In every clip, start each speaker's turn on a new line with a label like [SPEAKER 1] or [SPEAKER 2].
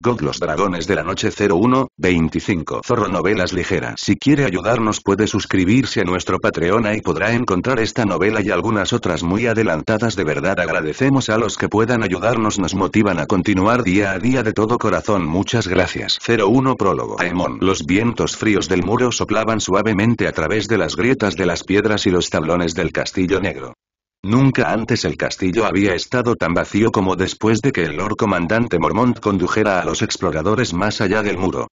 [SPEAKER 1] God los dragones de la noche 0125 Zorro novelas ligeras. Si quiere ayudarnos puede suscribirse a nuestro Patreon y podrá encontrar esta novela y algunas otras muy adelantadas. De verdad agradecemos a los que puedan ayudarnos, nos motivan a continuar día a día de todo corazón. Muchas gracias. 01 Prólogo. Aemon. Los vientos fríos del muro soplaban suavemente a través de las grietas de las piedras y los tablones del castillo negro. Nunca antes el castillo había estado tan vacío como después de que el Lord Comandante Mormont condujera a los exploradores más allá del muro.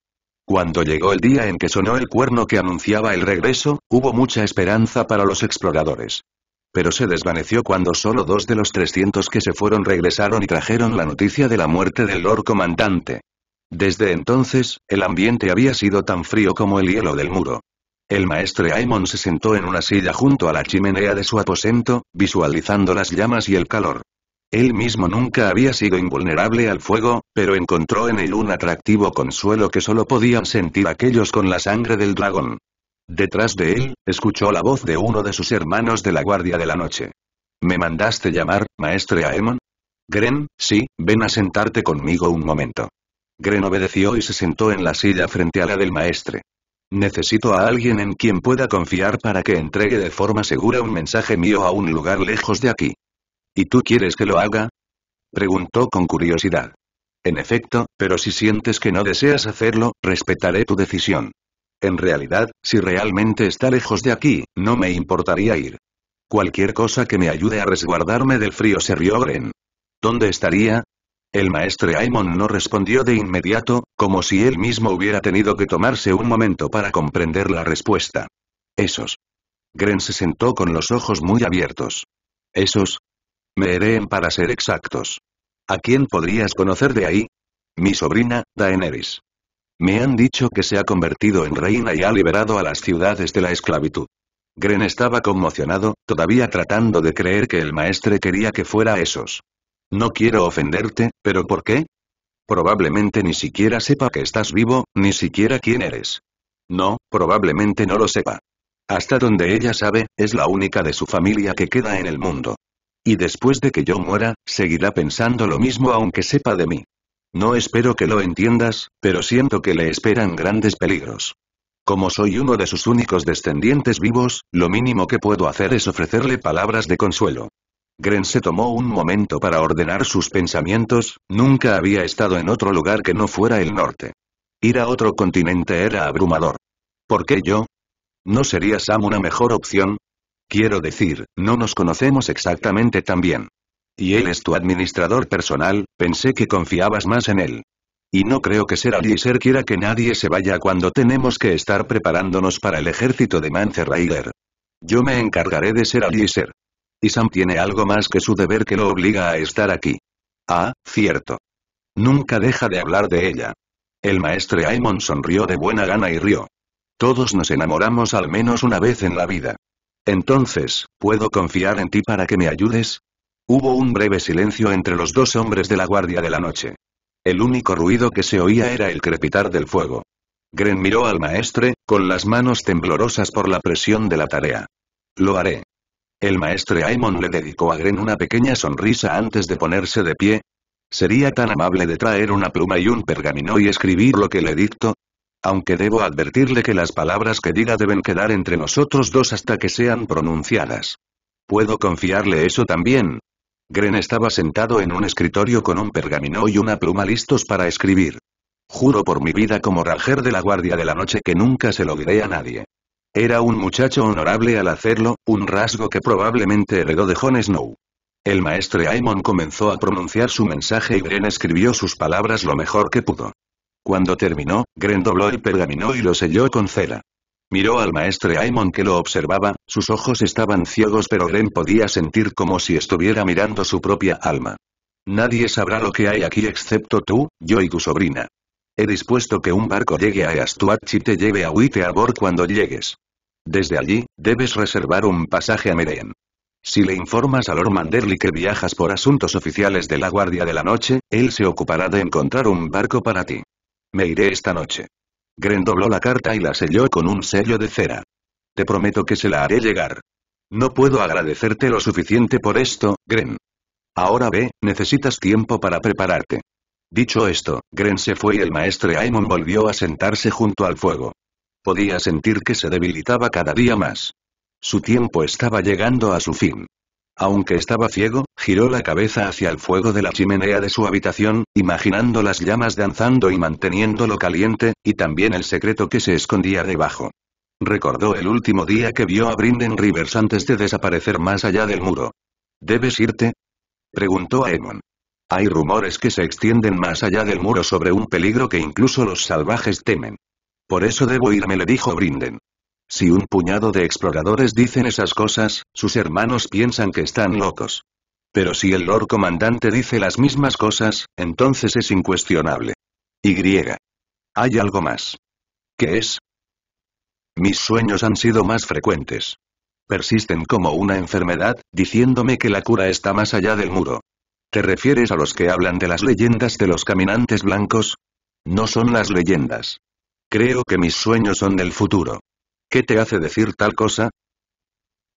[SPEAKER 1] Cuando llegó el día en que sonó el cuerno que anunciaba el regreso, hubo mucha esperanza para los exploradores. Pero se desvaneció cuando solo 2 de los 300 que se fueron regresaron y trajeron la noticia de la muerte del Lord Comandante. Desde entonces, el ambiente había sido tan frío como el hielo del muro. El maestre Aemon se sentó en una silla junto a la chimenea de su aposento, visualizando las llamas y el calor. Él mismo nunca había sido invulnerable al fuego, pero encontró en él un atractivo consuelo que solo podían sentir aquellos con la sangre del dragón. Detrás de él, escuchó la voz de uno de sus hermanos de la Guardia de la Noche. ¿Me mandaste llamar, maestre Aemon? Gren, sí, ven a sentarte conmigo un momento. Gren obedeció y se sentó en la silla frente a la del maestre. Necesito a alguien en quien pueda confiar para que entregue de forma segura un mensaje mío a un lugar lejos de aquí. ¿Y tú quieres que lo haga? Preguntó con curiosidad. En efecto, pero si sientes que no deseas hacerlo, respetaré tu decisión. En realidad, si realmente está lejos de aquí, no me importaría ir. Cualquier cosa que me ayude a resguardarme del frío, se rió Gren. ¿Dónde estaría? El maestre Aemon no respondió de inmediato, como si él mismo hubiera tenido que tomarse un momento para comprender la respuesta. Esos. Gren se sentó con los ojos muy abiertos. ¿Esos? Meereen para ser exactos. ¿A quién podrías conocer de ahí? Mi sobrina, Daenerys. Me han dicho que se ha convertido en reina y ha liberado a las ciudades de la esclavitud. Gren estaba conmocionado, todavía tratando de creer que el maestre quería que fuera a esos. No quiero ofenderte, ¿pero por qué? Probablemente ni siquiera sepa que estás vivo, ni siquiera quién eres. No, probablemente no lo sepa. Hasta donde ella sabe, es la única de su familia que queda en el mundo. Y después de que yo muera, seguirá pensando lo mismo aunque sepa de mí. No espero que lo entiendas, pero siento que le esperan grandes peligros. Como soy uno de sus únicos descendientes vivos, lo mínimo que puedo hacer es ofrecerle palabras de consuelo. Gren se tomó un momento para ordenar sus pensamientos, nunca había estado en otro lugar que no fuera el norte. Ir a otro continente era abrumador. ¿Por qué yo? ¿No sería Sam una mejor opción? Quiero decir, no nos conocemos exactamente tan bien. Y él es tu administrador personal, pensé que confiabas más en él. Y no creo que Ser Alicer quiera que nadie se vaya cuando tenemos que estar preparándonos para el ejército de Mance Rayder. Yo me encargaré de Ser Alicer. Y Sam tiene algo más que su deber que lo obliga a estar aquí. Ah, cierto. Nunca deja de hablar de ella. El maestre Aemon sonrió de buena gana y rió. Todos nos enamoramos al menos una vez en la vida. Entonces, ¿puedo confiar en ti para que me ayudes? Hubo un breve silencio entre los 2 hombres de la Guardia de la Noche. El único ruido que se oía era el crepitar del fuego. Gren miró al maestre, con las manos temblorosas por la presión de la tarea. Lo haré. El maestre Aemon le dedicó a Gren una pequeña sonrisa antes de ponerse de pie. ¿Sería tan amable de traer una pluma y un pergamino y escribir lo que le dicto? Aunque debo advertirle que las palabras que diga deben quedar entre nosotros 2 hasta que sean pronunciadas. ¿Puedo confiarle eso también? Gren estaba sentado en un escritorio con un pergamino y una pluma listos para escribir. Juro por mi vida como Ranger de la Guardia de la Noche que nunca se lo diré a nadie. Era un muchacho honorable al hacerlo, un rasgo que probablemente heredó de Jon Snow. El maestre Aemon comenzó a pronunciar su mensaje y Gren escribió sus palabras lo mejor que pudo. Cuando terminó, Gren dobló el pergamino y lo selló con cera. Miró al maestre Aemon que lo observaba, sus ojos estaban ciegos pero Gren podía sentir como si estuviera mirando su propia alma. Nadie sabrá lo que hay aquí excepto tú, yo y tu sobrina. He dispuesto que un barco llegue a Eastuach y te lleve a Witterbor cuando llegues. Desde allí, debes reservar un pasaje a Meereen. Si le informas a Lord Manderly que viajas por asuntos oficiales de la Guardia de la Noche, él se ocupará de encontrar un barco para ti. Me iré esta noche. Gren dobló la carta y la selló con un sello de cera. Te prometo que se la haré llegar. No puedo agradecerte lo suficiente por esto, Gren. Ahora ve, necesitas tiempo para prepararte. Dicho esto, Gren se fue y el maestre Aemon volvió a sentarse junto al fuego. Podía sentir que se debilitaba cada día más. Su tiempo estaba llegando a su fin. Aunque estaba ciego, giró la cabeza hacia el fuego de la chimenea de su habitación, imaginando las llamas danzando y manteniéndolo caliente, y también el secreto que se escondía debajo. Recordó el último día que vio a Brinden Rivers antes de desaparecer más allá del muro. ¿Debes irte?, preguntó Aemon. Hay rumores que se extienden más allá del muro sobre un peligro que incluso los salvajes temen. Por eso debo irme, le dijo Brinden. Si un puñado de exploradores dicen esas cosas, sus hermanos piensan que están locos. Pero si el Lord Comandante dice las mismas cosas, entonces es incuestionable. Hay algo más. ¿Qué es? Mis sueños han sido más frecuentes. Persisten como una enfermedad, diciéndome que la cura está más allá del muro. ¿Te refieres a los que hablan de las leyendas de los caminantes blancos? No son las leyendas. Creo que mis sueños son del futuro. ¿Qué te hace decir tal cosa?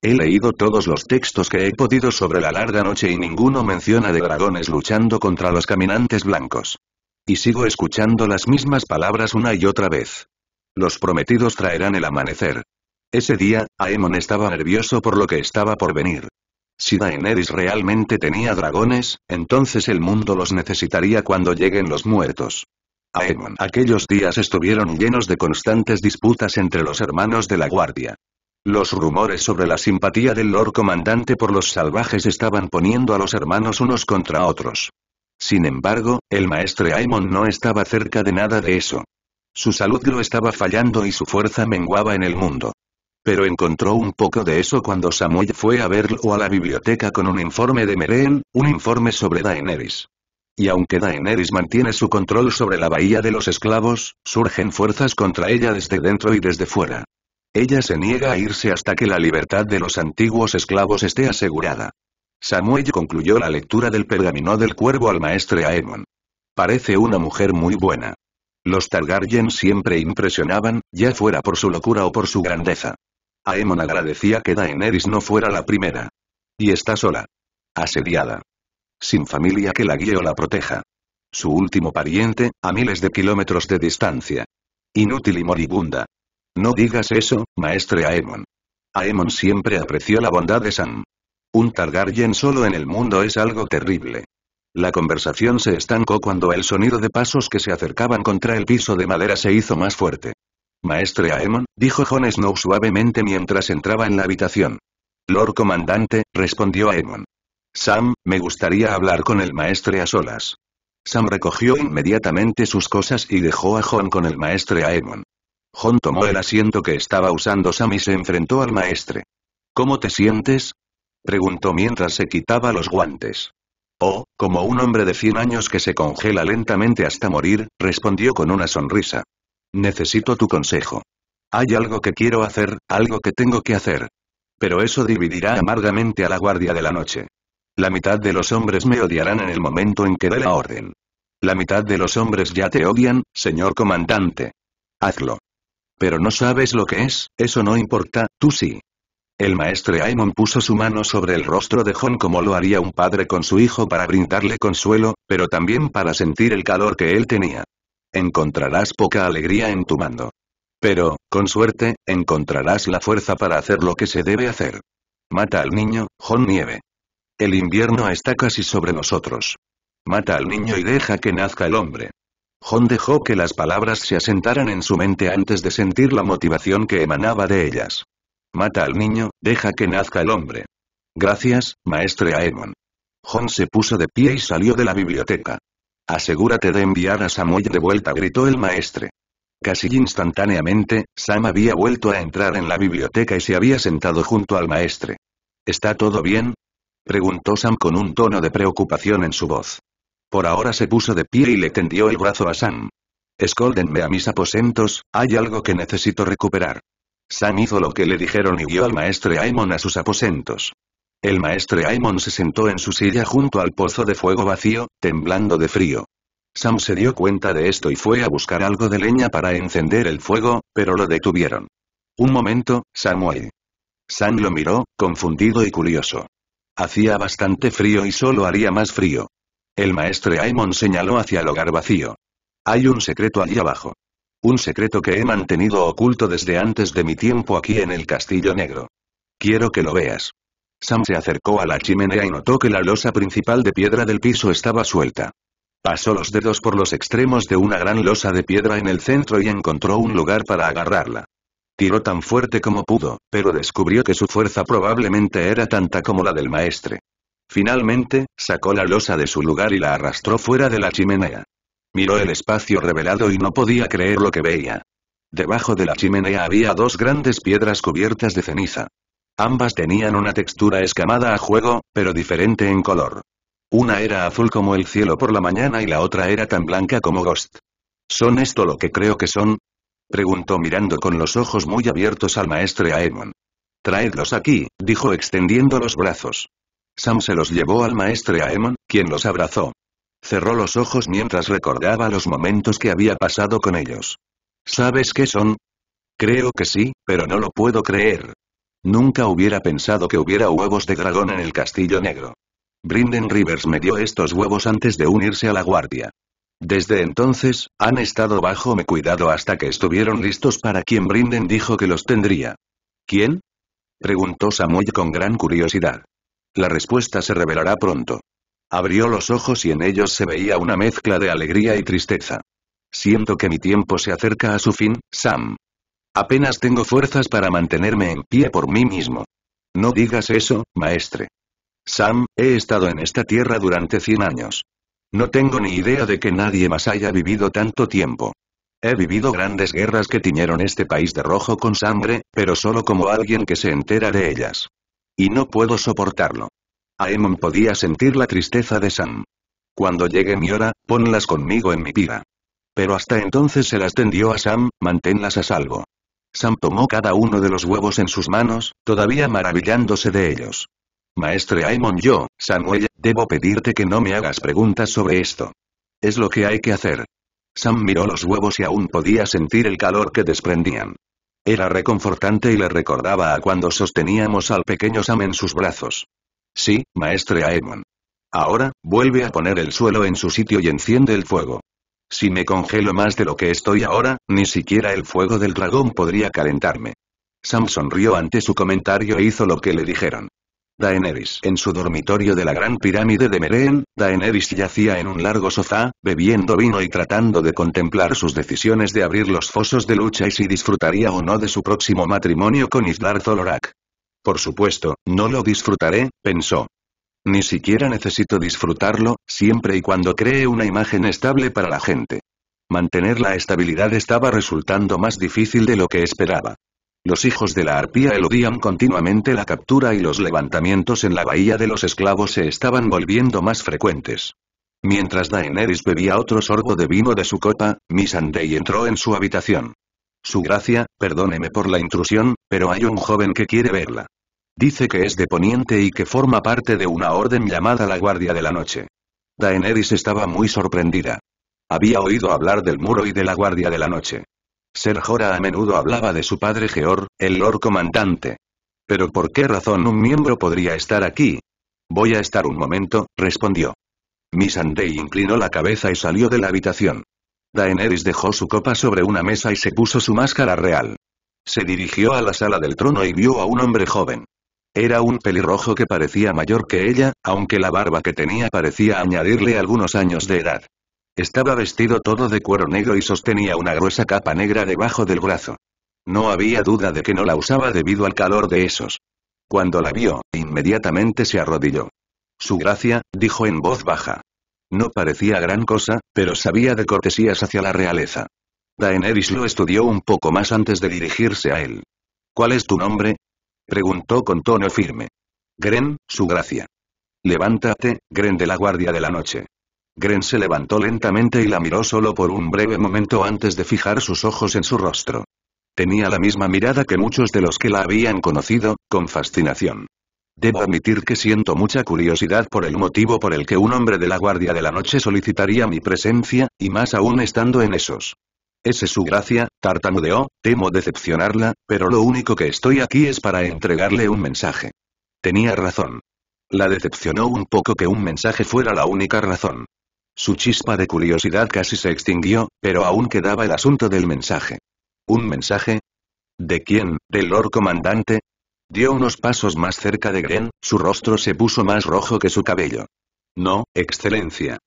[SPEAKER 1] He leído todos los textos que he podido sobre la larga noche y ninguno menciona de dragones luchando contra los caminantes blancos. Y sigo escuchando las mismas palabras una y otra vez. Los prometidos traerán el amanecer. Ese día, Aemon estaba nervioso por lo que estaba por venir. Si Daenerys realmente tenía dragones, entonces el mundo los necesitaría cuando lleguen los muertos. Aemon. Aquellos días estuvieron llenos de constantes disputas entre los hermanos de la guardia. Los rumores sobre la simpatía del Lord Comandante por los salvajes estaban poniendo a los hermanos unos contra otros. Sin embargo, el maestre Aemon no estaba cerca de nada de eso. Su salud lo estaba fallando y su fuerza menguaba en el mundo. Pero encontró un poco de eso cuando Samwell fue a verlo a la biblioteca con un informe de Meereen, un informe sobre Daenerys. Y aunque Daenerys mantiene su control sobre la bahía de los esclavos, surgen fuerzas contra ella desde dentro y desde fuera. Ella se niega a irse hasta que la libertad de los antiguos esclavos esté asegurada. Samwell concluyó la lectura del pergamino del cuervo al maestre Aemon. Parece una mujer muy buena. Los Targaryen siempre impresionaban, ya fuera por su locura o por su grandeza. Aemon agradecía que Daenerys no fuera la primera. Y está sola. Asediada. Sin familia que la guíe o la proteja. Su último pariente, a miles de kilómetros de distancia. Inútil y moribunda. No digas eso, maestre Aemon. Aemon siempre apreció la bondad de Sam. Un Targaryen solo en el mundo es algo terrible. La conversación se estancó cuando el sonido de pasos que se acercaban contra el piso de madera se hizo más fuerte. Maestre Aemon, dijo Jon Snow suavemente mientras entraba en la habitación. Lord Comandante, respondió Aemon. Sam, me gustaría hablar con el maestre a solas. Sam recogió inmediatamente sus cosas y dejó a Jon con el maestre Aemon. Jon tomó el asiento que estaba usando Sam y se enfrentó al maestre. ¿Cómo te sientes?, preguntó mientras se quitaba los guantes. Oh, como un hombre de 100 años que se congela lentamente hasta morir, respondió con una sonrisa. Necesito tu consejo. Hay algo que quiero hacer, algo que tengo que hacer. Pero eso dividirá amargamente a la guardia de la noche. La mitad de los hombres me odiarán en el momento en que dé la orden. La mitad de los hombres ya te odian, señor comandante. Hazlo. Pero no sabes lo que es, eso no importa, tú sí. El maestre Aemon puso su mano sobre el rostro de Jon como lo haría un padre con su hijo para brindarle consuelo, pero también para sentir el calor que él tenía. Encontrarás poca alegría en tu mando. Pero, con suerte, encontrarás la fuerza para hacer lo que se debe hacer. Mata al niño, Jon Nieve. El invierno está casi sobre nosotros. Mata al niño y deja que nazca el hombre. Jon dejó que las palabras se asentaran en su mente antes de sentir la motivación que emanaba de ellas. Mata al niño, deja que nazca el hombre. Gracias, maestre Aemon. Jon se puso de pie y salió de la biblioteca. Asegúrate de enviar a Samwell de vuelta, gritó el maestre. Casi instantáneamente, Sam había vuelto a entrar en la biblioteca y se había sentado junto al maestre. ¿Está todo bien?, preguntó Sam con un tono de preocupación en su voz. Por ahora se puso de pie y le tendió el brazo a Sam. Escóldenme a mis aposentos, hay algo que necesito recuperar. Sam hizo lo que le dijeron y guió al maestre Aemon a sus aposentos. El maestre Aemon se sentó en su silla junto al pozo de fuego vacío, temblando de frío. Sam se dio cuenta de esto y fue a buscar algo de leña para encender el fuego, pero lo detuvieron. Un momento, Samwell. Sam lo miró, confundido y curioso. Hacía bastante frío y solo haría más frío. El maestre Aemon señaló hacia el hogar vacío. Hay un secreto allí abajo. Un secreto que he mantenido oculto desde antes de mi tiempo aquí en el Castillo Negro. Quiero que lo veas. Sam se acercó a la chimenea y notó que la losa principal de piedra del piso estaba suelta. Pasó los dedos por los extremos de una gran losa de piedra en el centro y encontró un lugar para agarrarla. Tiró tan fuerte como pudo, pero descubrió que su fuerza probablemente era tanta como la del maestre. Finalmente, sacó la losa de su lugar y la arrastró fuera de la chimenea. Miró el espacio revelado y no podía creer lo que veía. Debajo de la chimenea había dos grandes piedras cubiertas de ceniza. Ambas tenían una textura escamada a juego, pero diferente en color. Una era azul como el cielo por la mañana y la otra era tan blanca como Ghost. ¿Son esto lo que creo que son? Preguntó mirando con los ojos muy abiertos al maestre Aemon. Traedlos aquí, dijo extendiendo los brazos. Sam se los llevó al maestre Aemon, quien los abrazó. Cerró los ojos mientras recordaba los momentos que había pasado con ellos. ¿Sabes qué son? Creo que sí, pero no lo puedo creer. Nunca hubiera pensado que hubiera huevos de dragón en el Castillo Negro. Brynden Rivers me dio estos huevos antes de unirse a la guardia. Desde entonces, han estado bajo mi cuidado hasta que estuvieron listos para quien Brynden dijo que los tendría. ¿Quién? Preguntó Samuel con gran curiosidad. La respuesta se revelará pronto. Abrió los ojos y en ellos se veía una mezcla de alegría y tristeza. Siento que mi tiempo se acerca a su fin, Sam. Apenas tengo fuerzas para mantenerme en pie por mí mismo. No digas eso, maestre. Sam, he estado en esta tierra durante 100 años. No tengo ni idea de que nadie más haya vivido tanto tiempo. He vivido grandes guerras que tiñeron este país de rojo con sangre, pero solo como alguien que se entera de ellas. Y no puedo soportarlo. Aemon podía sentir la tristeza de Sam. Cuando llegue mi hora, ponlas conmigo en mi pira. Pero hasta entonces se las tendió a Sam, manténlas a salvo. Sam tomó cada uno de los huevos en sus manos, todavía maravillándose de ellos. Maestre Aemon, Samuel, debo pedirte que no me hagas preguntas sobre esto. Es lo que hay que hacer. Sam miró los huevos y aún podía sentir el calor que desprendían. Era reconfortante y le recordaba a cuando sosteníamos al pequeño Sam en sus brazos. Sí, maestre Aemon. Ahora, vuelve a poner el suelo en su sitio y enciende el fuego. Si me congelo más de lo que estoy ahora, ni siquiera el fuego del dragón podría calentarme. Sam sonrió ante su comentario e hizo lo que le dijeron. Daenerys. En su dormitorio de la Gran Pirámide de Meereen, Daenerys yacía en un largo sofá, bebiendo vino y tratando de contemplar sus decisiones de abrir los fosos de lucha y si disfrutaría o no de su próximo matrimonio con Islar Zolorak. Por supuesto, no lo disfrutaré, pensó. Ni siquiera necesito disfrutarlo, siempre y cuando cree una imagen estable para la gente. Mantener la estabilidad estaba resultando más difícil de lo que esperaba. Los hijos de la arpía eludían continuamente la captura y los levantamientos en la bahía de los esclavos se estaban volviendo más frecuentes. Mientras Daenerys bebía otro sorbo de vino de su copa, Missandei entró en su habitación. Su gracia, perdóneme por la intrusión, pero hay un joven que quiere verla. Dice que es de Poniente y que forma parte de una orden llamada la Guardia de la Noche. Daenerys estaba muy sorprendida. Había oído hablar del muro y de la Guardia de la Noche. Ser Jorah a menudo hablaba de su padre Geor, el Lord Comandante. ¿Pero por qué razón un miembro podría estar aquí? Voy a estar un momento, respondió. Missandei inclinó la cabeza y salió de la habitación. Daenerys dejó su copa sobre una mesa y se puso su máscara real. Se dirigió a la sala del trono y vio a un hombre joven. Era un pelirrojo que parecía mayor que ella, aunque la barba que tenía parecía añadirle algunos años de edad. Estaba vestido todo de cuero negro y sostenía una gruesa capa negra debajo del brazo. No había duda de que no la usaba debido al calor de esos. Cuando la vio, inmediatamente se arrodilló. Su gracia, dijo en voz baja. No parecía gran cosa, pero sabía de cortesías hacia la realeza. Daenerys lo estudió un poco más antes de dirigirse a él. ¿Cuál es tu nombre? Preguntó con tono firme. Gren, su gracia. Levántate, Gren de la Guardia de la Noche. Gren se levantó lentamente y la miró solo por un breve momento antes de fijar sus ojos en su rostro. Tenía la misma mirada que muchos de los que la habían conocido, con fascinación. Debo admitir que siento mucha curiosidad por el motivo por el que un hombre de la Guardia de la Noche solicitaría mi presencia, y más aún estando en esos. Ese es su gracia, tartamudeó, temo decepcionarla, pero lo único que estoy aquí es para entregarle un mensaje. Tenía razón. La decepcionó un poco que un mensaje fuera la única razón. Su chispa de curiosidad casi se extinguió, pero aún quedaba el asunto del mensaje. ¿Un mensaje? ¿De quién? ¿Del Lord Comandante? Dio unos pasos más cerca de Gren, su rostro se puso más rojo que su cabello. No, Excelencia.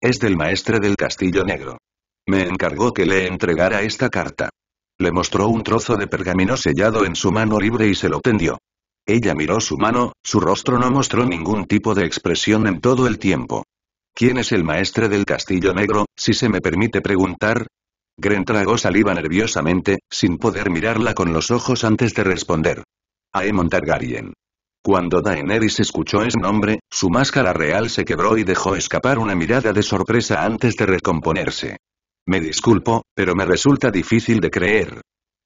[SPEAKER 1] Es del maestre del Castillo Negro. Me encargó que le entregara esta carta. Le mostró un trozo de pergamino sellado en su mano libre y se lo tendió. Ella miró su mano, su rostro no mostró ningún tipo de expresión en todo el tiempo. ¿Quién es el maestre del Castillo Negro, si se me permite preguntar? Gren tragó saliva nerviosamente, sin poder mirarla con los ojos antes de responder. Aemon Targaryen. Cuando Daenerys escuchó ese nombre, su máscara real se quebró y dejó escapar una mirada de sorpresa antes de recomponerse. Me disculpo, pero me resulta difícil de creer.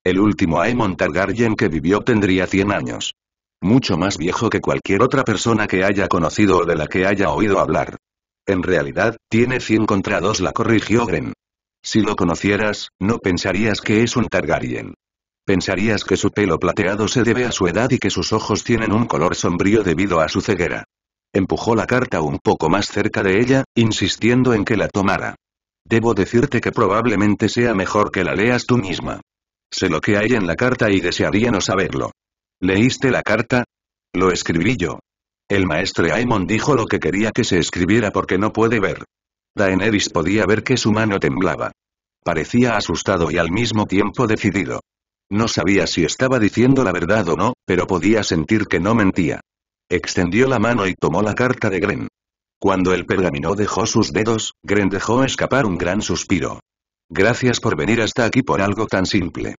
[SPEAKER 1] El último Aemon Targaryen que vivió tendría 100 años. Mucho más viejo que cualquier otra persona que haya conocido o de la que haya oído hablar. En realidad, tiene 100 contra 2, la corrigió Gren. Si lo conocieras, no pensarías que es un Targaryen. Pensarías que su pelo plateado se debe a su edad y que sus ojos tienen un color sombrío debido a su ceguera. Empujó la carta un poco más cerca de ella, insistiendo en que la tomara. Debo decirte que probablemente sea mejor que la leas tú misma. Sé lo que hay en la carta y desearía no saberlo. ¿Leíste la carta? Lo escribí yo. El maestre Aemon dijo lo que quería que se escribiera porque no puede ver. Daenerys podía ver que su mano temblaba. Parecía asustado y al mismo tiempo decidido. No sabía si estaba diciendo la verdad o no, pero podía sentir que no mentía. Extendió la mano y tomó la carta de Gren. Cuando el pergamino dejó sus dedos, Gren dejó escapar un gran suspiro. Gracias por venir hasta aquí por algo tan simple.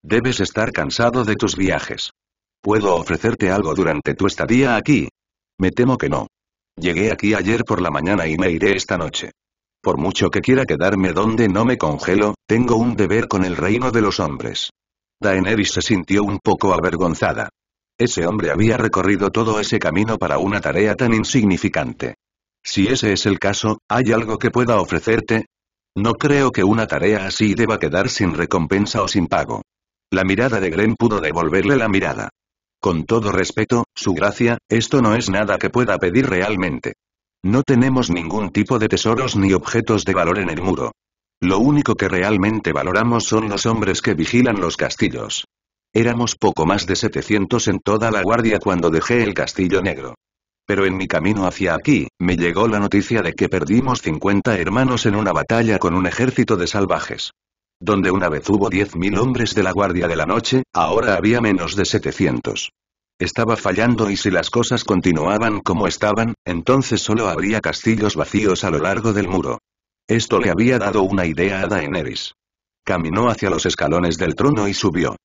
[SPEAKER 1] Debes estar cansado de tus viajes. ¿Puedo ofrecerte algo durante tu estadía aquí? Me temo que no. Llegué aquí ayer por la mañana y me iré esta noche. Por mucho que quiera quedarme donde no me congelo, tengo un deber con el reino de los hombres. Daenerys se sintió un poco avergonzada. Ese hombre había recorrido todo ese camino para una tarea tan insignificante. Si ese es el caso, ¿hay algo que pueda ofrecerte? No creo que una tarea así deba quedar sin recompensa o sin pago. La mirada de Gren pudo devolverle la mirada. Con todo respeto, su gracia, esto no es nada que pueda pedir realmente. No tenemos ningún tipo de tesoros ni objetos de valor en el muro. Lo único que realmente valoramos son los hombres que vigilan los castillos. Éramos poco más de 700 en toda la guardia cuando dejé el Castillo Negro. Pero en mi camino hacia aquí, me llegó la noticia de que perdimos 50 hermanos en una batalla con un ejército de salvajes. Donde una vez hubo 10.000 hombres de la Guardia de la Noche, ahora había menos de 700. Estaba fallando y si las cosas continuaban como estaban, entonces solo habría castillos vacíos a lo largo del muro. Esto le había dado una idea a Daenerys. Caminó hacia los escalones del trono y subió.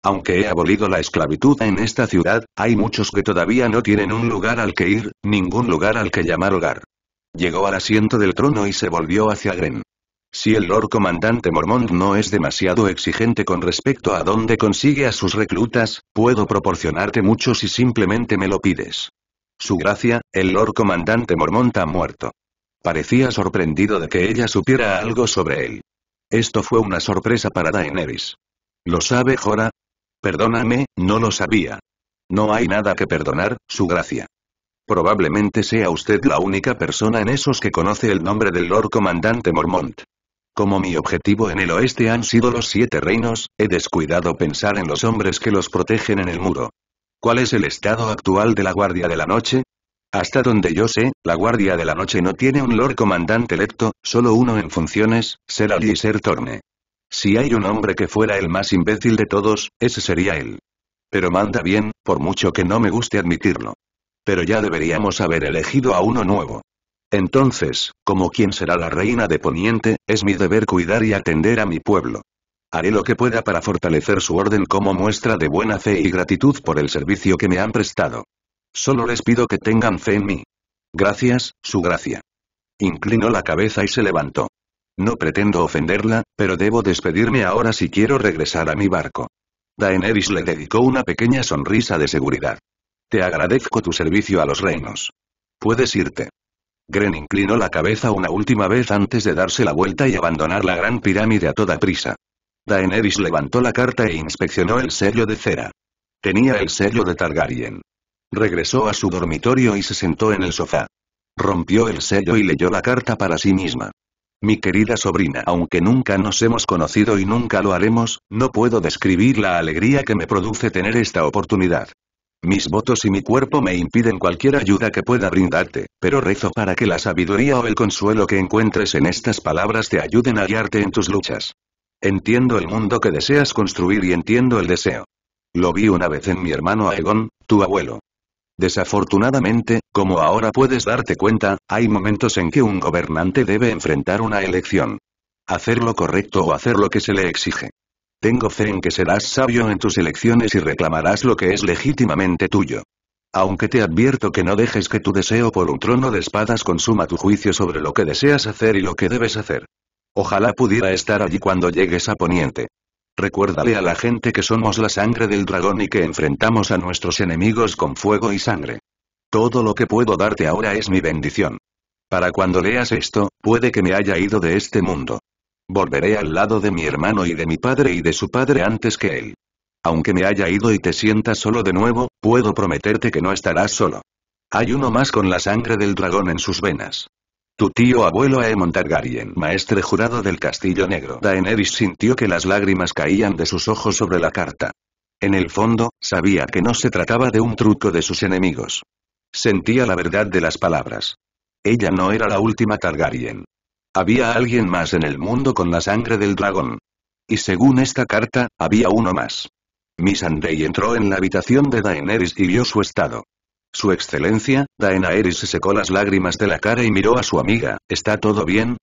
[SPEAKER 1] Aunque he abolido la esclavitud en esta ciudad, hay muchos que todavía no tienen un lugar al que ir, ningún lugar al que llamar hogar. Llegó al asiento del trono y se volvió hacia Gren. Si el Lord Comandante Mormont no es demasiado exigente con respecto a dónde consigue a sus reclutas, puedo proporcionarte mucho si simplemente me lo pides. Su gracia, el Lord Comandante Mormont ha muerto. Parecía sorprendido de que ella supiera algo sobre él. Esto fue una sorpresa para Daenerys. ¿Lo sabe Jorah? Perdóname, no lo sabía. No hay nada que perdonar, su gracia. Probablemente sea usted la única persona en esos que conoce el nombre del Lord Comandante Mormont. Como mi objetivo en el oeste han sido los 7 reinos, he descuidado pensar en los hombres que los protegen en el muro. ¿Cuál es el estado actual de la Guardia de la Noche? Hasta donde yo sé, la Guardia de la Noche no tiene un Lord Comandante electo, solo uno en funciones, Ser Alliser Thorne. Si hay un hombre que fuera el más imbécil de todos, ese sería él. Pero manda bien, por mucho que no me guste admitirlo. Pero ya deberíamos haber elegido a uno nuevo. Entonces, como quien será la reina de Poniente, es mi deber cuidar y atender a mi pueblo. Haré lo que pueda para fortalecer su orden como muestra de buena fe y gratitud por el servicio que me han prestado. Solo les pido que tengan fe en mí. Gracias, su gracia. Inclinó la cabeza y se levantó. No pretendo ofenderla, pero debo despedirme ahora si quiero regresar a mi barco. Daenerys le dedicó una pequeña sonrisa de seguridad. Te agradezco tu servicio a los reinos. Puedes irte. Gren inclinó la cabeza una última vez antes de darse la vuelta y abandonar la gran pirámide a toda prisa. Daenerys levantó la carta e inspeccionó el sello de cera. Tenía el sello de Targaryen. Regresó a su dormitorio y se sentó en el sofá. Rompió el sello y leyó la carta para sí misma. Mi querida sobrina, aunque nunca nos hemos conocido y nunca lo haremos, no puedo describir la alegría que me produce tener esta oportunidad. Mis votos y mi cuerpo me impiden cualquier ayuda que pueda brindarte, pero rezo para que la sabiduría o el consuelo que encuentres en estas palabras te ayuden a guiarte en tus luchas. Entiendo el mundo que deseas construir y entiendo el deseo. Lo vi una vez en mi hermano Aegon, tu abuelo. Desafortunadamente, como ahora puedes darte cuenta, hay momentos en que un gobernante debe enfrentar una elección. Hacer lo correcto o hacer lo que se le exige. Tengo fe en que serás sabio en tus elecciones y reclamarás lo que es legítimamente tuyo. Aunque te advierto que no dejes que tu deseo por un trono de espadas consuma tu juicio sobre lo que deseas hacer y lo que debes hacer. Ojalá pudiera estar allí cuando llegues a Poniente. Recuérdale a la gente que somos la sangre del dragón y que enfrentamos a nuestros enemigos con fuego y sangre. Todo lo que puedo darte ahora es mi bendición. Para cuando leas esto, puede que me haya ido de este mundo. Volveré al lado de mi hermano y de mi padre y de su padre antes que él. Aunque me haya ido y te sientas solo de nuevo, puedo prometerte que no estarás solo. Hay uno más con la sangre del dragón en sus venas. Tu tío abuelo Aemon Targaryen, maestre jurado del Castillo Negro. Daenerys sintió que las lágrimas caían de sus ojos sobre la carta. En el fondo, sabía que no se trataba de un truco de sus enemigos. Sentía la verdad de las palabras. Ella no era la última Targaryen. Había alguien más en el mundo con la sangre del dragón. Y según esta carta, había uno más. Missandei entró en la habitación de Daenerys y vio su estado. Su excelencia, Daenerys se secó las lágrimas de la cara y miró a su amiga, ¿está todo bien?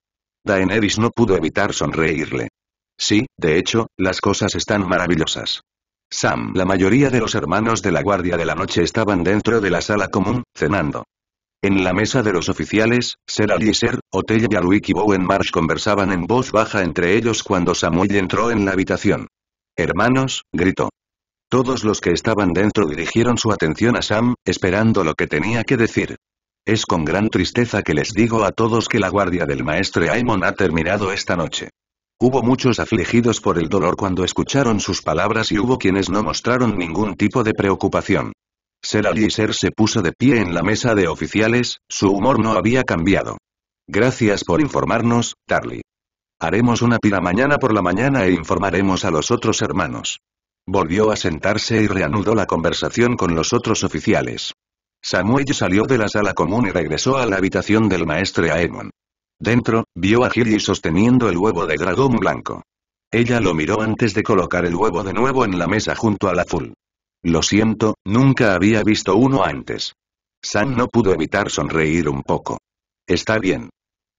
[SPEAKER 1] Daenerys no pudo evitar sonreírle. Sí, de hecho, las cosas están maravillosas. Sam, la mayoría de los hermanos de la Guardia de la Noche estaban dentro de la sala común, cenando. En la mesa de los oficiales, Ser Alliser, Otella y Alwick y Bowen Marsh conversaban en voz baja entre ellos cuando Samwell entró en la habitación. «Hermanos», gritó. Todos los que estaban dentro dirigieron su atención a Sam, esperando lo que tenía que decir. Es con gran tristeza que les digo a todos que la guardia del maestre Aemon ha terminado esta noche. Hubo muchos afligidos por el dolor cuando escucharon sus palabras y hubo quienes no mostraron ningún tipo de preocupación. Ser Alliser se puso de pie en la mesa de oficiales, su humor no había cambiado. Gracias por informarnos, Tarly. Haremos una pira mañana por la mañana e informaremos a los otros hermanos. Volvió a sentarse y reanudó la conversación con los otros oficiales. Samwell salió de la sala común y regresó a la habitación del maestre Aemon. Dentro, vio a Gilly sosteniendo el huevo de dragón blanco. Ella lo miró antes de colocar el huevo de nuevo en la mesa junto al azul. Lo siento, nunca había visto uno antes. Sam no pudo evitar sonreír un poco. Está bien.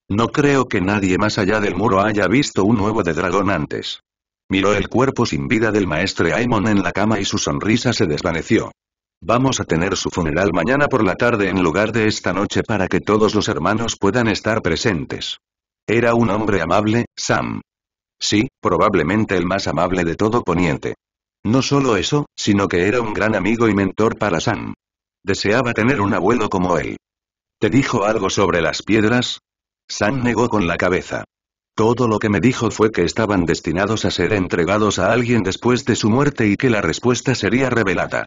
[SPEAKER 1] No creo que nadie más allá del muro haya visto un huevo de dragón antes. Miró el cuerpo sin vida del maestre Aemon en la cama y su sonrisa se desvaneció. Vamos a tener su funeral mañana por la tarde en lugar de esta noche para que todos los hermanos puedan estar presentes. Era un hombre amable, Sam. Sí, probablemente el más amable de todo Poniente. No solo eso, sino que era un gran amigo y mentor para Sam. Deseaba tener un abuelo como él. ¿Te dijo algo sobre las piedras? Sam negó con la cabeza. Todo lo que me dijo fue que estaban destinados a ser entregados a alguien después de su muerte y que la respuesta sería revelada.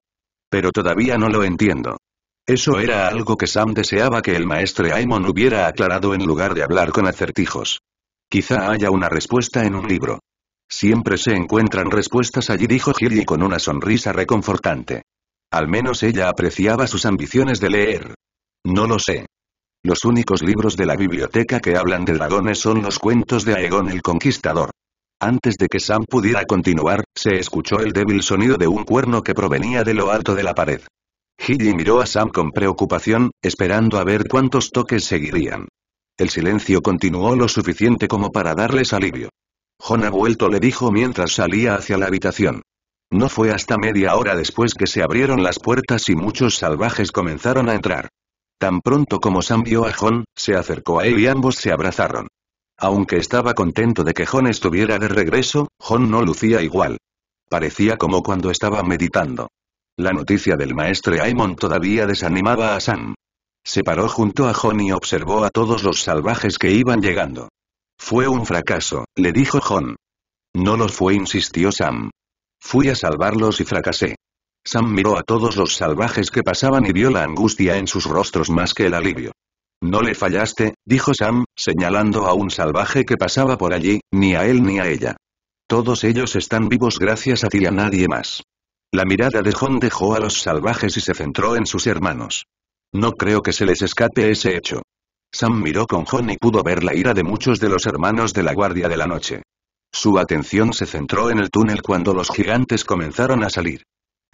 [SPEAKER 1] Pero todavía no lo entiendo. Eso era algo que Sam deseaba que el maestre Aemon hubiera aclarado en lugar de hablar con acertijos. Quizá haya una respuesta en un libro. Siempre se encuentran respuestas allí, dijo Gilly con una sonrisa reconfortante. Al menos ella apreciaba sus ambiciones de leer. No lo sé. Los únicos libros de la biblioteca que hablan de dragones son los cuentos de Aegon el Conquistador. Antes de que Sam pudiera continuar, se escuchó el débil sonido de un cuerno que provenía de lo alto de la pared. Gilly miró a Sam con preocupación, esperando a ver cuántos toques seguirían. El silencio continuó lo suficiente como para darles alivio. Jon ha vuelto, le dijo mientras salía hacia la habitación. No fue hasta media hora después que se abrieron las puertas y muchos salvajes comenzaron a entrar. Tan pronto como Sam vio a Jon, se acercó a él y ambos se abrazaron. Aunque estaba contento de que Jon estuviera de regreso, Jon no lucía igual. Parecía como cuando estaba meditando. La noticia del maestre Aemon todavía desanimaba a Sam. Se paró junto a Jon y observó a todos los salvajes que iban llegando. Fue un fracaso, le dijo Jon. No lo fue, insistió Sam. Fui a salvarlos y fracasé. Sam miró a todos los salvajes que pasaban y vio la angustia en sus rostros más que el alivio. No le fallaste, dijo Sam, señalando a un salvaje que pasaba por allí, ni a él ni a ella. Todos ellos están vivos gracias a ti y a nadie más. La mirada de Jon dejó a los salvajes y se centró en sus hermanos. No creo que se les escape ese hecho. Sam miró con Jon y pudo ver la ira de muchos de los hermanos de la Guardia de la Noche. Su atención se centró en el túnel cuando los gigantes comenzaron a salir.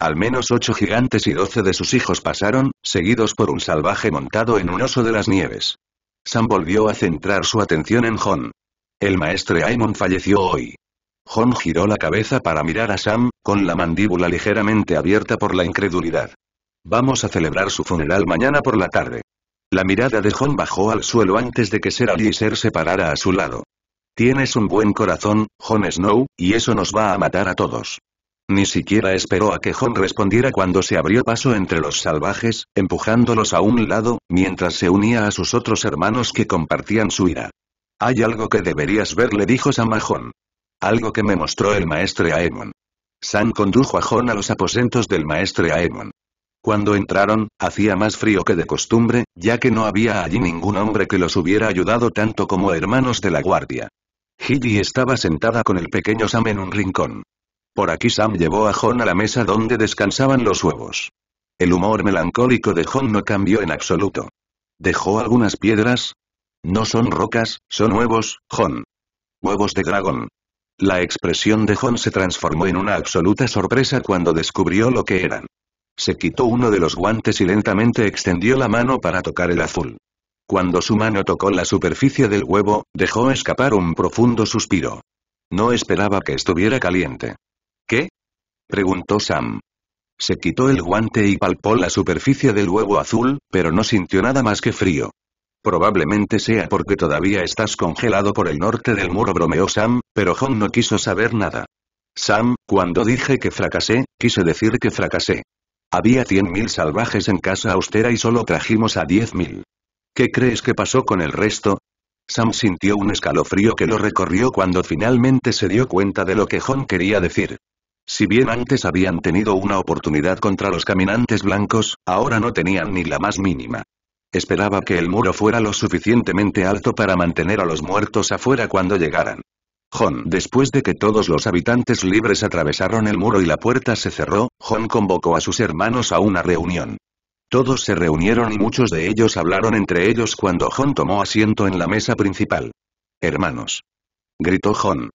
[SPEAKER 1] Al menos 8 gigantes y 12 de sus hijos pasaron, seguidos por un salvaje montado en un oso de las nieves. Sam volvió a centrar su atención en Jon. El maestre Aemon falleció hoy. Jon giró la cabeza para mirar a Sam, con la mandíbula ligeramente abierta por la incredulidad. Vamos a celebrar su funeral mañana por la tarde. La mirada de Jon bajó al suelo antes de que Ser Alliser se parara a su lado. Tienes un buen corazón, Jon Snow, y eso nos va a matar a todos. Ni siquiera esperó a que Jon respondiera cuando se abrió paso entre los salvajes, empujándolos a un lado, mientras se unía a sus otros hermanos que compartían su ira. Hay algo que deberías ver, le dijo Sam a Jon. Algo que me mostró el maestre Aemon. Sam condujo a Jon a los aposentos del maestre Aemon. Cuando entraron, hacía más frío que de costumbre, ya que no había allí ningún hombre que los hubiera ayudado tanto como hermanos de la guardia. Gilly estaba sentada con el pequeño Sam en un rincón. Por aquí Sam llevó a Jon a la mesa donde descansaban los huevos. El humor melancólico de Jon no cambió en absoluto. ¿Dejó algunas piedras? No son rocas, son huevos, Jon. Huevos de dragón. La expresión de Jon se transformó en una absoluta sorpresa cuando descubrió lo que eran. Se quitó uno de los guantes y lentamente extendió la mano para tocar el azul. Cuando su mano tocó la superficie del huevo, dejó escapar un profundo suspiro. No esperaba que estuviera caliente. ¿Qué? Preguntó Sam. Se quitó el guante y palpó la superficie del huevo azul, pero no sintió nada más que frío. Probablemente sea porque todavía estás congelado por el norte del muro, bromeó Sam, pero Jon no quiso saber nada. Sam, cuando dije que fracasé, quise decir que fracasé. Había 100.000 salvajes en Casa Austera y solo trajimos a 10.000. ¿Qué crees que pasó con el resto? Sam sintió un escalofrío que lo recorrió cuando finalmente se dio cuenta de lo que Jon quería decir. Si bien antes habían tenido una oportunidad contra los caminantes blancos, ahora no tenían ni la más mínima. Esperaba que el muro fuera lo suficientemente alto para mantener a los muertos afuera cuando llegaran. Jon, después de que todos los habitantes libres atravesaron el muro y la puerta se cerró, Jon convocó a sus hermanos a una reunión. Todos se reunieron y muchos de ellos hablaron entre ellos cuando Jon tomó asiento en la mesa principal. Hermanos. Gritó Jon.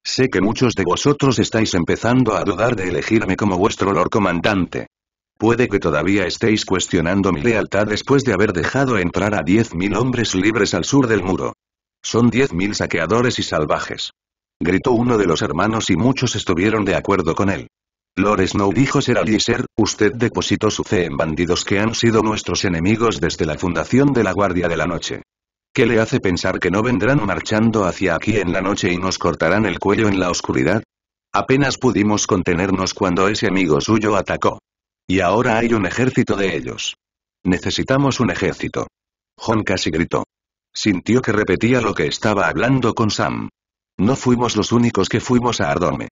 [SPEAKER 1] Sé que muchos de vosotros estáis empezando a dudar de elegirme como vuestro Lord Comandante. Puede que todavía estéis cuestionando mi lealtad después de haber dejado entrar a 10.000 hombres libres al sur del muro. Son 10.000 saqueadores y salvajes. Gritó uno de los hermanos y muchos estuvieron de acuerdo con él. Lord Snow, dijo Ser Alliser, usted depositó su fe en bandidos que han sido nuestros enemigos desde la fundación de la Guardia de la Noche. ¿Qué le hace pensar que no vendrán marchando hacia aquí en la noche y nos cortarán el cuello en la oscuridad? Apenas pudimos contenernos cuando ese amigo suyo atacó. Y ahora hay un ejército de ellos. Necesitamos un ejército. Jon casi gritó. Sintió que repetía lo que estaba hablando con Sam. No fuimos los únicos que fuimos a Ardome.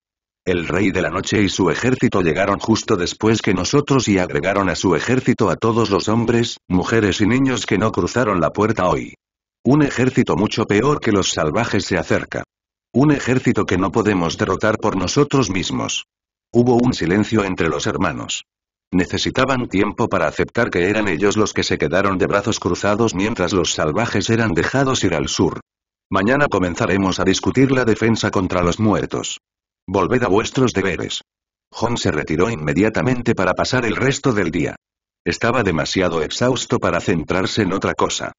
[SPEAKER 1] El Rey de la Noche y su ejército llegaron justo después que nosotros y agregaron a su ejército a todos los hombres, mujeres y niños que no cruzaron la puerta hoy. Un ejército mucho peor que los salvajes se acerca. Un ejército que no podemos derrotar por nosotros mismos. Hubo un silencio entre los hermanos. Necesitaban tiempo para aceptar que eran ellos los que se quedaron de brazos cruzados mientras los salvajes eran dejados ir al sur. Mañana comenzaremos a discutir la defensa contra los muertos. Volved a vuestros deberes. Jon se retiró inmediatamente para pasar el resto del día. Estaba demasiado exhausto para centrarse en otra cosa.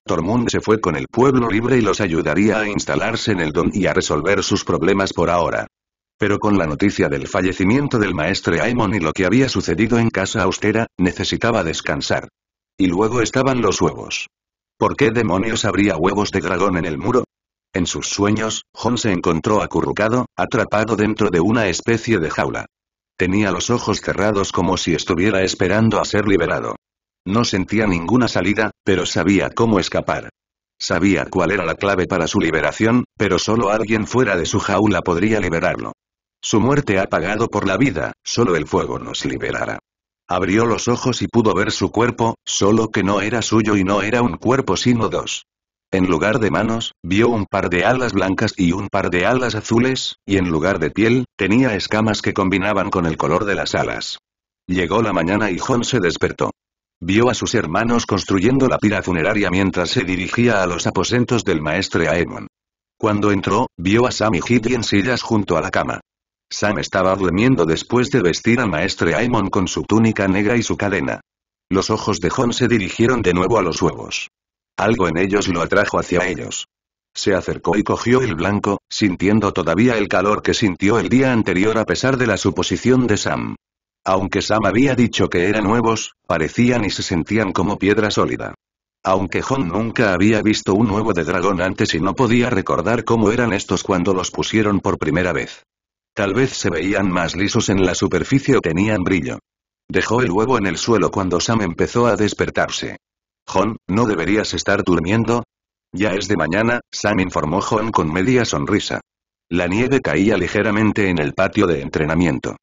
[SPEAKER 1] Tormund se fue con el pueblo libre y los ayudaría a instalarse en el Don y a resolver sus problemas por ahora. Pero con la noticia del fallecimiento del maestre Aemon y lo que había sucedido en Casa Austera, necesitaba descansar. Y luego estaban los huevos. ¿Por qué demonios habría huevos de dragón en el muro? En sus sueños, Jon se encontró acurrucado, atrapado dentro de una especie de jaula. Tenía los ojos cerrados como si estuviera esperando a ser liberado. No sentía ninguna salida, pero sabía cómo escapar. Sabía cuál era la clave para su liberación, pero solo alguien fuera de su jaula podría liberarlo. Su muerte ha pagado por la vida, solo el fuego nos liberará. Abrió los ojos y pudo ver su cuerpo, solo que no era suyo y no era un cuerpo sino dos. En lugar de manos, vio un par de alas blancas y un par de alas azules, y en lugar de piel, tenía escamas que combinaban con el color de las alas. Llegó la mañana y Jon se despertó. Vio a sus hermanos construyendo la pira funeraria mientras se dirigía a los aposentos del maestre Aemon. Cuando entró, vio a Sam y Giddy en sillas junto a la cama. Sam estaba durmiendo después de vestir al maestre Aemon con su túnica negra y su cadena. Los ojos de Jon se dirigieron de nuevo a los huevos. Algo en ellos lo atrajo hacia ellos. Se acercó y cogió el blanco, sintiendo todavía el calor que sintió el día anterior a pesar de la suposición de Sam. Aunque Sam había dicho que eran nuevos, parecían y se sentían como piedra sólida. Aunque Jon nunca había visto un huevo de dragón antes y no podía recordar cómo eran estos cuando los pusieron por primera vez. Tal vez se veían más lisos en la superficie o tenían brillo. Dejó el huevo en el suelo cuando Sam empezó a despertarse. «Jon, ¿no deberías estar durmiendo?» «Ya es de mañana», Sam informó Jon con media sonrisa. La nieve caía ligeramente en el patio de entrenamiento.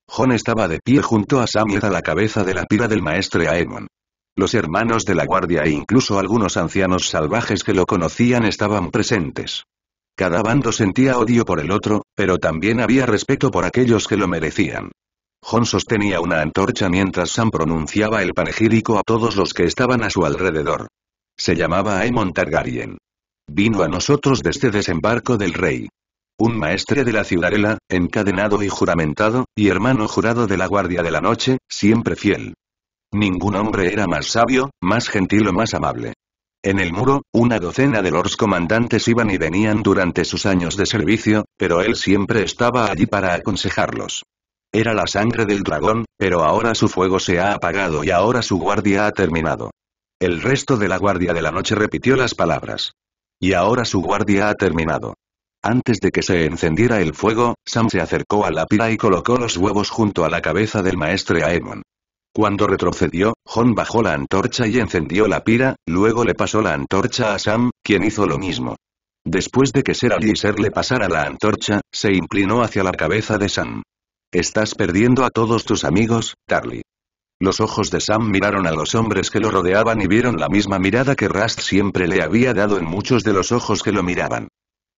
[SPEAKER 1] Jon estaba de pie junto a Sam y a la cabeza de la pira del maestre Aemon. Los hermanos de la guardia e incluso algunos ancianos salvajes que lo conocían estaban presentes. Cada bando sentía odio por el otro, pero también había respeto por aquellos que lo merecían. Jon sostenía una antorcha mientras Sam pronunciaba el panegírico a todos los que estaban a su alrededor. Se llamaba Aemon Targaryen. Vino a nosotros desde desembarco del rey. Un maestre de la ciudadela, encadenado y juramentado, y hermano jurado de la guardia de la noche, siempre fiel. Ningún hombre era más sabio, más gentil o más amable. En el muro, una docena de lords comandantes iban y venían durante sus años de servicio, pero él siempre estaba allí para aconsejarlos. Era la sangre del dragón, pero ahora su fuego se ha apagado y ahora su guardia ha terminado. El resto de la guardia de la noche repitió las palabras. Y ahora su guardia ha terminado. Antes de que se encendiera el fuego, Sam se acercó a la pira y colocó los huevos junto a la cabeza del maestre Aemon. Cuando retrocedió, Jon bajó la antorcha y encendió la pira, luego le pasó la antorcha a Sam, quien hizo lo mismo. Después de que Ser Aliser le pasara la antorcha, se inclinó hacia la cabeza de Sam. «Estás perdiendo a todos tus amigos, Tarly». Los ojos de Sam miraron a los hombres que lo rodeaban y vieron la misma mirada que Rast siempre le había dado en muchos de los ojos que lo miraban.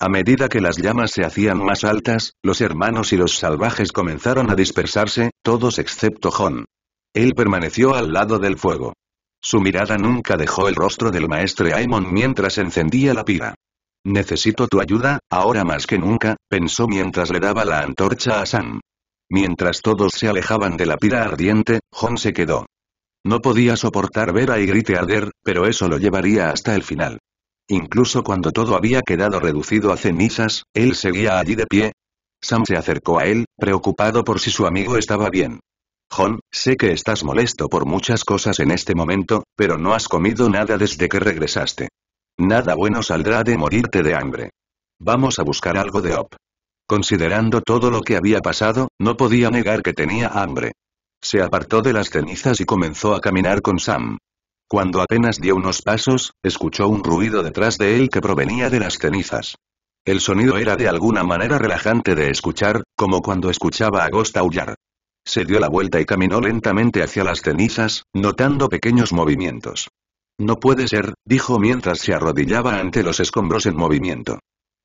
[SPEAKER 1] A medida que las llamas se hacían más altas, los hermanos y los salvajes comenzaron a dispersarse, todos excepto Jon. Él permaneció al lado del fuego. Su mirada nunca dejó el rostro del maestre Aemon mientras encendía la pira. «Necesito tu ayuda, ahora más que nunca», pensó mientras le daba la antorcha a Sam. Mientras todos se alejaban de la pira ardiente, Jon se quedó. No podía soportar ver a Ygritte arder, pero eso lo llevaría hasta el final. Incluso cuando todo había quedado reducido a cenizas, él seguía allí de pie. Sam se acercó a él, preocupado por si su amigo estaba bien. «Jon, sé que estás molesto por muchas cosas en este momento, pero no has comido nada desde que regresaste. Nada bueno saldrá de morirte de hambre. Vamos a buscar algo de Op». Considerando todo lo que había pasado, no podía negar que tenía hambre. Se apartó de las cenizas y comenzó a caminar con Sam. Cuando apenas dio unos pasos, escuchó un ruido detrás de él que provenía de las cenizas. El sonido era de alguna manera relajante de escuchar, como cuando escuchaba a Ghost aullar. Se dio la vuelta y caminó lentamente hacia las cenizas, notando pequeños movimientos. «No puede ser», dijo mientras se arrodillaba ante los escombros en movimiento.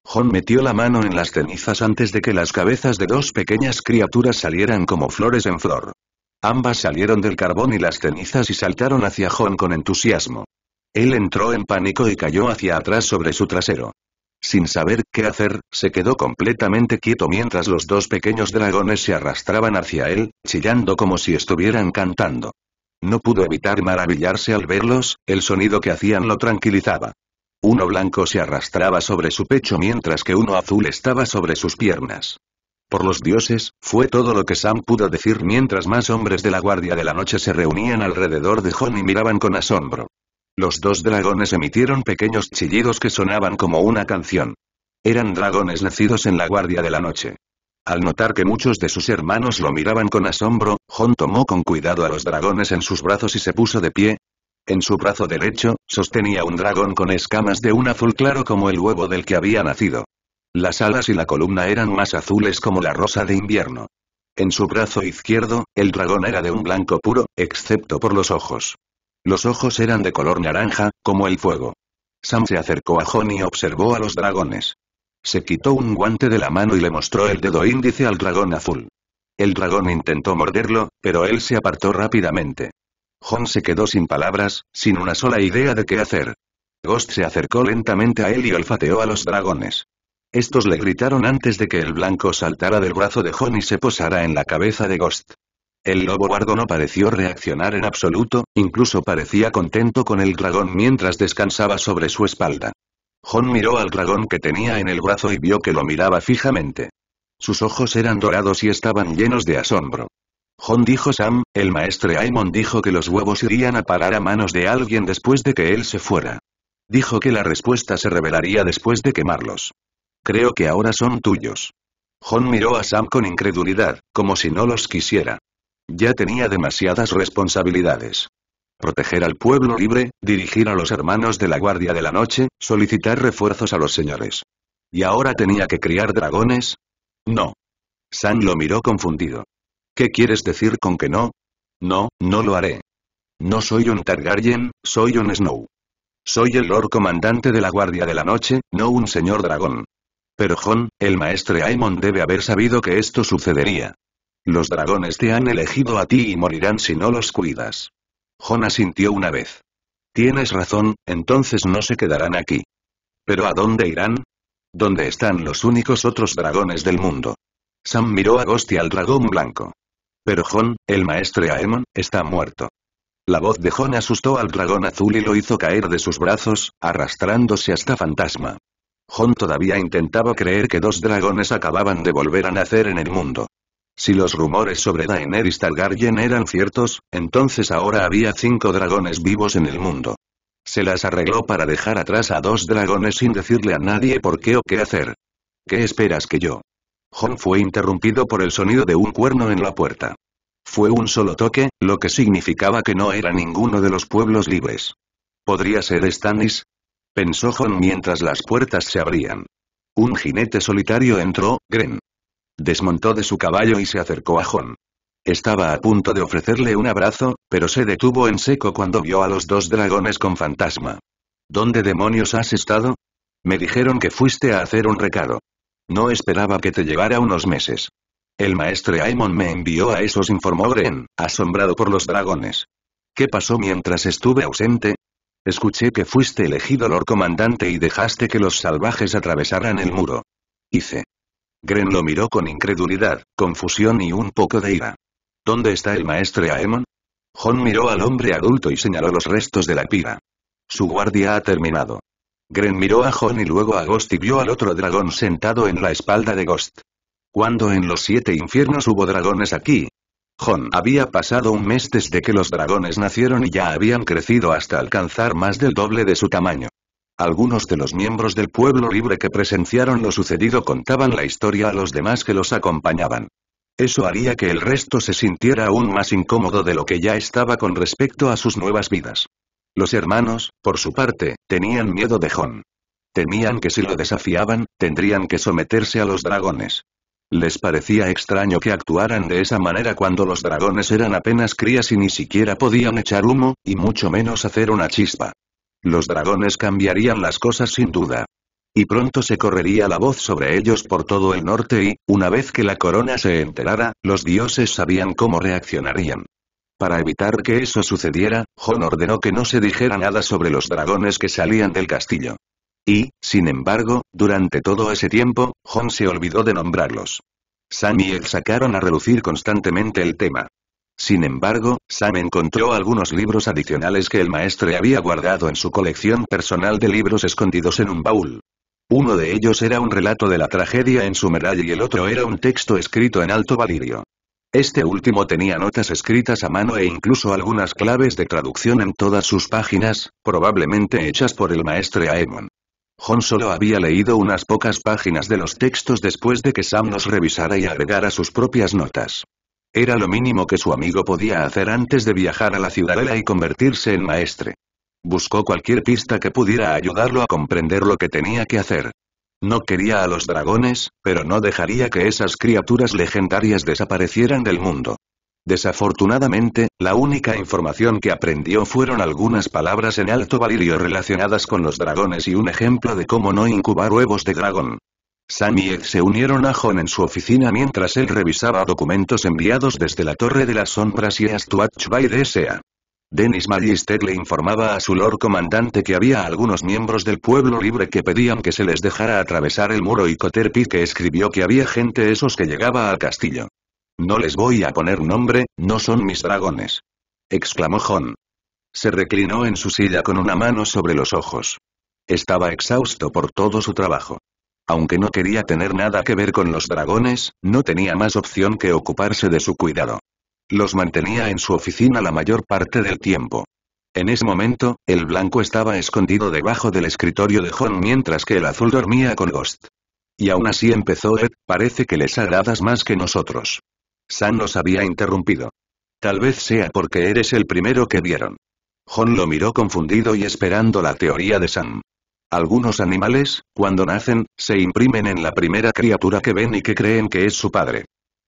[SPEAKER 1] Jon metió la mano en las cenizas antes de que las cabezas de dos pequeñas criaturas salieran como flores en flor. Ambas salieron del carbón y las cenizas y saltaron hacia Jon con entusiasmo. Él entró en pánico y cayó hacia atrás sobre su trasero. Sin saber qué hacer, se quedó completamente quieto mientras los dos pequeños dragones se arrastraban hacia él, chillando como si estuvieran cantando. No pudo evitar maravillarse al verlos, el sonido que hacían lo tranquilizaba. Uno blanco se arrastraba sobre su pecho mientras que uno azul estaba sobre sus piernas. «Por los dioses», fue todo lo que Sam pudo decir mientras más hombres de la guardia de la noche se reunían alrededor de Jon y miraban con asombro. Los dos dragones emitieron pequeños chillidos que sonaban como una canción. Eran dragones nacidos en la guardia de la noche. Al notar que muchos de sus hermanos lo miraban con asombro, Jon tomó con cuidado a los dragones en sus brazos y se puso de pie. En su brazo derecho, sostenía un dragón con escamas de un azul claro como el huevo del que había nacido. Las alas y la columna eran más azules como la rosa de invierno. En su brazo izquierdo, el dragón era de un blanco puro, excepto por los ojos. Los ojos eran de color naranja, como el fuego. Sam se acercó a Jon y observó a los dragones. Se quitó un guante de la mano y le mostró el dedo índice al dragón azul. El dragón intentó morderlo, pero él se apartó rápidamente. Jon se quedó sin palabras, sin una sola idea de qué hacer. Ghost se acercó lentamente a él y olfateó a los dragones. Estos le gritaron antes de que el blanco saltara del brazo de Jon y se posara en la cabeza de Ghost. El lobo guardo no pareció reaccionar en absoluto, incluso parecía contento con el dragón mientras descansaba sobre su espalda. Jon miró al dragón que tenía en el brazo y vio que lo miraba fijamente. Sus ojos eran dorados y estaban llenos de asombro. Jon dijo Sam, el maestre Aemon dijo que los huevos irían a parar a manos de alguien después de que él se fuera. Dijo que la respuesta se revelaría después de quemarlos. Creo que ahora son tuyos. Jon miró a Sam con incredulidad, como si no los quisiera. Ya tenía demasiadas responsabilidades. Proteger al pueblo libre, dirigir a los hermanos de la Guardia de la Noche, solicitar refuerzos a los señores. ¿Y ahora tenía que criar dragones? No. Sam lo miró confundido. ¿Qué quieres decir con que no? No, no lo haré. No soy un Targaryen, soy un Snow. Soy el Lord Comandante de la Guardia de la Noche, no un señor dragón. Pero Jon, el maestre Aemon debe haber sabido que esto sucedería. Los dragones te han elegido a ti y morirán si no los cuidas. Jon asintió una vez. Tienes razón, entonces no se quedarán aquí. ¿Pero a dónde irán? ¿Dónde están los únicos otros dragones del mundo? Sam miró a Ghost y al dragón blanco. Pero Jon, el maestre Aemon, está muerto. La voz de Jon asustó al dragón azul y lo hizo caer de sus brazos, arrastrándose hasta Fantasma. Jon todavía intentaba creer que 2 dragones acababan de volver a nacer en el mundo. Si los rumores sobre Daenerys Targaryen eran ciertos, entonces ahora había 5 dragones vivos en el mundo. Se las arregló para dejar atrás a 2 dragones sin decirle a nadie por qué o qué hacer. ¿Qué esperas que yo? Jon fue interrumpido por el sonido de un cuerno en la puerta. Fue un solo toque, lo que significaba que no era ninguno de los pueblos libres. ¿Podría ser Stannis? Pensó Jon mientras las puertas se abrían. Un jinete solitario entró, Gren. Desmontó de su caballo y se acercó a Jon. Estaba a punto de ofrecerle un abrazo, pero se detuvo en seco cuando vio a los 2 dragones con Fantasma. ¿Dónde demonios has estado? Me dijeron que fuiste a hacer un recado. No esperaba que te llevara unos meses. El maestre Aemon me envió a esos, informó Gren, asombrado por los dragones. ¿Qué pasó mientras estuve ausente? Escuché que fuiste elegido Lord Comandante y dejaste que los salvajes atravesaran el muro. Hice. Gren lo miró con incredulidad, confusión y un poco de ira. ¿Dónde está el maestre Aemon? Jon miró al hombre adulto y señaló los restos de la pira. Su guardia ha terminado. Gren miró a Jon y luego a Ghost y vio al otro dragón sentado en la espalda de Ghost. ¿Cuándo en los 7 infiernos hubo dragones aquí? Jon, había pasado un mes desde que los dragones nacieron y ya habían crecido hasta alcanzar más del doble de su tamaño. Algunos de los miembros del pueblo libre que presenciaron lo sucedido contaban la historia a los demás que los acompañaban. Eso haría que el resto se sintiera aún más incómodo de lo que ya estaba con respecto a sus nuevas vidas. Los hermanos, por su parte, tenían miedo de Jon. Temían que si lo desafiaban, tendrían que someterse a los dragones. Les parecía extraño que actuaran de esa manera cuando los dragones eran apenas crías y ni siquiera podían echar humo, y mucho menos hacer una chispa. Los dragones cambiarían las cosas sin duda. Y pronto se correría la voz sobre ellos por todo el norte y, una vez que la corona se enterara, los dioses sabían cómo reaccionarían. Para evitar que eso sucediera, Jon ordenó que no se dijera nada sobre los dragones que salían del castillo. Y, sin embargo, durante todo ese tiempo, Jon se olvidó de nombrarlos. Sam y él sacaron a relucir constantemente el tema. Sin embargo, Sam encontró algunos libros adicionales que el maestre había guardado en su colección personal de libros escondidos en un baúl. Uno de ellos era un relato de la tragedia en Sumerian y el otro era un texto escrito en Alto Valyrio. Este último tenía notas escritas a mano e incluso algunas claves de traducción en todas sus páginas, probablemente hechas por el maestre Aemon. Jon solo había leído unas pocas páginas de los textos después de que Sam los revisara y agregara sus propias notas. Era lo mínimo que su amigo podía hacer antes de viajar a la ciudadela y convertirse en maestre. Buscó cualquier pista que pudiera ayudarlo a comprender lo que tenía que hacer. No quería a los dragones, pero no dejaría que esas criaturas legendarias desaparecieran del mundo. Desafortunadamente, la única información que aprendió fueron algunas palabras en Alto Valirio relacionadas con los dragones y un ejemplo de cómo no incubar huevos de dragón. Sam y Ed se unieron a Jon en su oficina mientras él revisaba documentos enviados desde la Torre de las Sombras y Stuatch by DSA. Dennis Magister le informaba a su Lord Comandante que había algunos miembros del pueblo libre que pedían que se les dejara atravesar el muro y Cotterpit que escribió que había gente esos que llegaba al castillo. No les voy a poner nombre, no son mis dragones. Exclamó Jon. Se reclinó en su silla con una mano sobre los ojos. Estaba exhausto por todo su trabajo. Aunque no quería tener nada que ver con los dragones, no tenía más opción que ocuparse de su cuidado. Los mantenía en su oficina la mayor parte del tiempo. En ese momento, el blanco estaba escondido debajo del escritorio de Jon mientras que el azul dormía con Ghost. Y aún así empezó Ed, parece que les agradas más que nosotros. Sam los había interrumpido. Tal vez sea porque eres el primero que vieron. Jon lo miró confundido y esperando la teoría de Sam. Algunos animales, cuando nacen, se imprimen en la primera criatura que ven y que creen que es su padre.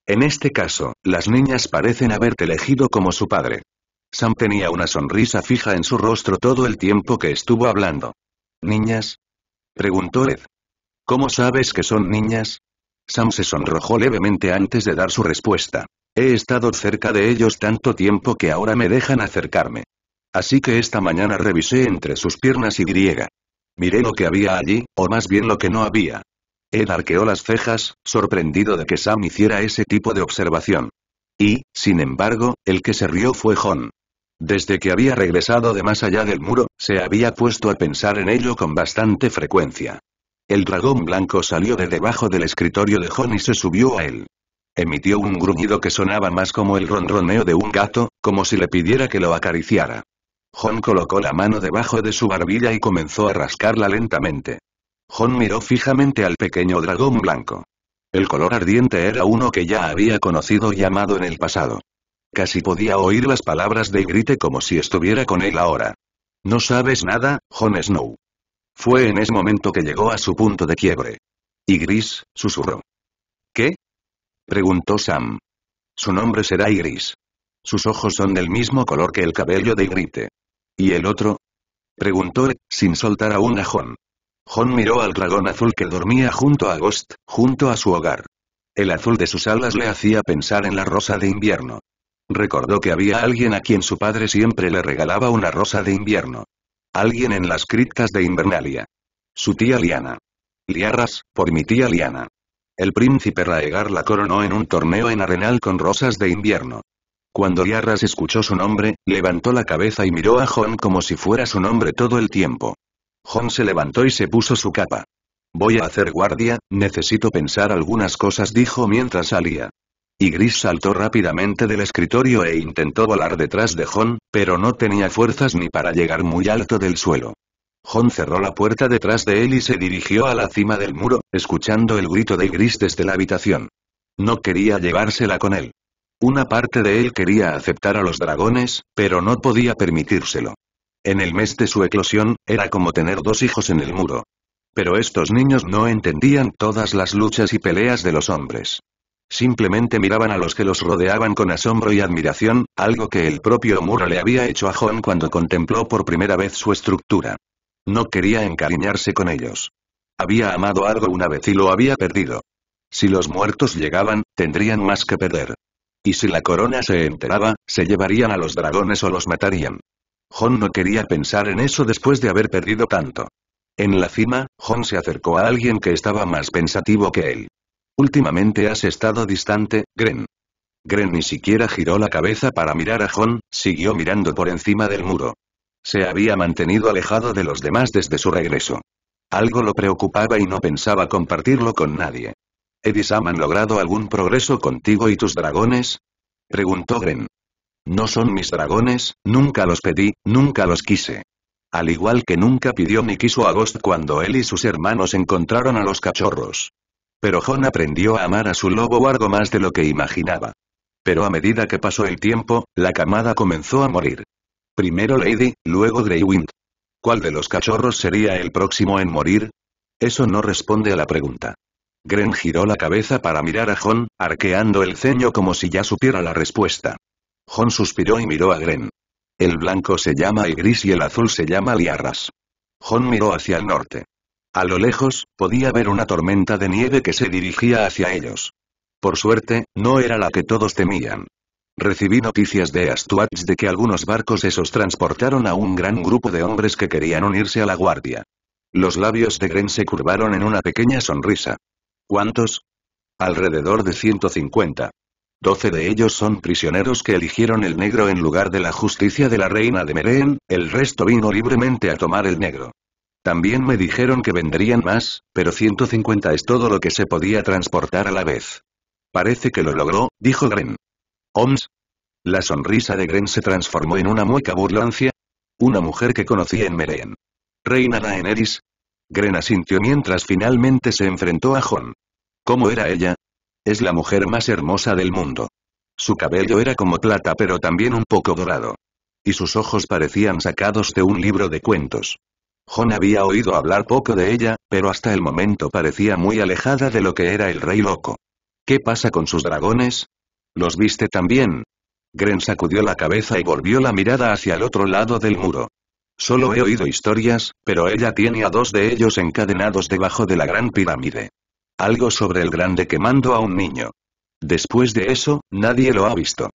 [SPEAKER 1] En este caso, las niñas parecen haberte elegido como su padre. Sam tenía una sonrisa fija en su rostro todo el tiempo que estuvo hablando. ¿Niñas? Preguntó Ed. ¿Cómo sabes que son niñas? Sam se sonrojó levemente antes de dar su respuesta. He estado cerca de ellos tanto tiempo que ahora me dejan acercarme. Así que esta mañana revisé entre sus piernas y griega. Miré lo que había allí, o más bien lo que no había. Ed arqueó las cejas, sorprendido de que Sam hiciera ese tipo de observación. Y, sin embargo, el que se rió fue Jon. Desde que había regresado de más allá del muro, se había puesto a pensar en ello con bastante frecuencia. El dragón blanco salió de debajo del escritorio de Jon y se subió a él. Emitió un gruñido que sonaba más como el ronroneo de un gato, como si le pidiera que lo acariciara. Jon colocó la mano debajo de su barbilla y comenzó a rascarla lentamente. Jon miró fijamente al pequeño dragón blanco. El color ardiente era uno que ya había conocido y amado en el pasado. Casi podía oír las palabras de Ygritte como si estuviera con él ahora. ¿No sabes nada, Jon Snow? Fue en ese momento que llegó a su punto de quiebre. Ygritte, susurró. ¿Qué? Preguntó Sam. Su nombre será Ygritte. Sus ojos son del mismo color que el cabello de Ygritte. ¿Y el otro? Preguntó Ed, sin soltar aún a Jon. Jon miró al dragón azul que dormía junto a Ghost, junto a su hogar. El azul de sus alas le hacía pensar en la rosa de invierno. Recordó que había alguien a quien su padre siempre le regalaba una rosa de invierno. Alguien en las criptas de Invernalia. Su tía Lyanna. Liarras, por mi tía Lyanna. El príncipe Raegar la coronó en un torneo en Arenal con rosas de invierno. Cuando Liarras escuchó su nombre, levantó la cabeza y miró a Jon como si fuera su nombre todo el tiempo. Jon se levantó y se puso su capa. Voy a hacer guardia, necesito pensar algunas cosas, dijo mientras salía. Ygritte saltó rápidamente del escritorio e intentó volar detrás de Jon, pero no tenía fuerzas ni para llegar muy alto del suelo. Jon cerró la puerta detrás de él y se dirigió a la cima del muro, escuchando el grito de Ygritte desde la habitación. No quería llevársela con él. Una parte de él quería aceptar a los dragones, pero no podía permitírselo. En el mes de su eclosión, era como tener dos hijos en el muro. Pero estos niños no entendían todas las luchas y peleas de los hombres. Simplemente miraban a los que los rodeaban con asombro y admiración, algo que el propio muro le había hecho a Jon cuando contempló por primera vez su estructura. No quería encariñarse con ellos. Había amado algo una vez y lo había perdido. Si los muertos llegaban, tendrían más que perder. Y si la corona se enteraba, se llevarían a los dragones o los matarían. Jon no quería pensar en eso después de haber perdido tanto. En la cima, Jon se acercó a alguien que estaba más pensativo que él. Últimamente has estado distante, Gren. Gren ni siquiera giró la cabeza para mirar a Jon, siguió mirando por encima del muro. Se había mantenido alejado de los demás desde su regreso. Algo lo preocupaba y no pensaba compartirlo con nadie. ¿Ed y Sam han logrado algún progreso contigo y tus dragones? Preguntó Gren. No son mis dragones, nunca los pedí, nunca los quise. Al igual que nunca pidió ni quiso a Ghost cuando él y sus hermanos encontraron a los cachorros. Pero Jon aprendió a amar a su lobo algo más de lo que imaginaba. Pero a medida que pasó el tiempo, la camada comenzó a morir. Primero Lady, luego Greywind. ¿Cuál de los cachorros sería el próximo en morir? Eso no responde a la pregunta. Gren giró la cabeza para mirar a Jon, arqueando el ceño como si ya supiera la respuesta. Jon suspiró y miró a Gren. El blanco se llama Ygritte y el azul se llama Liarras. Jon miró hacia el norte. A lo lejos, podía ver una tormenta de nieve que se dirigía hacia ellos. Por suerte, no era la que todos temían. Recibí noticias de Astuatch de que algunos barcos esos transportaron a un gran grupo de hombres que querían unirse a la guardia. Los labios de Gren se curvaron en una pequeña sonrisa. ¿Cuántos? Alrededor de 150. 12 de ellos son prisioneros que eligieron el negro en lugar de la justicia de la reina de Meereen, el resto vino libremente a tomar el negro. También me dijeron que vendrían más, pero 150 es todo lo que se podía transportar a la vez. Parece que lo logró, dijo Gren. ¿Oms? La sonrisa de Gren se transformó en una mueca burlancia. Una mujer que conocí en Meereen. ¿Reina Daenerys? Gren asintió mientras finalmente se enfrentó a Jon. ¿Cómo era ella? Es la mujer más hermosa del mundo. Su cabello era como plata pero también un poco dorado. Y sus ojos parecían sacados de un libro de cuentos. Jon había oído hablar poco de ella, pero hasta el momento parecía muy alejada de lo que era el Rey Loco. ¿Qué pasa con sus dragones? ¿Los viste también? Gren sacudió la cabeza y volvió la mirada hacia el otro lado del muro. Solo he oído historias, pero ella tiene a 2 de ellos encadenados debajo de la gran pirámide. Algo sobre el grande quemando a un niño. Después de eso, nadie lo ha visto.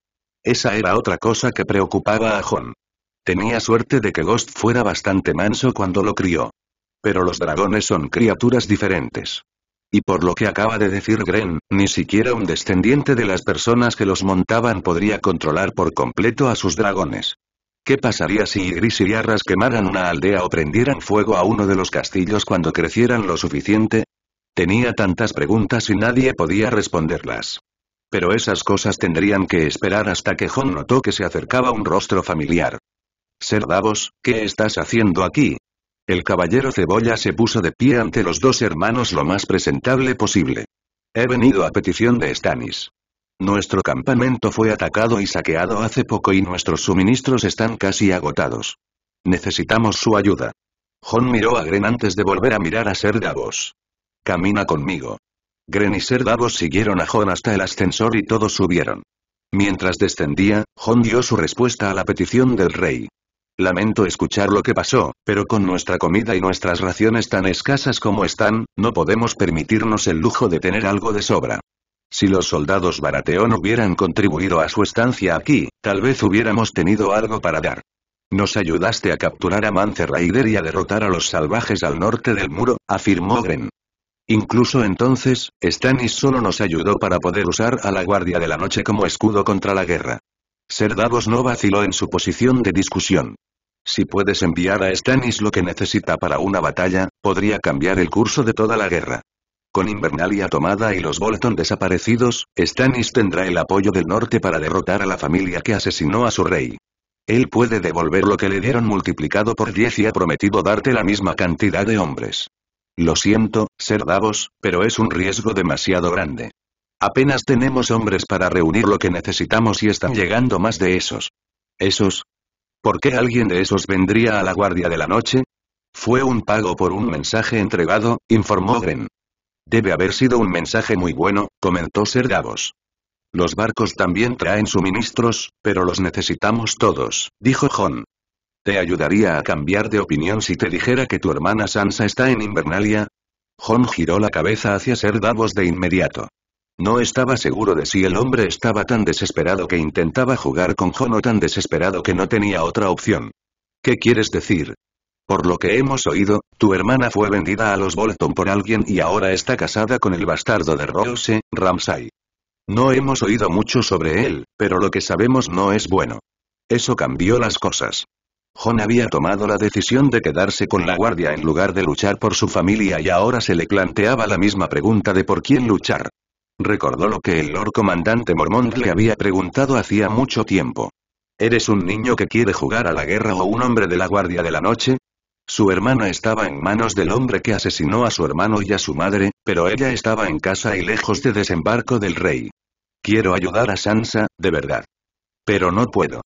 [SPEAKER 1] Esa era otra cosa que preocupaba a Jon. Tenía suerte de que Ghost fuera bastante manso cuando lo crió. Pero los dragones son criaturas diferentes. Y por lo que acaba de decir Gren, ni siquiera un descendiente de las personas que los montaban podría controlar por completo a sus dragones. ¿Qué pasaría si Ygritte y Liarras quemaran una aldea o prendieran fuego a uno de los castillos cuando crecieran lo suficiente? Tenía tantas preguntas y nadie podía responderlas. Pero esas cosas tendrían que esperar hasta que Jon notó que se acercaba un rostro familiar. Ser Davos, ¿qué estás haciendo aquí? El caballero Cebolla se puso de pie ante los 2 hermanos lo más presentable posible. He venido a petición de Stannis. Nuestro campamento fue atacado y saqueado hace poco y nuestros suministros están casi agotados. Necesitamos su ayuda. Jon miró a Gren antes de volver a mirar a Ser Davos. Camina conmigo. Gren y Ser Davos siguieron a Jon hasta el ascensor y todos subieron. Mientras descendía, Jon dio su respuesta a la petición del rey. Lamento escuchar lo que pasó, pero con nuestra comida y nuestras raciones tan escasas como están, no podemos permitirnos el lujo de tener algo de sobra. Si los soldados Baratheon hubieran contribuido a su estancia aquí, tal vez hubiéramos tenido algo para dar. Nos ayudaste a capturar a Mance Rayder y a derrotar a los salvajes al norte del muro, afirmó Gren. Incluso entonces, Stannis solo nos ayudó para poder usar a la Guardia de la Noche como escudo contra la guerra. Ser Davos no vaciló en su posición de discusión. Si puedes enviar a Stannis lo que necesita para una batalla, podría cambiar el curso de toda la guerra. Con Invernalia tomada y los Bolton desaparecidos, Stannis tendrá el apoyo del norte para derrotar a la familia que asesinó a su rey. Él puede devolver lo que le dieron multiplicado por 10 y ha prometido darte la misma cantidad de hombres. Lo siento, Ser Davos, pero es un riesgo demasiado grande. Apenas tenemos hombres para reunir lo que necesitamos y están llegando más de esos. ¿Esos? ¿Por qué alguien de esos vendría a la Guardia de la Noche? Fue un pago por un mensaje entregado, informó Gren. Debe haber sido un mensaje muy bueno, comentó Ser Davos. Los barcos también traen suministros, pero los necesitamos todos, dijo Jon. ¿Te ayudaría a cambiar de opinión si te dijera que tu hermana Sansa está en Invernalia? Jon giró la cabeza hacia Ser Davos de inmediato. No estaba seguro de si el hombre estaba tan desesperado que intentaba jugar con Jon o tan desesperado que no tenía otra opción. ¿Qué quieres decir? Por lo que hemos oído, tu hermana fue vendida a los Bolton por alguien y ahora está casada con el bastardo de Rose, Ramsay. No hemos oído mucho sobre él, pero lo que sabemos no es bueno. Eso cambió las cosas. Jon había tomado la decisión de quedarse con la guardia en lugar de luchar por su familia y ahora se le planteaba la misma pregunta de por quién luchar. Recordó lo que el Lord Comandante Mormont le había preguntado hacía mucho tiempo. ¿Eres un niño que quiere jugar a la guerra o un hombre de la Guardia de la Noche? Su hermana estaba en manos del hombre que asesinó a su hermano y a su madre, pero ella estaba en casa y lejos de desembarco del rey. Quiero ayudar a Sansa, de verdad. Pero no puedo.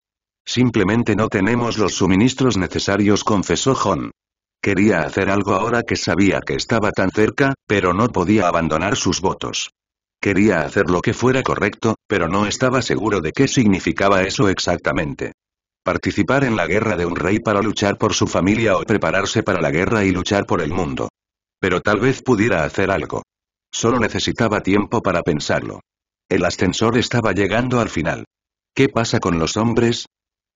[SPEAKER 1] Simplemente no tenemos los suministros necesarios, confesó Jon. Quería hacer algo ahora que sabía que estaba tan cerca, pero no podía abandonar sus votos. Quería hacer lo que fuera correcto, pero no estaba seguro de qué significaba eso exactamente. Participar en la guerra de un rey para luchar por su familia o prepararse para la guerra y luchar por el mundo. Pero tal vez pudiera hacer algo. Solo necesitaba tiempo para pensarlo. El ascensor estaba llegando al final. ¿Qué pasa con los hombres?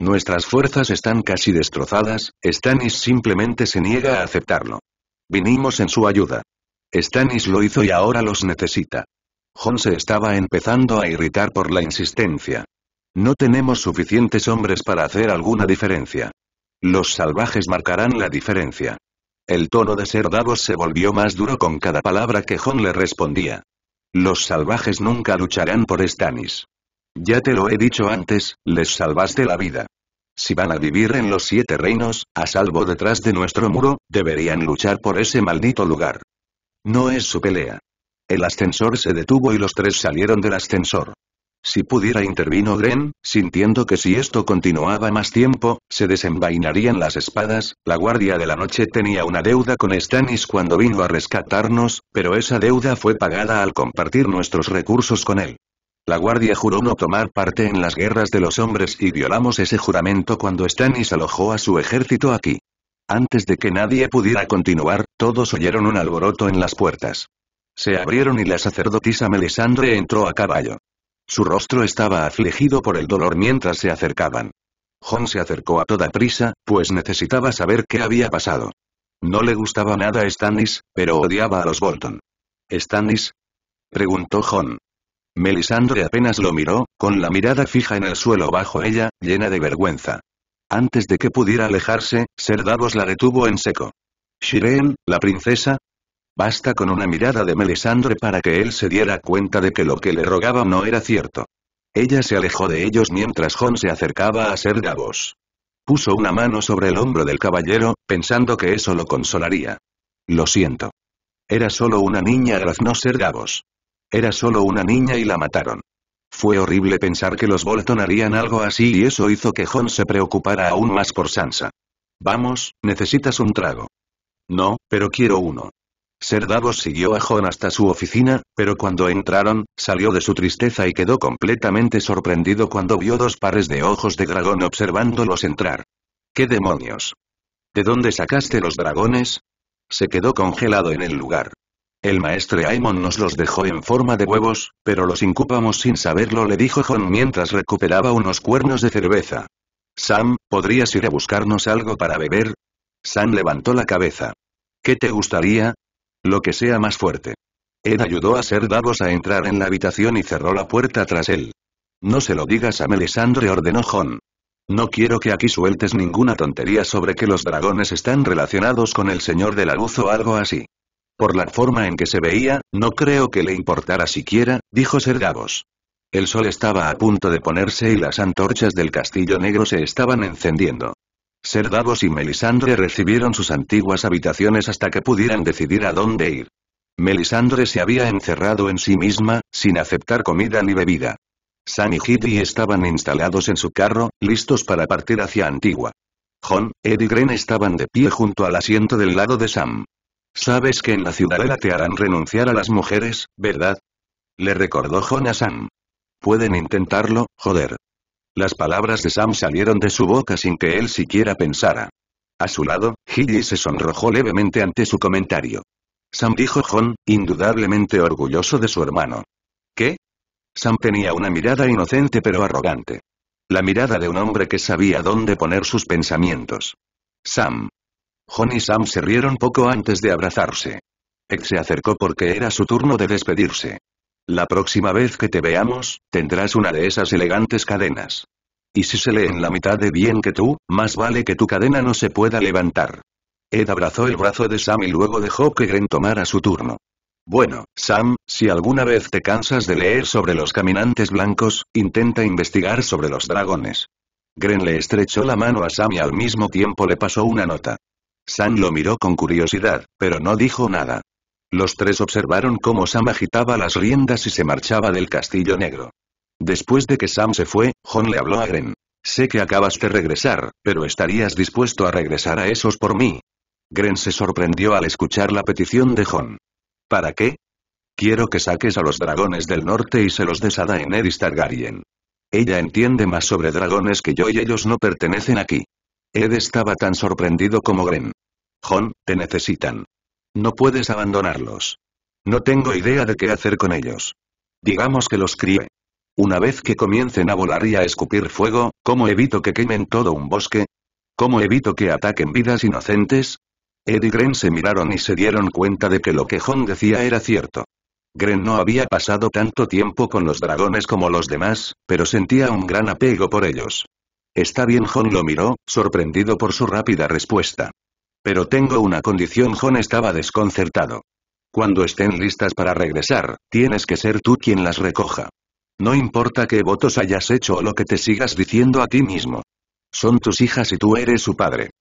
[SPEAKER 1] Nuestras fuerzas están casi destrozadas, Stannis simplemente se niega a aceptarlo. Vinimos en su ayuda. Stannis lo hizo y ahora los necesita. Jon se estaba empezando a irritar por la insistencia. No tenemos suficientes hombres para hacer alguna diferencia. Los salvajes marcarán la diferencia. El tono de Ser Davos se volvió más duro con cada palabra que Jon le respondía. Los salvajes nunca lucharán por Stannis. Ya te lo he dicho antes, les salvaste la vida. Si van a vivir en los 7 reinos, a salvo detrás de nuestro muro, deberían luchar por ese maldito lugar. No es su pelea. El ascensor se detuvo y los 3 salieron del ascensor. Si pudiera, intervino Gren, sintiendo que si esto continuaba más tiempo, se desenvainarían las espadas. La Guardia de la Noche tenía una deuda con Stannis cuando vino a rescatarnos, pero esa deuda fue pagada al compartir nuestros recursos con él. La Guardia juró no tomar parte en las guerras de los hombres y violamos ese juramento cuando Stannis alojó a su ejército aquí. Antes de que nadie pudiera continuar, todos oyeron un alboroto en las puertas. Se abrieron y la sacerdotisa Melisandre entró a caballo. Su rostro estaba afligido por el dolor mientras se acercaban. Jon se acercó a toda prisa, pues necesitaba saber qué había pasado. No le gustaba nada a Stannis, pero odiaba a los Bolton. ¿Stannis?, preguntó Jon. Melisandre apenas lo miró, con la mirada fija en el suelo bajo ella, llena de vergüenza. Antes de que pudiera alejarse, Ser Davos la detuvo en seco. ¿Shireen, la princesa? Basta con una mirada de Melisandre para que él se diera cuenta de que lo que le rogaba no era cierto. Ella se alejó de ellos mientras Jon se acercaba a Ser Davos. Puso una mano sobre el hombro del caballero, pensando que eso lo consolaría. Lo siento. Era solo una niña, graznó Ser Davos. Era solo una niña y la mataron. Fue horrible pensar que los Bolton harían algo así y eso hizo que Jon se preocupara aún más por Sansa. Vamos, necesitas un trago. No, pero quiero uno. Ser Davos siguió a Jon hasta su oficina, pero cuando entraron, salió de su tristeza y quedó completamente sorprendido cuando vio 2 pares de ojos de dragón observándolos entrar. ¿Qué demonios? ¿De dónde sacaste los dragones? Se quedó congelado en el lugar. El maestre Aemon nos los dejó en forma de huevos, pero los incubamos sin saberlo, le dijo Jon mientras recuperaba unos cuernos de cerveza. Sam, ¿podrías ir a buscarnos algo para beber? Sam levantó la cabeza. ¿Qué te gustaría? Lo que sea más fuerte. Ed ayudó a Ser Davos a entrar en la habitación y cerró la puerta tras él. No se lo digas a Melisandre, ordenó Jon. No quiero que aquí sueltes ninguna tontería sobre que los dragones están relacionados con el Señor de la Luz o algo así. Por la forma en que se veía, no creo que le importara siquiera, dijo Ser Davos. El sol estaba a punto de ponerse y las antorchas del Castillo Negro se estaban encendiendo. Ser Davos y Melisandre recibieron sus antiguas habitaciones hasta que pudieran decidir a dónde ir. Melisandre se había encerrado en sí misma, sin aceptar comida ni bebida. Sam y Gilly estaban instalados en su carro, listos para partir hacia Antigua. Jon, Ed y Gren estaban de pie junto al asiento del lado de Sam. Sabes que en la ciudadela te harán renunciar a las mujeres, ¿verdad? Le recordó Jon a Sam. Pueden intentarlo, joder. Las palabras de Sam salieron de su boca sin que él siquiera pensara. A su lado, Gilly se sonrojó levemente ante su comentario. Sam, dijo Jon, indudablemente orgulloso de su hermano. ¿Qué? Sam tenía una mirada inocente pero arrogante. La mirada de un hombre que sabía dónde poner sus pensamientos. Sam. Jon y Sam se rieron poco antes de abrazarse. Ed se acercó porque era su turno de despedirse. La próxima vez que te veamos, tendrás una de esas elegantes cadenas. Y si se lee en la mitad de bien que tú, más vale que tu cadena no se pueda levantar. Ed abrazó el brazo de Sam y luego dejó que Gren tomara su turno. Bueno, Sam, si alguna vez te cansas de leer sobre los caminantes blancos, intenta investigar sobre los dragones. Gren le estrechó la mano a Sam y al mismo tiempo le pasó una nota. Sam lo miró con curiosidad, pero no dijo nada. Los 3 observaron cómo Sam agitaba las riendas y se marchaba del Castillo Negro. Después de que Sam se fue, Jon le habló a Gren. Sé que acabas de regresar, pero ¿estarías dispuesto a regresar a esos por mí? Gren se sorprendió al escuchar la petición de Jon. ¿Para qué? Quiero que saques a los dragones del norte y se los des a Daenerys Targaryen. Ella entiende más sobre dragones que yo y ellos no pertenecen aquí. Ed estaba tan sorprendido como Gren. Jon, te necesitan. No puedes abandonarlos. No tengo idea de qué hacer con ellos. Digamos que los críe. Una vez que comiencen a volar y a escupir fuego, ¿cómo evito que quemen todo un bosque? ¿Cómo evito que ataquen vidas inocentes? Ed y Gren se miraron y se dieron cuenta de que lo que Jon decía era cierto. Gren no había pasado tanto tiempo con los dragones como los demás, pero sentía un gran apego por ellos. Está bien, Jon lo miró, sorprendido por su rápida respuesta. Pero tengo una condición. Jon estaba desconcertado. Cuando estén listas para regresar, tienes que ser tú quien las recoja. No importa qué votos hayas hecho o lo que te sigas diciendo a ti mismo. Son tus hijas y tú eres su padre.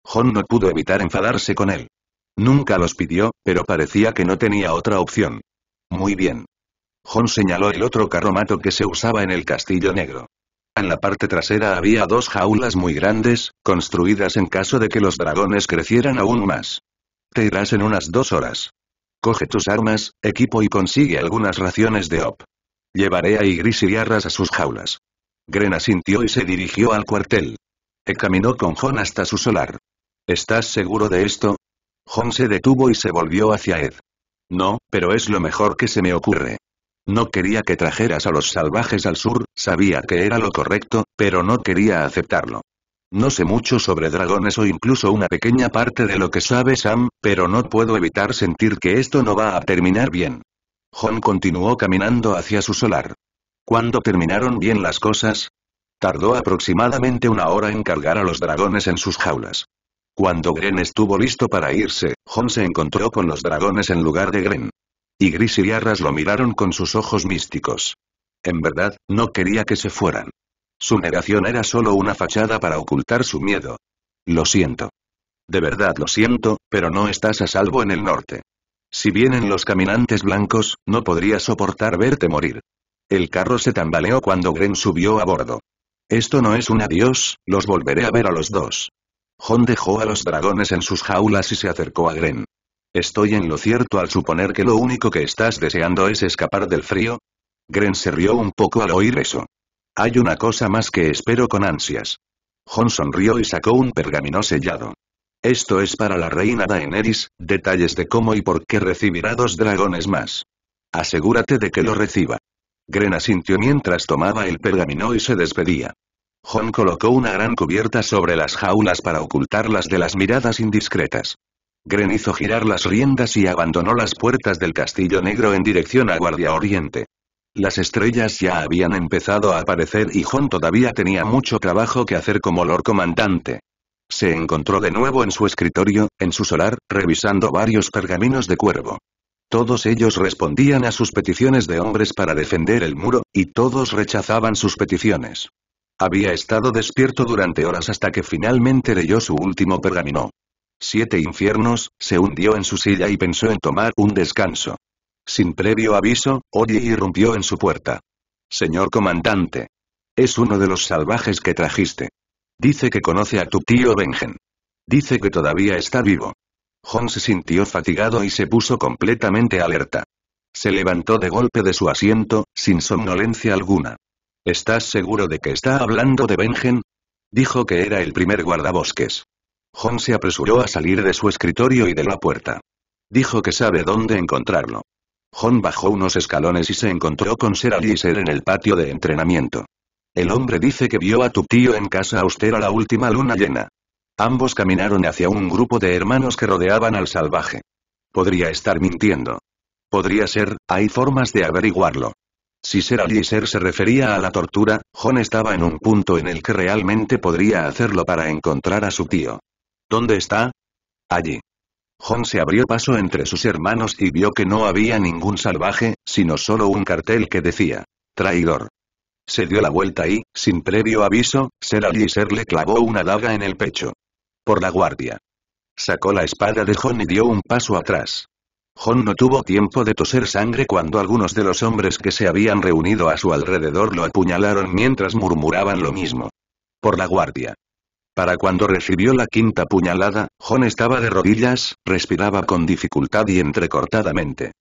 [SPEAKER 1] Jon no pudo evitar enfadarse con él. Nunca los pidió, pero parecía que no tenía otra opción. Muy bien. Jon señaló el otro carromato que se usaba en el Castillo Negro. En la parte trasera había 2 jaulas muy grandes, construidas en caso de que los dragones crecieran aún más. Te irás en unas 2 horas. Coge tus armas, equipo y consigue algunas raciones de op. Llevaré a Ygritte y Arras a sus jaulas. Gren asintió y se dirigió al cuartel. Caminó con Jon hasta su solar. ¿Estás seguro de esto? Jon se detuvo y se volvió hacia Ed. No, pero es lo mejor que se me ocurre. No quería que trajeras a los salvajes al sur, sabía que era lo correcto, pero no quería aceptarlo. No sé mucho sobre dragones o incluso una pequeña parte de lo que sabe Sam, pero no puedo evitar sentir que esto no va a terminar bien. Jon continuó caminando hacia su solar. ¿Cuándo terminaron bien las cosas? Tardó aproximadamente 1 hora en cargar a los dragones en sus jaulas. Cuando Gren estuvo listo para irse, Jon se encontró con los dragones en lugar de Gren. Ygritte y Arras lo miraron con sus ojos místicos. En verdad, no quería que se fueran. Su negación era solo una fachada para ocultar su miedo. Lo siento. De verdad lo siento, pero no estás a salvo en el norte. Si vienen los caminantes blancos, no podría soportar verte morir. El carro se tambaleó cuando Gren subió a bordo. Esto no es un adiós, los volveré a ver a los 2. Jon dejó a los dragones en sus jaulas y se acercó a Gren. ¿Estoy en lo cierto al suponer que lo único que estás deseando es escapar del frío? Gren se rió un poco al oír eso. Hay una cosa más que espero con ansias. Jon sonrió y sacó un pergamino sellado. Esto es para la reina Daenerys, detalles de cómo y por qué recibirá 2 dragones más. Asegúrate de que lo reciba. Gren asintió mientras tomaba el pergamino y se despedía. Jon colocó una gran cubierta sobre las jaulas para ocultarlas de las miradas indiscretas. Gren hizo girar las riendas y abandonó las puertas del Castillo Negro en dirección a Guardia Oriente. Las estrellas ya habían empezado a aparecer y Jon todavía tenía mucho trabajo que hacer como Lord Comandante. Se encontró de nuevo en su escritorio, en su solar, revisando varios pergaminos de cuervo. Todos ellos respondían a sus peticiones de hombres para defender el muro, y todos rechazaban sus peticiones. Había estado despierto durante horas hasta que finalmente leyó su último pergamino. 7 infiernos, se hundió en su silla y pensó en tomar un descanso. Sin previo aviso, Oye irrumpió en su puerta. Señor comandante. Es uno de los salvajes que trajiste. Dice que conoce a tu tío Benjen. Dice que todavía está vivo. Jon se sintió fatigado y se puso completamente alerta. Se levantó de golpe de su asiento, sin somnolencia alguna. ¿Estás seguro de que está hablando de Benjen? Dijo que era el primer guardabosques. Jon se apresuró a salir de su escritorio y de la puerta. Dijo que sabe dónde encontrarlo. Jon bajó unos escalones y se encontró con Ser Alliser en el patio de entrenamiento. El hombre dice que vio a tu tío en casa austera la última luna llena. Ambos caminaron hacia un grupo de hermanos que rodeaban al salvaje. Podría estar mintiendo. Podría ser, hay formas de averiguarlo. Si Ser Alliser se refería a la tortura, Jon estaba en un punto en el que realmente podría hacerlo para encontrar a su tío. ¿Dónde está? Allí. Jon se abrió paso entre sus hermanos y vio que no había ningún salvaje, sino solo un cartel que decía, traidor. Se dio la vuelta y, sin previo aviso, Ser Alliser le clavó una daga en el pecho. Por la guardia. Sacó la espada de Jon y dio un paso atrás. Jon no tuvo tiempo de toser sangre cuando algunos de los hombres que se habían reunido a su alrededor lo apuñalaron mientras murmuraban lo mismo. Por la guardia. Para cuando recibió la quinta puñalada, Jon estaba de rodillas, respiraba con dificultad y entrecortadamente.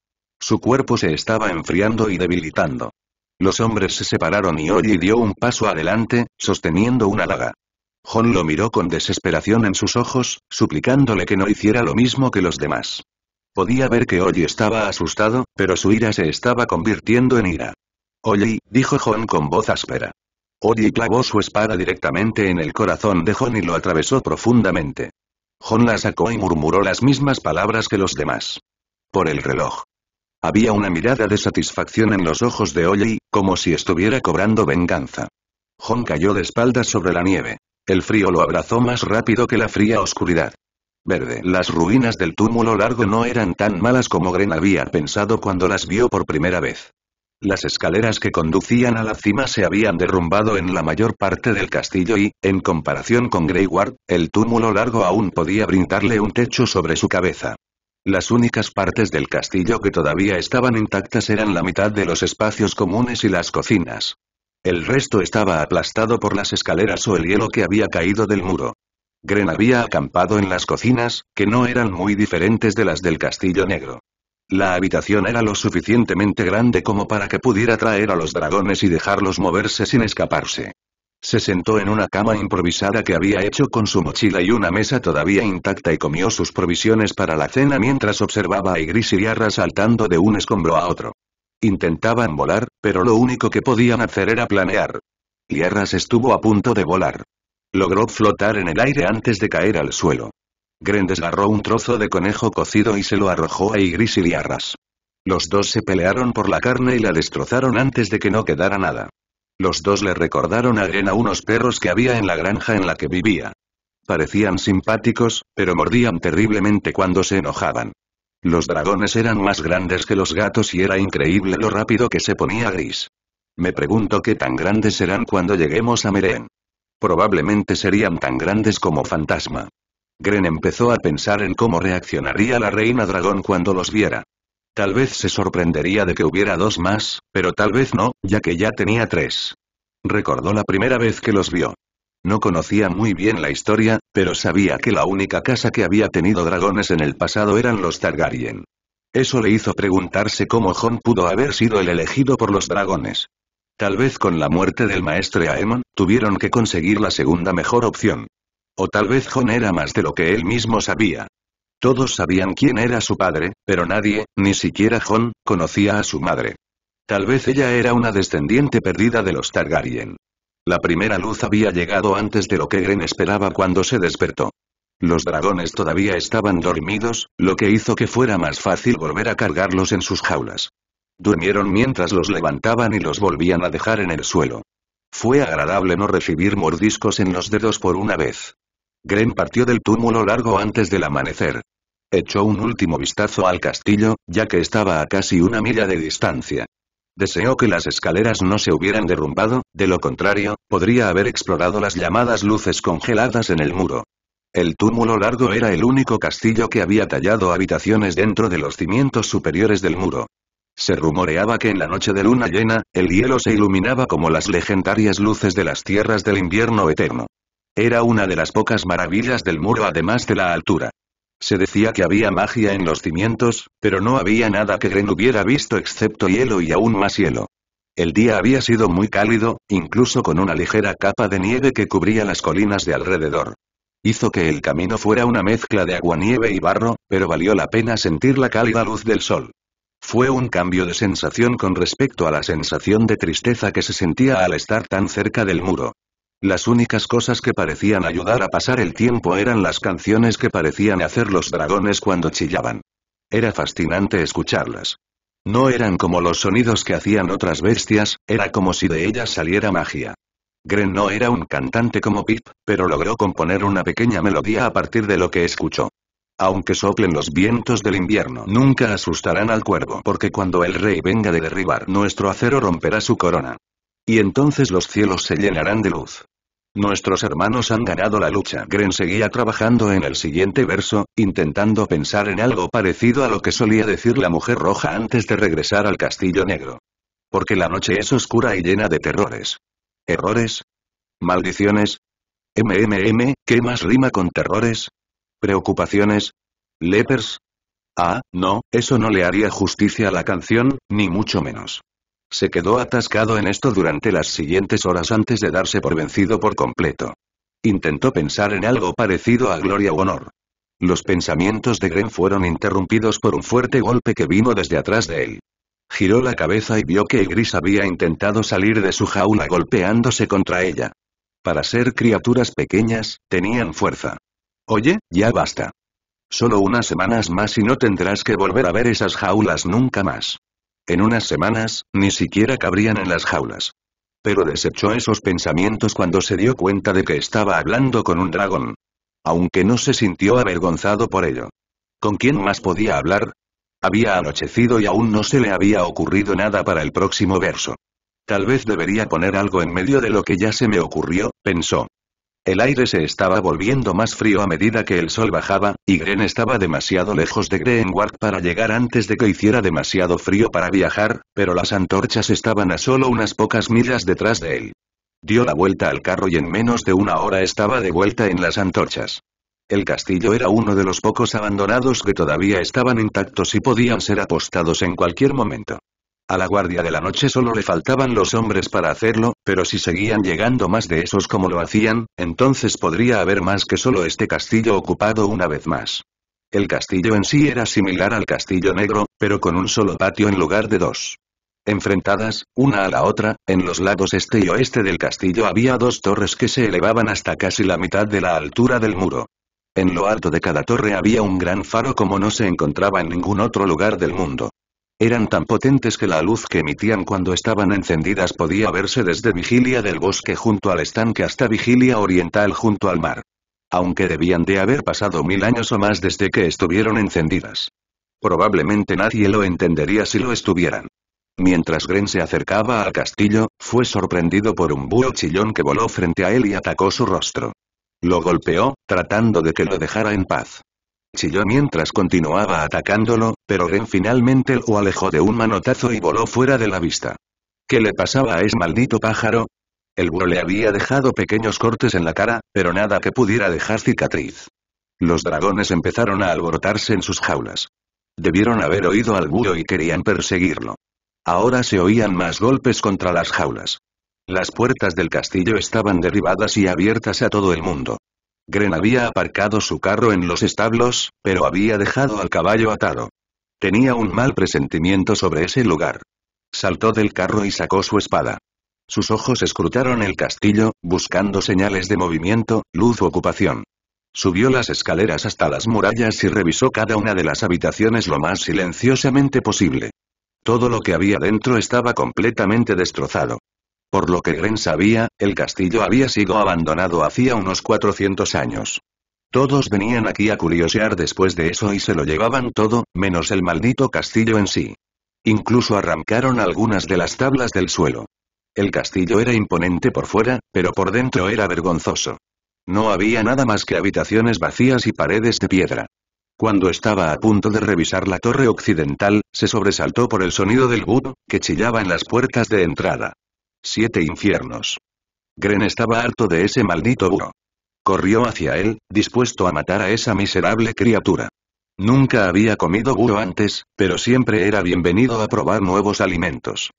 [SPEAKER 1] Su cuerpo se estaba enfriando y debilitando. Los hombres se separaron y Ollie dio un paso adelante, sosteniendo una daga. Jon lo miró con desesperación en sus ojos, suplicándole que no hiciera lo mismo que los demás. Podía ver que Ollie estaba asustado, pero su ira se estaba convirtiendo en ira. Ollie, dijo Jon con voz áspera. Ollie clavó su espada directamente en el corazón de Jon y lo atravesó profundamente. Jon la sacó y murmuró las mismas palabras que los demás. Por el reloj. Había una mirada de satisfacción en los ojos de Ollie, como si estuviera cobrando venganza. Jon cayó de espaldas sobre la nieve. El frío lo abrazó más rápido que la fría oscuridad. Verde. Las ruinas del túmulo largo no eran tan malas como Gren había pensado cuando las vio por primera vez. Las escaleras que conducían a la cima se habían derrumbado en la mayor parte del castillo y, en comparación con Greyward, el túmulo largo aún podía brindarle un techo sobre su cabeza. Las únicas partes del castillo que todavía estaban intactas eran la mitad de los espacios comunes y las cocinas. El resto estaba aplastado por las escaleras o el hielo que había caído del muro. Gren había acampado en las cocinas, que no eran muy diferentes de las del Castillo Negro. La habitación era lo suficientemente grande como para que pudiera traer a los dragones y dejarlos moverse sin escaparse. Se sentó en una cama improvisada que había hecho con su mochila y una mesa todavía intacta y comió sus provisiones para la cena mientras observaba a Ygritte y Liara saltando de un escombro a otro. Intentaban volar, pero lo único que podían hacer era planear. Liara estuvo a punto de volar. Logró flotar en el aire antes de caer al suelo. Gren desgarró un trozo de conejo cocido y se lo arrojó a Ygritte y Liara. Los dos se pelearon por la carne y la destrozaron antes de que no quedara nada. Los dos le recordaron a Gren a unos perros que había en la granja en la que vivía. Parecían simpáticos, pero mordían terriblemente cuando se enojaban. Los dragones eran más grandes que los gatos y era increíble lo rápido que se ponía gris. Me pregunto qué tan grandes serán cuando lleguemos a Meereen. Probablemente serían tan grandes como Fantasma. Gren empezó a pensar en cómo reaccionaría la reina dragón cuando los viera. Tal vez se sorprendería de que hubiera dos más, pero tal vez no, ya que ya tenía tres. Recordó la primera vez que los vio. No conocía muy bien la historia, pero sabía que la única casa que había tenido dragones en el pasado eran los Targaryen. Eso le hizo preguntarse cómo Jon pudo haber sido el elegido por los dragones. Tal vez con la muerte del maestre Aemon, tuvieron que conseguir la segunda mejor opción. O tal vez Jon era más de lo que él mismo sabía. Todos sabían quién era su padre, pero nadie, ni siquiera Jon, conocía a su madre. Tal vez ella era una descendiente perdida de los Targaryen. La primera luz había llegado antes de lo que Gren esperaba cuando se despertó. Los dragones todavía estaban dormidos, lo que hizo que fuera más fácil volver a cargarlos en sus jaulas. Durmieron mientras los levantaban y los volvían a dejar en el suelo. Fue agradable no recibir mordiscos en los dedos por una vez. Gren partió del túmulo largo antes del amanecer. Echó un último vistazo al castillo, ya que estaba a casi una milla de distancia. Deseó que las escaleras no se hubieran derrumbado, de lo contrario, podría haber explorado las llamadas luces congeladas en el muro. El túmulo largo era el único castillo que había tallado habitaciones dentro de los cimientos superiores del muro. Se rumoreaba que en la noche de luna llena, el hielo se iluminaba como las legendarias luces de las tierras del invierno eterno. Era una de las pocas maravillas del muro además de la altura. Se decía que había magia en los cimientos, pero no había nada que Gren hubiera visto excepto hielo y aún más hielo. El día había sido muy cálido, incluso con una ligera capa de nieve que cubría las colinas de alrededor. Hizo que el camino fuera una mezcla de aguanieve y barro, pero valió la pena sentir la cálida luz del sol. Fue un cambio de sensación con respecto a la sensación de tristeza que se sentía al estar tan cerca del muro. Las únicas cosas que parecían ayudar a pasar el tiempo eran las canciones que parecían hacer los dragones cuando chillaban. Era fascinante escucharlas. No eran como los sonidos que hacían otras bestias, era como si de ellas saliera magia. Gren no era un cantante como Pip, pero logró componer una pequeña melodía a partir de lo que escuchó. Aunque soplen los vientos del invierno, nunca asustarán al cuervo, porque cuando el rey venga de derribar nuestro acero romperá su corona. Y entonces los cielos se llenarán de luz. Nuestros hermanos han ganado la lucha. Gren seguía trabajando en el siguiente verso, intentando pensar en algo parecido a lo que solía decir la mujer roja antes de regresar al Castillo Negro. Porque la noche es oscura y llena de terrores. ¿Errores? ¿Maldiciones? ¿Qué más rima con terrores? ¿Preocupaciones? ¿Lepers? Ah, no, eso no le haría justicia a la canción, ni mucho menos. Se quedó atascado en esto durante las siguientes horas antes de darse por vencido por completo. Intentó pensar en algo parecido a gloria u honor. Los pensamientos de Gren fueron interrumpidos por un fuerte golpe que vino desde atrás de él. Giró la cabeza y vio que Gris había intentado salir de su jaula golpeándose contra ella. Para ser criaturas pequeñas, tenían fuerza. Oye, ya basta. Solo unas semanas más y no tendrás que volver a ver esas jaulas nunca más. En unas semanas, ni siquiera cabrían en las jaulas. Pero desechó esos pensamientos cuando se dio cuenta de que estaba hablando con un dragón. Aunque no se sintió avergonzado por ello. ¿Con quién más podía hablar? Había anochecido y aún no se le había ocurrido nada para el próximo verso. Tal vez debería poner algo en medio de lo que ya se me ocurrió, pensó. El aire se estaba volviendo más frío a medida que el sol bajaba, y Gren estaba demasiado lejos de Greenward para llegar antes de que hiciera demasiado frío para viajar, pero las antorchas estaban a solo unas pocas millas detrás de él. Dio la vuelta al carro y en menos de una hora estaba de vuelta en las antorchas. El castillo era uno de los pocos abandonados que todavía estaban intactos y podían ser apostados en cualquier momento. A la guardia de la noche solo le faltaban los hombres para hacerlo, pero si seguían llegando más de esos como lo hacían, entonces podría haber más que solo este castillo ocupado una vez más. El castillo en sí era similar al castillo negro, pero con un solo patio en lugar de dos. Enfrentadas, una a la otra, en los lados este y oeste del castillo había dos torres que se elevaban hasta casi la mitad de la altura del muro. En lo alto de cada torre había un gran faro como no se encontraba en ningún otro lugar del mundo. Eran tan potentes que la luz que emitían cuando estaban encendidas podía verse desde Vigilia del Bosque junto al estanque hasta Vigilia Oriental junto al mar. Aunque debían de haber pasado 1000 años o más desde que estuvieron encendidas. Probablemente nadie lo entendería si lo estuvieran. Mientras Gren se acercaba al castillo, fue sorprendido por un búho chillón que voló frente a él y atacó su rostro. Lo golpeó, tratando de que lo dejara en paz. Chilló mientras continuaba atacándolo, pero Gren finalmente lo alejó de un manotazo y voló fuera de la vista. ¿Qué le pasaba a ese maldito pájaro? El búho le había dejado pequeños cortes en la cara, pero nada que pudiera dejar cicatriz. Los dragones empezaron a alborotarse en sus jaulas. Debieron haber oído al búho y querían perseguirlo. Ahora se oían más golpes contra las jaulas. Las puertas del castillo estaban derribadas y abiertas a todo el mundo. Gren había aparcado su carro en los establos, pero había dejado al caballo atado. Tenía un mal presentimiento sobre ese lugar. Saltó del carro y sacó su espada. Sus ojos escrutaron el castillo, buscando señales de movimiento, luz u ocupación. Subió las escaleras hasta las murallas y revisó cada una de las habitaciones lo más silenciosamente posible. Todo lo que había dentro estaba completamente destrozado. Por lo que Gren sabía, el castillo había sido abandonado hacía unos 400 años. Todos venían aquí a curiosear después de eso y se lo llevaban todo, menos el maldito castillo en sí. Incluso arrancaron algunas de las tablas del suelo. El castillo era imponente por fuera, pero por dentro era vergonzoso. No había nada más que habitaciones vacías y paredes de piedra. Cuando estaba a punto de revisar la torre occidental, se sobresaltó por el sonido del búho, que chillaba en las puertas de entrada. 7 infiernos. Gren estaba harto de ese maldito búho. Corrió hacia él, dispuesto a matar a esa miserable criatura. Nunca había comido búho antes, pero siempre era bienvenido a probar nuevos alimentos.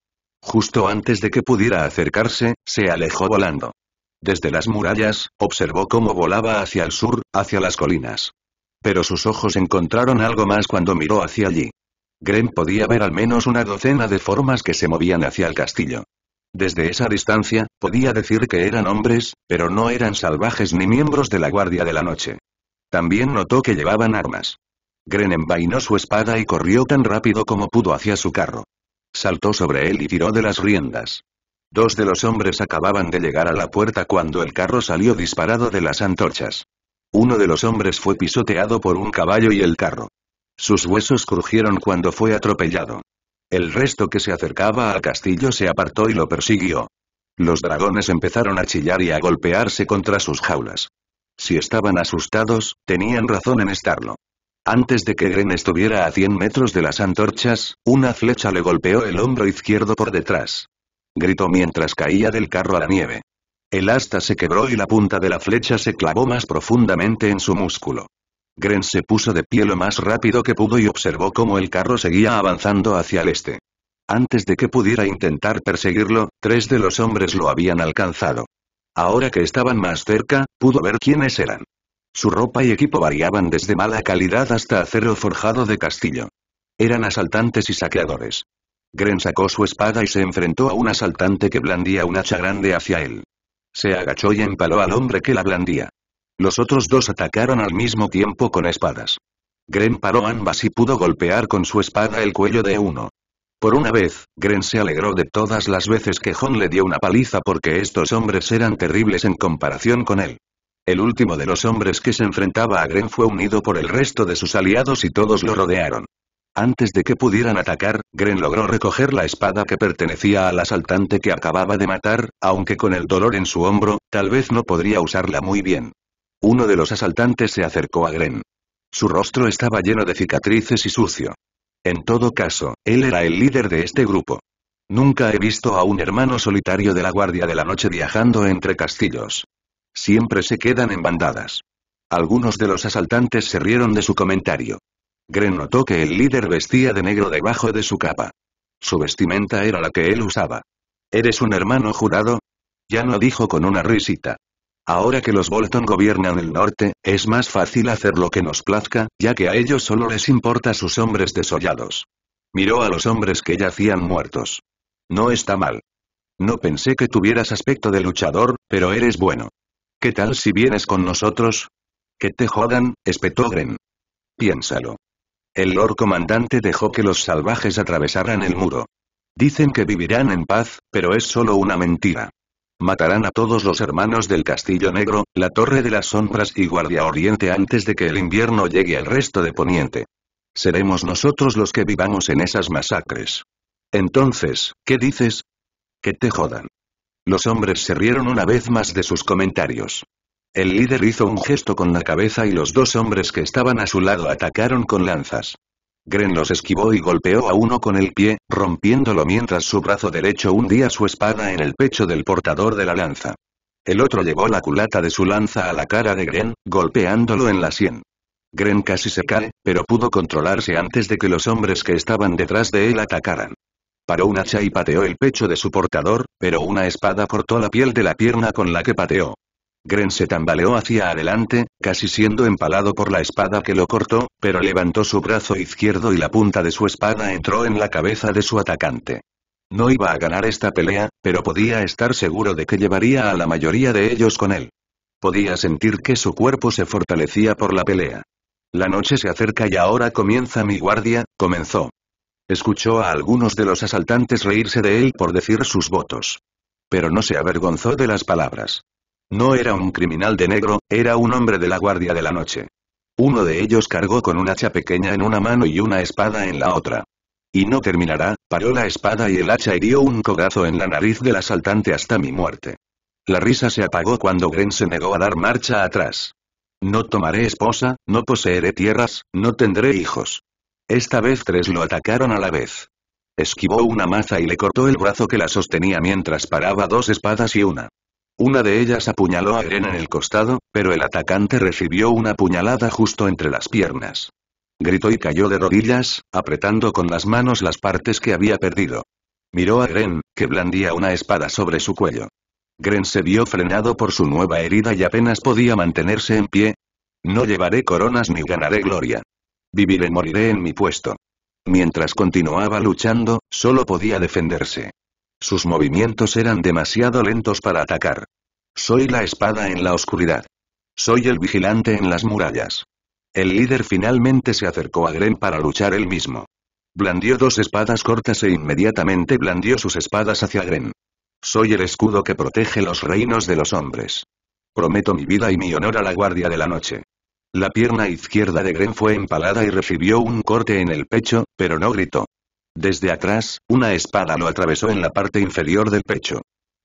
[SPEAKER 1] Justo antes de que pudiera acercarse, se alejó volando. Desde las murallas, observó cómo volaba hacia el sur, hacia las colinas. Pero sus ojos encontraron algo más cuando miró hacia allí. Gren podía ver al menos una docena de formas que se movían hacia el castillo. Desde esa distancia, podía decir que eran hombres, pero no eran salvajes ni miembros de la Guardia de la Noche. También notó que llevaban armas. Gren envainó su espada y corrió tan rápido como pudo hacia su carro. Saltó sobre él y tiró de las riendas. 2 de los hombres acababan de llegar a la puerta cuando el carro salió disparado de las antorchas. Uno de los hombres fue pisoteado por un caballo y el carro. Sus huesos crujieron cuando fue atropellado. El resto que se acercaba al castillo se apartó y lo persiguió. Los dragones empezaron a chillar y a golpearse contra sus jaulas. Si estaban asustados, tenían razón en estarlo. Antes de que Gren estuviera a 100 metros de las antorchas, una flecha le golpeó el hombro izquierdo por detrás. Gritó mientras caía del carro a la nieve. El asta se quebró y la punta de la flecha se clavó más profundamente en su músculo. Gren se puso de pie lo más rápido que pudo y observó cómo el carro seguía avanzando hacia el este. Antes de que pudiera intentar perseguirlo, 3 de los hombres lo habían alcanzado. Ahora que estaban más cerca, pudo ver quiénes eran. Su ropa y equipo variaban desde mala calidad hasta acero forjado de castillo. Eran asaltantes y saqueadores. Gren sacó su espada y se enfrentó a un asaltante que blandía un hacha grande hacia él. Se agachó y empaló al hombre que la blandía. Los otros 2 atacaron al mismo tiempo con espadas. Gren paró ambas y pudo golpear con su espada el cuello de uno. Por una vez, Gren se alegró de todas las veces que Jon le dio una paliza porque estos hombres eran terribles en comparación con él. El último de los hombres que se enfrentaba a Gren fue unido por el resto de sus aliados y todos lo rodearon. Antes de que pudieran atacar, Gren logró recoger la espada que pertenecía al asaltante que acababa de matar, aunque con el dolor en su hombro, tal vez no podría usarla muy bien. Uno de los asaltantes se acercó a Gren. Su rostro estaba lleno de cicatrices y sucio. En todo caso, él era el líder de este grupo. Nunca he visto a un hermano solitario de la Guardia de la Noche viajando entre castillos. Siempre se quedan en bandadas. Algunos de los asaltantes se rieron de su comentario. Gren notó que el líder vestía de negro debajo de su capa. Su vestimenta era la que él usaba. ¿Eres un hermano jurado? Ya no, dijo con una risita. Ahora que los Bolton gobiernan el norte, es más fácil hacer lo que nos plazca, ya que a ellos solo les importa sus hombres desollados. Miró a los hombres que yacían muertos. No está mal. No pensé que tuvieras aspecto de luchador, pero eres bueno. ¿Qué tal si vienes con nosotros? Que te jodan, espetó Gren. Piénsalo. El Lord Comandante dejó que los salvajes atravesaran el muro. Dicen que vivirán en paz, pero es solo una mentira. Matarán a todos los hermanos del Castillo Negro, la Torre de las Sombras y Guardia Oriente antes de que el invierno llegue al resto de Poniente. Seremos nosotros los que vivamos en esas masacres. Entonces, ¿qué dices? Que te jodan. Los hombres se rieron una vez más de sus comentarios. El líder hizo un gesto con la cabeza y los 2 hombres que estaban a su lado atacaron con lanzas. Gren los esquivó y golpeó a uno con el pie, rompiéndolo mientras su brazo derecho hundía su espada en el pecho del portador de la lanza. El otro llevó la culata de su lanza a la cara de Gren, golpeándolo en la sien. Gren casi se cae, pero pudo controlarse antes de que los hombres que estaban detrás de él atacaran. Paró un hacha y pateó el pecho de su portador, pero una espada cortó la piel de la pierna con la que pateó. Gren se tambaleó hacia adelante, casi siendo empalado por la espada que lo cortó, pero levantó su brazo izquierdo y la punta de su espada entró en la cabeza de su atacante. No iba a ganar esta pelea, pero podía estar seguro de que llevaría a la mayoría de ellos con él. Podía sentir que su cuerpo se fortalecía por la pelea. La noche se acerca y ahora comienza mi guardia, comenzó. Escuchó a algunos de los asaltantes reírse de él por decir sus votos. Pero no se avergonzó de las palabras. No era un criminal de negro, era un hombre de la Guardia de la Noche. Uno de ellos cargó con un hacha pequeña en una mano y una espada en la otra. Y no terminará, paró la espada y el hacha hirió un codazo en la nariz del asaltante hasta mi muerte. La risa se apagó cuando Gren se negó a dar marcha atrás. No tomaré esposa, no poseeré tierras, no tendré hijos. Esta vez 3 lo atacaron a la vez. Esquivó una maza y le cortó el brazo que la sostenía mientras paraba 2 espadas y una. Una de ellas apuñaló a Gren en el costado, pero el atacante recibió una puñalada justo entre las piernas. Gritó y cayó de rodillas, apretando con las manos las partes que había perdido. Miró a Gren, que blandía una espada sobre su cuello. Gren se vio frenado por su nueva herida y apenas podía mantenerse en pie. No llevaré coronas ni ganaré gloria. Viviré, moriré en mi puesto. Mientras continuaba luchando, solo podía defenderse. Sus movimientos eran demasiado lentos para atacar. Soy la espada en la oscuridad. Soy el vigilante en las murallas. El líder finalmente se acercó a Gren para luchar él mismo. Blandió 2 espadas cortas e inmediatamente blandió sus espadas hacia Gren. Soy el escudo que protege los reinos de los hombres. Prometo mi vida y mi honor a la Guardia de la Noche. La pierna izquierda de Gren fue empalada y recibió un corte en el pecho, pero no gritó. Desde atrás, una espada lo atravesó en la parte inferior del pecho.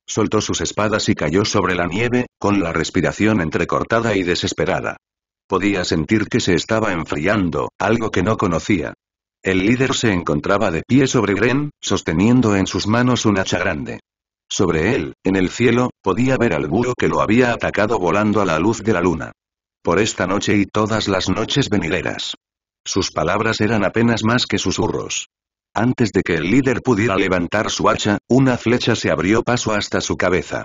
[SPEAKER 1] Soltó sus espadas y cayó sobre la nieve, con la respiración entrecortada y desesperada. Podía sentir que se estaba enfriando, algo que no conocía. El líder se encontraba de pie sobre Gren, sosteniendo en sus manos un hacha grande. Sobre él, en el cielo, podía ver al búho que lo había atacado volando a la luz de la luna. Por esta noche y todas las noches venideras. Sus palabras eran apenas más que susurros. Antes de que el líder pudiera levantar su hacha, una flecha se abrió paso hasta su cabeza.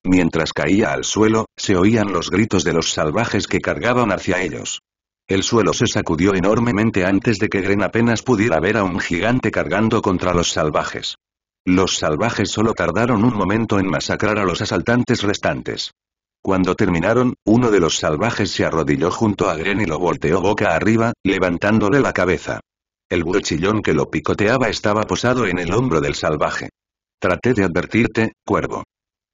[SPEAKER 1] Mientras caía al suelo, se oían los gritos de los salvajes que cargaban hacia ellos. El suelo se sacudió enormemente antes de que Gren apenas pudiera ver a un gigante cargando contra los salvajes. Los salvajes solo tardaron un momento en masacrar a los asaltantes restantes. Cuando terminaron, uno de los salvajes se arrodilló junto a Gren y lo volteó boca arriba, levantándole la cabeza. El búho chillón que lo picoteaba estaba posado en el hombro del salvaje. Traté de advertirte, cuervo.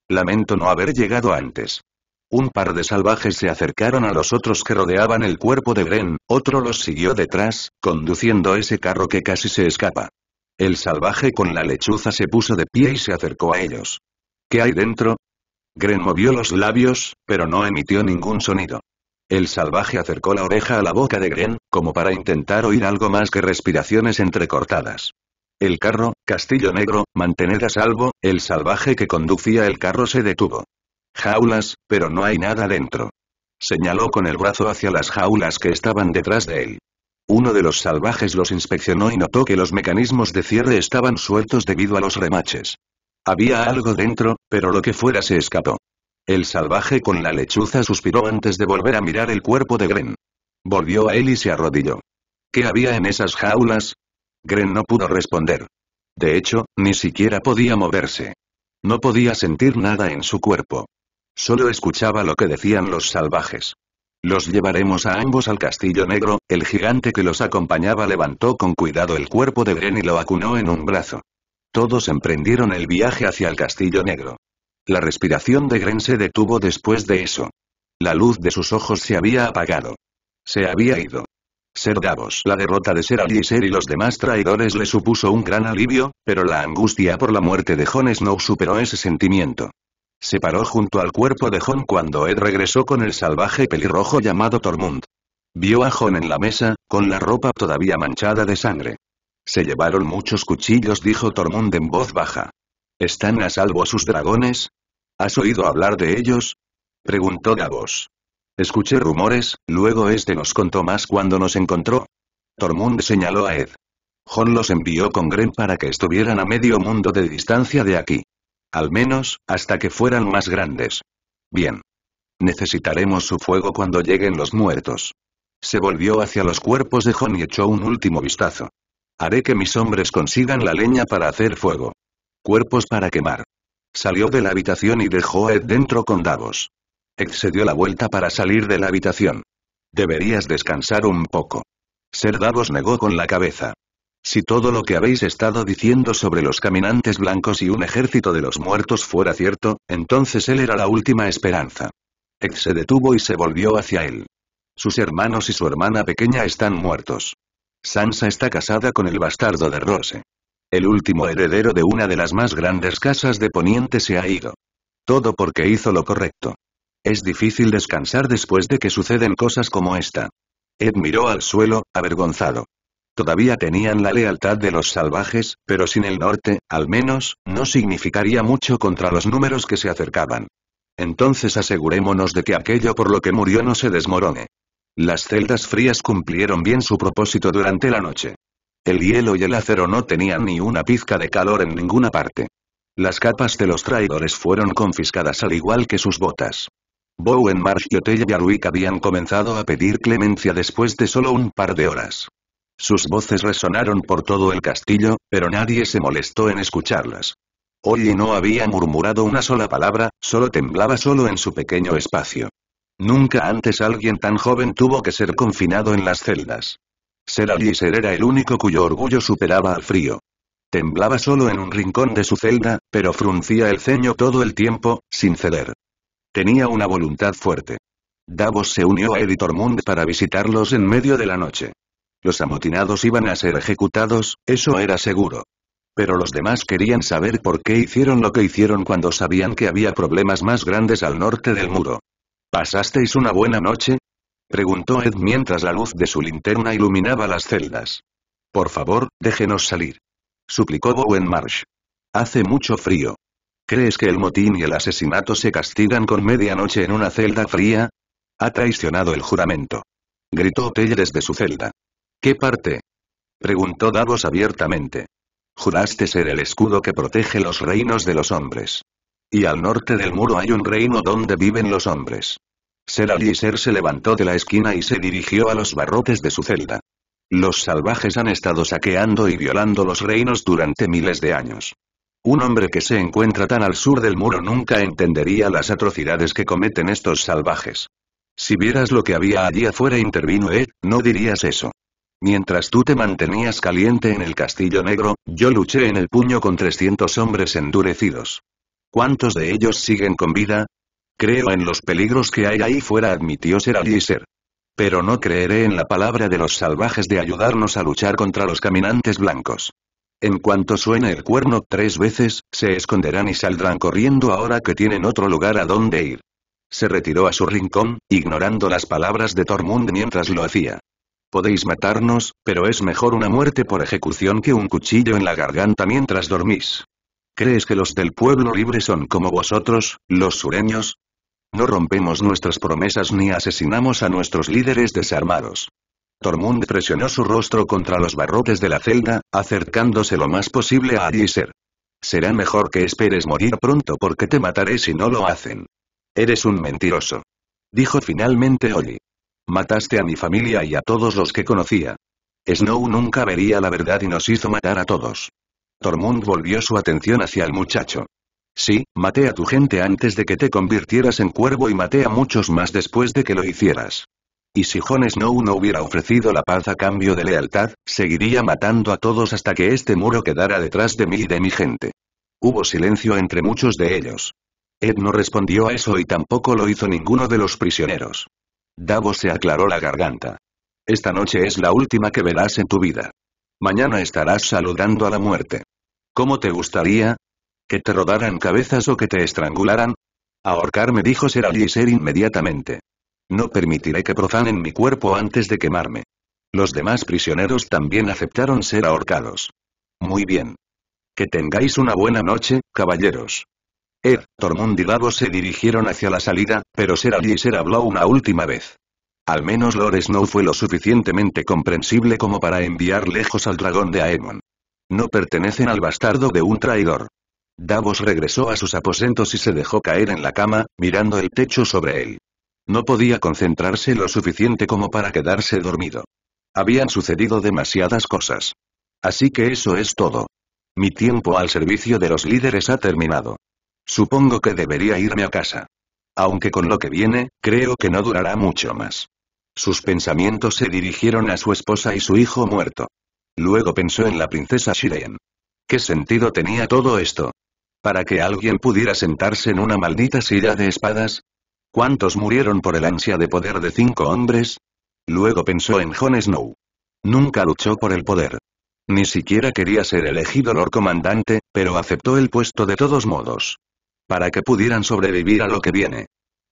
[SPEAKER 1] Lamento no haber llegado antes. Un par de salvajes se acercaron a los otros que rodeaban el cuerpo de Gren, otro los siguió detrás, conduciendo ese carro que casi se escapa. El salvaje con la lechuza se puso de pie y se acercó a ellos. ¿Qué hay dentro? Gren movió los labios, pero no emitió ningún sonido. El salvaje acercó la oreja a la boca de Gren, como para intentar oír algo más que respiraciones entrecortadas. El carro, Castillo Negro, mantened a salvo. El salvaje que conducía el carro se detuvo. Jaulas, pero no hay nada dentro. Señaló con el brazo hacia las jaulas que estaban detrás de él. Uno de los salvajes los inspeccionó y notó que los mecanismos de cierre estaban sueltos debido a los remaches. Había algo dentro, pero lo que fuera se escapó. El salvaje con la lechuza suspiró antes de volver a mirar el cuerpo de Gren. Volvió a él y se arrodilló. ¿Qué había en esas jaulas? Gren no pudo responder. De hecho, ni siquiera podía moverse. No podía sentir nada en su cuerpo. Solo escuchaba lo que decían los salvajes. Los llevaremos a ambos al Castillo Negro. El gigante que los acompañaba levantó con cuidado el cuerpo de Gren y lo acunó en un brazo. Todos emprendieron el viaje hacia el Castillo Negro. La respiración de Gren se detuvo después de eso. La luz de sus ojos se había apagado. Se había ido. Ser Davos. La derrota de Ser Aliser y los demás traidores le supuso un gran alivio, pero la angustia por la muerte de Jon Snow superó ese sentimiento. Se paró junto al cuerpo de Jon cuando Ed regresó con el salvaje pelirrojo llamado Tormund. Vio a Jon en la mesa, con la ropa todavía manchada de sangre. Se llevaron muchos cuchillos, dijo Tormund en voz baja. ¿Están a salvo sus dragones? ¿Has oído hablar de ellos? Preguntó Davos. Escuché rumores, luego este nos contó más cuando nos encontró. Tormund señaló a Ed. Jon los envió con Gren para que estuvieran a medio mundo de distancia de aquí. Al menos, hasta que fueran más grandes. Bien. Necesitaremos su fuego cuando lleguen los muertos. Se volvió hacia los cuerpos de Jon y echó un último vistazo. Haré que mis hombres consigan la leña para hacer fuego. Cuerpos para quemar. Salió de la habitación y dejó a Ed dentro con Davos. Ed se dio la vuelta para salir de la habitación. Deberías descansar un poco. Ser Davos negó con la cabeza. Si todo lo que habéis estado diciendo sobre los caminantes blancos y un ejército de los muertos fuera cierto, entonces él era la última esperanza. Ed se detuvo y se volvió hacia él. Sus hermanos y su hermana pequeña están muertos. Sansa está casada con el bastardo de Rose. El último heredero de una de las más grandes casas de Poniente se ha ido. Todo porque hizo lo correcto. Es difícil descansar después de que suceden cosas como esta. Ed miró al suelo, avergonzado. Todavía tenían la lealtad de los salvajes, pero sin el norte, al menos, no significaría mucho contra los números que se acercaban. Entonces asegurémonos de que aquello por lo que murió no se desmorone. Las celdas frías cumplieron bien su propósito durante la noche. El hielo y el acero no tenían ni una pizca de calor en ninguna parte. Las capas de los traidores fueron confiscadas al igual que sus botas. Bowen Marsh y Otella Yarwick habían comenzado a pedir clemencia después de solo un par de horas. Sus voces resonaron por todo el castillo, pero nadie se molestó en escucharlas. Oye no había murmurado una sola palabra, solo temblaba solo en su pequeño espacio. Nunca antes alguien tan joven tuvo que ser confinado en las celdas. Ser Aliser era el único cuyo orgullo superaba al frío. Temblaba solo en un rincón de su celda, pero fruncía el ceño todo el tiempo, sin ceder. Tenía una voluntad fuerte. Davos se unió a Ed y Tormund para visitarlos en medio de la noche. Los amotinados iban a ser ejecutados, eso era seguro. Pero los demás querían saber por qué hicieron lo que hicieron cuando sabían que había problemas más grandes al norte del muro. ¿Pasasteis una buena noche? Preguntó Ed mientras la luz de su linterna iluminaba las celdas. Por favor, déjenos salir. Suplicó Bowen Marsh. Hace mucho frío. ¿Crees que el motín y el asesinato se castigan con medianoche en una celda fría? Ha traicionado el juramento. Gritó Tell desde su celda. ¿Qué parte? Preguntó Davos abiertamente. Juraste ser el escudo que protege los reinos de los hombres. Y al norte del muro hay un reino donde viven los hombres. Ser Alliser se levantó de la esquina y se dirigió a los barrotes de su celda. Los salvajes han estado saqueando y violando los reinos durante miles de años. Un hombre que se encuentra tan al sur del muro nunca entendería las atrocidades que cometen estos salvajes. Si vieras lo que había allí afuera, intervino Ed, no dirías eso. Mientras tú te mantenías caliente en el Castillo Negro, yo luché en el puño con 300 hombres endurecidos. ¿Cuántos de ellos siguen con vida? Creo en los peligros que hay ahí fuera, admitió Ser Alliser. Pero no creeré en la palabra de los salvajes de ayudarnos a luchar contra los caminantes blancos. En cuanto suene el cuerno 3 veces, se esconderán y saldrán corriendo ahora que tienen otro lugar a donde ir. Se retiró a su rincón, ignorando las palabras de Tormund mientras lo hacía. Podéis matarnos, pero es mejor una muerte por ejecución que un cuchillo en la garganta mientras dormís. ¿Crees que los del pueblo libre son como vosotros, los sureños? No rompemos nuestras promesas ni asesinamos a nuestros líderes desarmados. Tormund presionó su rostro contra los barrotes de la celda, acercándose lo más posible a Alliser. Será mejor que esperes morir pronto porque te mataré si no lo hacen. Eres un mentiroso. Dijo finalmente Olly. Mataste a mi familia y a todos los que conocía. Snow nunca vería la verdad y nos hizo matar a todos. Tormund volvió su atención hacia el muchacho. Sí, maté a tu gente antes de que te convirtieras en cuervo y maté a muchos más después de que lo hicieras. Y si Jon Snow no hubiera ofrecido la paz a cambio de lealtad, seguiría matando a todos hasta que este muro quedara detrás de mí y de mi gente. Hubo silencio entre muchos de ellos. Ed no respondió a eso y tampoco lo hizo ninguno de los prisioneros. Davos se aclaró la garganta. Esta noche es la última que verás en tu vida. Mañana estarás saludando a la muerte. ¿Cómo te gustaría? ¿Que te rodaran cabezas o que te estrangularan? Ahorcarme, dijo Ser Alliser inmediatamente. No permitiré que profanen mi cuerpo antes de quemarme. Los demás prisioneros también aceptaron ser ahorcados. Muy bien. Que tengáis una buena noche, caballeros. Ed, Tormund y Davos se dirigieron hacia la salida, pero Ser Alliser habló una última vez. Al menos Lord Snow fue lo suficientemente comprensible como para enviar lejos al dragón de Aemon. No pertenecen al bastardo de un traidor. Davos regresó a sus aposentos y se dejó caer en la cama, mirando el techo sobre él. No podía concentrarse lo suficiente como para quedarse dormido. Habían sucedido demasiadas cosas. Así que eso es todo. Mi tiempo al servicio de los líderes ha terminado. Supongo que debería irme a casa. Aunque con lo que viene, creo que no durará mucho más. Sus pensamientos se dirigieron a su esposa y su hijo muerto. Luego pensó en la princesa Shireen. ¿Qué sentido tenía todo esto? ¿Para que alguien pudiera sentarse en una maldita silla de espadas? ¿Cuántos murieron por el ansia de poder de 5 hombres? Luego pensó en Jon Snow. Nunca luchó por el poder. Ni siquiera quería ser elegido Lord Comandante, pero aceptó el puesto de todos modos. Para que pudieran sobrevivir a lo que viene.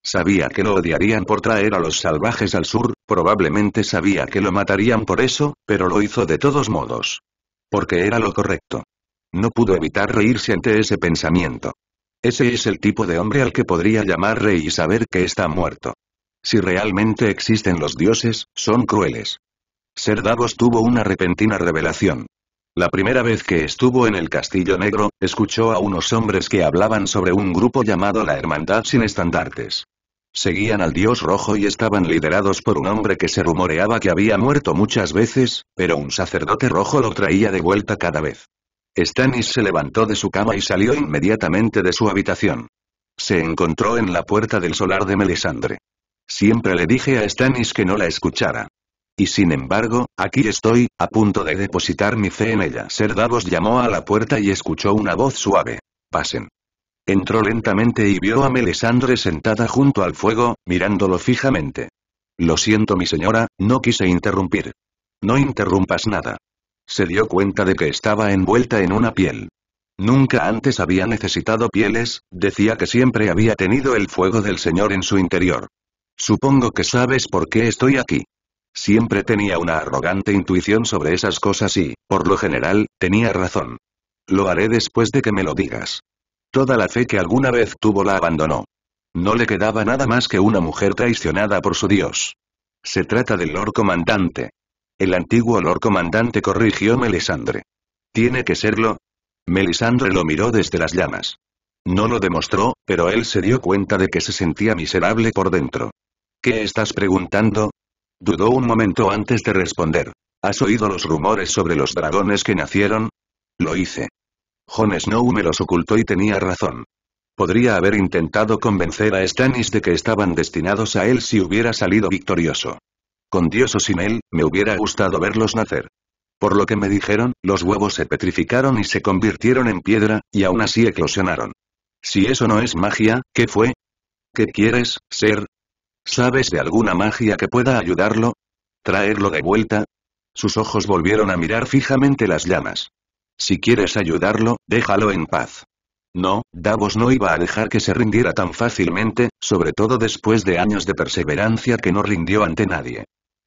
[SPEAKER 1] Sabía que lo odiarían por traer a los salvajes al sur, probablemente sabía que lo matarían por eso, pero lo hizo de todos modos. Porque era lo correcto. No pudo evitar reírse ante ese pensamiento. Ese es el tipo de hombre al que podría llamar rey y saber que está muerto. Si realmente existen los dioses, son crueles. Ser Davos tuvo una repentina revelación. La primera vez que estuvo en el Castillo Negro, escuchó a unos hombres que hablaban sobre un grupo llamado la Hermandad sin estandartes. Seguían al Dios Rojo y estaban liderados por un hombre que se rumoreaba que había muerto muchas veces, pero un sacerdote rojo lo traía de vuelta cada vez. Stannis se levantó de su cama y salió inmediatamente de su habitación. Se encontró en la puerta del solar de Melisandre. Siempre le dije a Stannis que no la escuchara. Y sin embargo, aquí estoy, a punto de depositar mi fe en ella. Ser Davos llamó a la puerta y escuchó una voz suave. Pasen. Entró lentamente y vio a Melisandre sentada junto al fuego, mirándolo fijamente. Lo siento, mi señora, no quise interrumpir. No interrumpas nada. Se dio cuenta de que estaba envuelta en una piel. Nunca antes había necesitado pieles, decía que siempre había tenido el fuego del Señor en su interior. Supongo que sabes por qué estoy aquí. Siempre tenía una arrogante intuición sobre esas cosas y, por lo general, tenía razón. Lo haré después de que me lo digas. Toda la fe que alguna vez tuvo la abandonó. No le quedaba nada más que una mujer traicionada por su dios. Se trata del Lord Comandante. El antiguo Lord Comandante, corrigió Melisandre. ¿Tiene que serlo? Melisandre lo miró desde las llamas. No lo demostró, pero él se dio cuenta de que se sentía miserable por dentro. ¿Qué estás preguntando? Dudó un momento antes de responder. ¿Has oído los rumores sobre los dragones que nacieron? Lo hice. Jon Snow me los ocultó y tenía razón. Podría haber intentado convencer a Stannis de que estaban destinados a él si hubiera salido victorioso. Con Dios o sin él, me hubiera gustado verlos nacer. Por lo que me dijeron, los huevos se petrificaron y se convirtieron en piedra, y aún así eclosionaron. Si eso no es magia, ¿qué fue? ¿Qué quieres, Ser? ¿Sabes de alguna magia que pueda ayudarlo? ¿Traerlo de vuelta? Sus ojos volvieron a mirar fijamente las llamas. Si quieres ayudarlo, déjalo en paz. No, Davos no iba a dejar que se rindiera tan fácilmente, sobre todo después de años de perseverancia que no rindió ante nadie.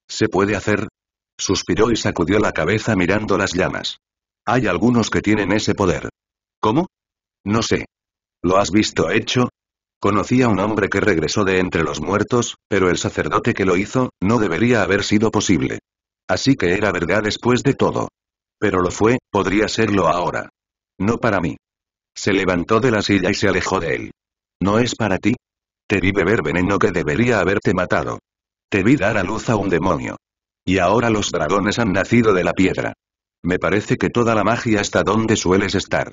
[SPEAKER 1] ¿Se puede hacer? Suspiró y sacudió la cabeza mirando las llamas. Hay algunos que tienen ese poder. ¿Cómo? No sé. ¿Lo has visto hecho? Conocí a un hombre que regresó de entre los muertos, pero el sacerdote que lo hizo, no debería haber sido posible. Así que era verdad después de todo. Pero lo fue, podría serlo ahora. No para mí. Se levantó de la silla y se alejó de él. ¿No es para ti? Te vi beber veneno que debería haberte matado. Te vi dar a luz a un demonio. Y ahora los dragones han nacido de la piedra. Me parece que toda la magia está donde sueles estar.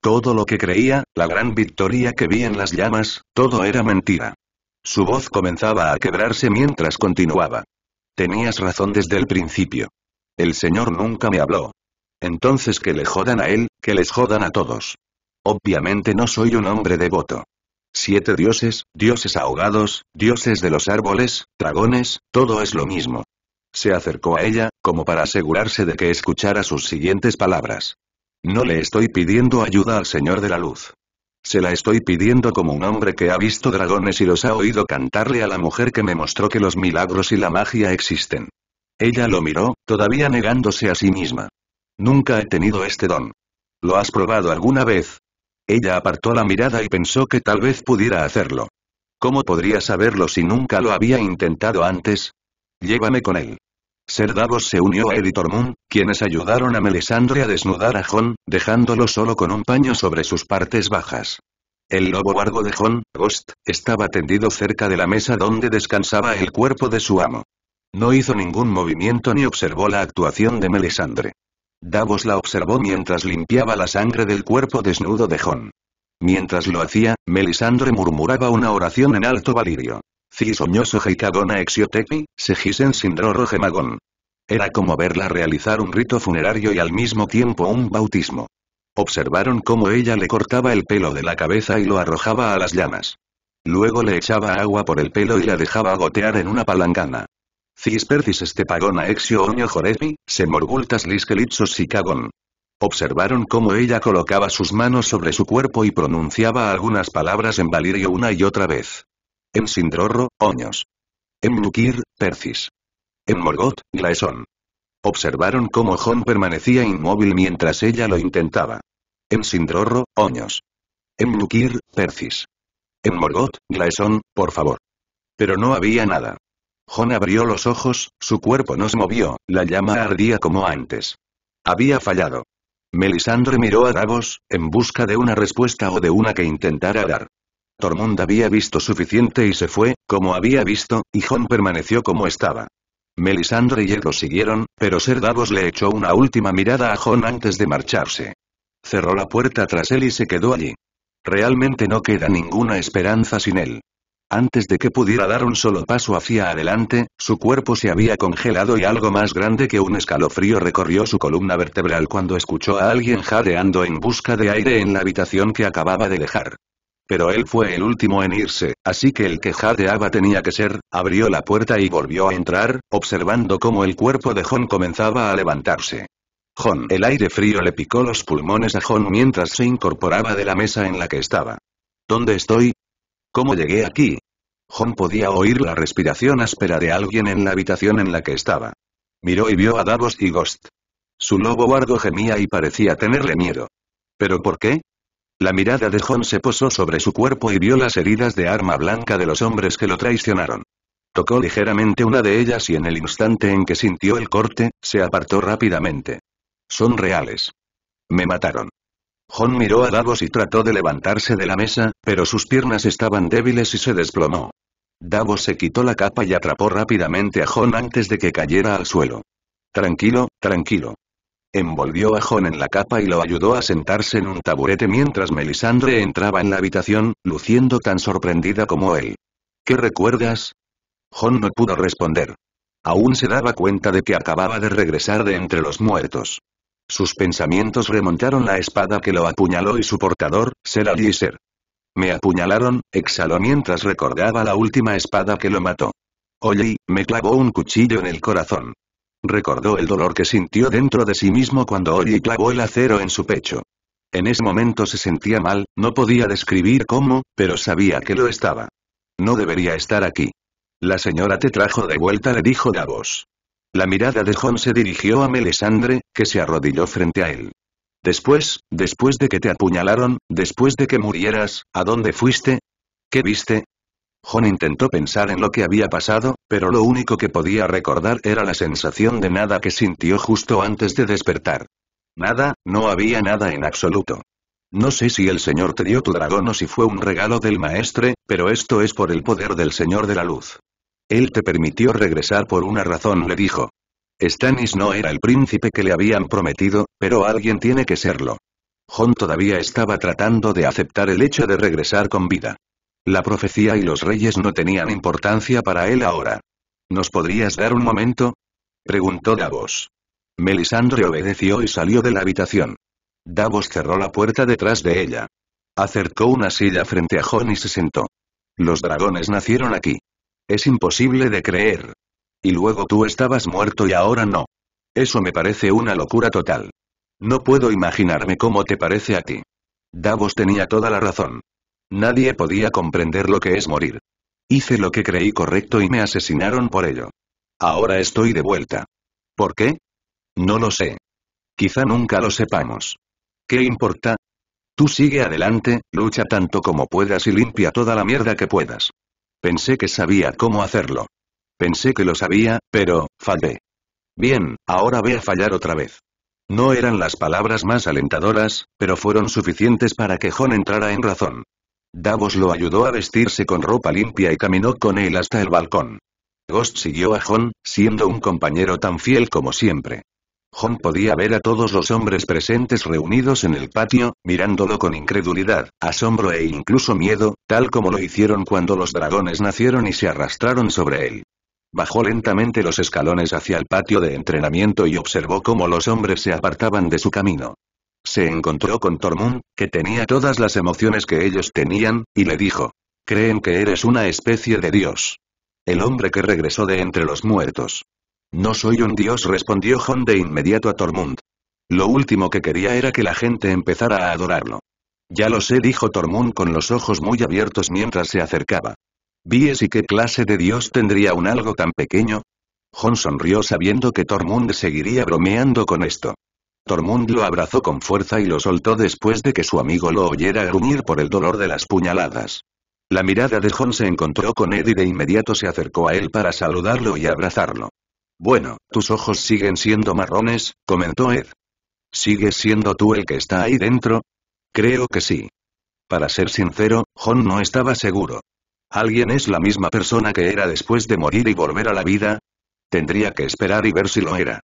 [SPEAKER 1] Todo lo que creía, la gran victoria que vi en las llamas, todo era mentira. Su voz comenzaba a quebrarse mientras continuaba. Tenías razón desde el principio. El Señor nunca me habló. Entonces que le jodan a él, que les jodan a todos. Obviamente no soy un hombre devoto. 7 dioses, dioses ahogados, dioses de los árboles, dragones, todo es lo mismo. Se acercó a ella, como para asegurarse de que escuchara sus siguientes palabras. No le estoy pidiendo ayuda al Señor de la Luz. Se la estoy pidiendo como un hombre que ha visto dragones y los ha oído cantarle a la mujer que me mostró que los milagros y la magia existen. Ella lo miró, todavía negándose a sí misma. Nunca he tenido este don. ¿Lo has probado alguna vez? Ella apartó la mirada y pensó que tal vez pudiera hacerlo. ¿Cómo podría saberlo si nunca lo había intentado antes? Llévame con él. Ser Davos se unió a Ed y Tormund, quienes ayudaron a Melisandre a desnudar a Jon, dejándolo solo con un paño sobre sus partes bajas. El lobo vargo de Jon, Ghost, estaba tendido cerca de la mesa donde descansaba el cuerpo de su amo. No hizo ningún movimiento ni observó la actuación de Melisandre. Davos la observó mientras limpiaba la sangre del cuerpo desnudo de Jon. Mientras lo hacía, Melisandre murmuraba una oración en alto valirio. Cisoñoso Heikagona Exiotepi, Sejisen Sindroro Gemagon. Era como verla realizar un rito funerario y al mismo tiempo un bautismo. Observaron cómo ella le cortaba el pelo de la cabeza y lo arrojaba a las llamas. Luego le echaba agua por el pelo y la dejaba gotear en una palangana. Cispercis Estepagona Exio Oño Jorepi, Semorgultas Liskelitsos Sikagon. Observaron cómo ella colocaba sus manos sobre su cuerpo y pronunciaba algunas palabras en valirio una y otra vez. En Sindrorro, Oños. En Nukir, Percis. En Morgoth, Glaeson. Observaron cómo Jon permanecía inmóvil mientras ella lo intentaba. En Sindrorro, Oños. En Nukir, Percis. En Morgoth, Glaeson, por favor. Pero no había nada. Jon abrió los ojos, su cuerpo no se movió, la llama ardía como antes. Había fallado. Melisandre miró a Davos, en busca de una respuesta o de una que intentara dar. Tormund había visto suficiente y se fue, como había visto, y Jon permaneció como estaba. Melisandre y Ed lo siguieron, pero Ser Davos le echó una última mirada a Jon antes de marcharse. Cerró la puerta tras él y se quedó allí. Realmente no queda ninguna esperanza sin él. Antes de que pudiera dar un solo paso hacia adelante, su cuerpo se había congelado y algo más grande que un escalofrío recorrió su columna vertebral cuando escuchó a alguien jadeando en busca de aire en la habitación que acababa de dejar. Pero él fue el último en irse, así que el que jadeaba tenía que ser. Abrió la puerta y volvió a entrar, observando cómo el cuerpo de Jon comenzaba a levantarse. Jon, el aire frío le picó los pulmones a Jon mientras se incorporaba de la mesa en la que estaba. ¿Dónde estoy? ¿Cómo llegué aquí? Jon podía oír la respiración áspera de alguien en la habitación en la que estaba. Miró y vio a Davos y Ghost. Su lobo vargo gemía y parecía tenerle miedo. ¿Pero por qué? La mirada de Jon se posó sobre su cuerpo y vio las heridas de arma blanca de los hombres que lo traicionaron. Tocó ligeramente una de ellas y en el instante en que sintió el corte, se apartó rápidamente. Son reales. Me mataron. Jon miró a Davos y trató de levantarse de la mesa, pero sus piernas estaban débiles y se desplomó. Davos se quitó la capa y atrapó rápidamente a Jon antes de que cayera al suelo. Tranquilo, tranquilo. Envolvió a Jon en la capa y lo ayudó a sentarse en un taburete mientras Melisandre entraba en la habitación, luciendo tan sorprendida como él. ¿Qué recuerdas? Jon no pudo responder. Aún se daba cuenta de que acababa de regresar de entre los muertos. Sus pensamientos remontaron la espada que lo apuñaló y su portador, Ser Alliser. Me apuñalaron, exhaló mientras recordaba la última espada que lo mató. Oye, me clavó un cuchillo en el corazón. Recordó el dolor que sintió dentro de sí mismo cuando Ollie clavó el acero en su pecho. En ese momento se sentía mal, no podía describir cómo, pero sabía que lo estaba. No debería estar aquí. La señora te trajo de vuelta, le dijo Davos. La mirada de Jon se dirigió a Melisandre, que se arrodilló frente a él. Después de que te apuñalaron, después de que murieras, ¿a dónde fuiste? ¿Qué viste? Jon intentó pensar en lo que había pasado, pero lo único que podía recordar era la sensación de nada que sintió justo antes de despertar. Nada, no había nada en absoluto. No sé si el Señor te dio tu dragón o si fue un regalo del Maestre, pero esto es por el poder del Señor de la Luz. Él te permitió regresar por una razón, le dijo. Stannis no era el príncipe que le habían prometido, pero alguien tiene que serlo. Jon todavía estaba tratando de aceptar el hecho de regresar con vida. La profecía y los reyes no tenían importancia para él ahora. ¿Nos podrías dar un momento? Preguntó Davos. Melisandre obedeció y salió de la habitación. Davos cerró la puerta detrás de ella. Acercó una silla frente a Jon y se sentó. Los dragones nacieron aquí. Es imposible de creer. Y luego tú estabas muerto y ahora no. Eso me parece una locura total. No puedo imaginarme cómo te parece a ti. Davos tenía toda la razón. Nadie podía comprender lo que es morir. Hice lo que creí correcto y me asesinaron por ello. Ahora estoy de vuelta. ¿Por qué? No lo sé. Quizá nunca lo sepamos. ¿Qué importa? Tú sigue adelante, lucha tanto como puedas y limpia toda la mierda que puedas. Pensé que sabía cómo hacerlo. Pensé que lo sabía, pero, fallé. Bien, ahora ve a fallar otra vez. No eran las palabras más alentadoras, pero fueron suficientes para que Jon entrara en razón. Davos lo ayudó a vestirse con ropa limpia y caminó con él hasta el balcón. Ghost siguió a Jon, siendo un compañero tan fiel como siempre. Jon podía ver a todos los hombres presentes reunidos en el patio, mirándolo con incredulidad, asombro e incluso miedo, tal como lo hicieron cuando los dragones nacieron y se arrastraron sobre él. Bajó lentamente los escalones hacia el patio de entrenamiento y observó cómo los hombres se apartaban de su camino. Se encontró con Tormund, que tenía todas las emociones que ellos tenían, y le dijo: «Creen que eres una especie de dios. El hombre que regresó de entre los muertos». «No soy un dios», respondió Jon de inmediato a Tormund. Lo último que quería era que la gente empezara a adorarlo. «Ya lo sé», dijo Tormund con los ojos muy abiertos mientras se acercaba. «¿Víes y qué clase de dios tendría un algo tan pequeño?» Jon sonrió sabiendo que Tormund seguiría bromeando con esto. Tormund lo abrazó con fuerza y lo soltó después de que su amigo lo oyera gruñir por el dolor de las puñaladas. La mirada de Jon se encontró con Ed y de inmediato se acercó a él para saludarlo y abrazarlo. «Bueno, tus ojos siguen siendo marrones», comentó Ed. «¿Sigues siendo tú el que está ahí dentro?» «Creo que sí». Para ser sincero, Jon no estaba seguro. ¿Alguien es la misma persona que era después de morir y volver a la vida? Tendría que esperar y ver si lo era.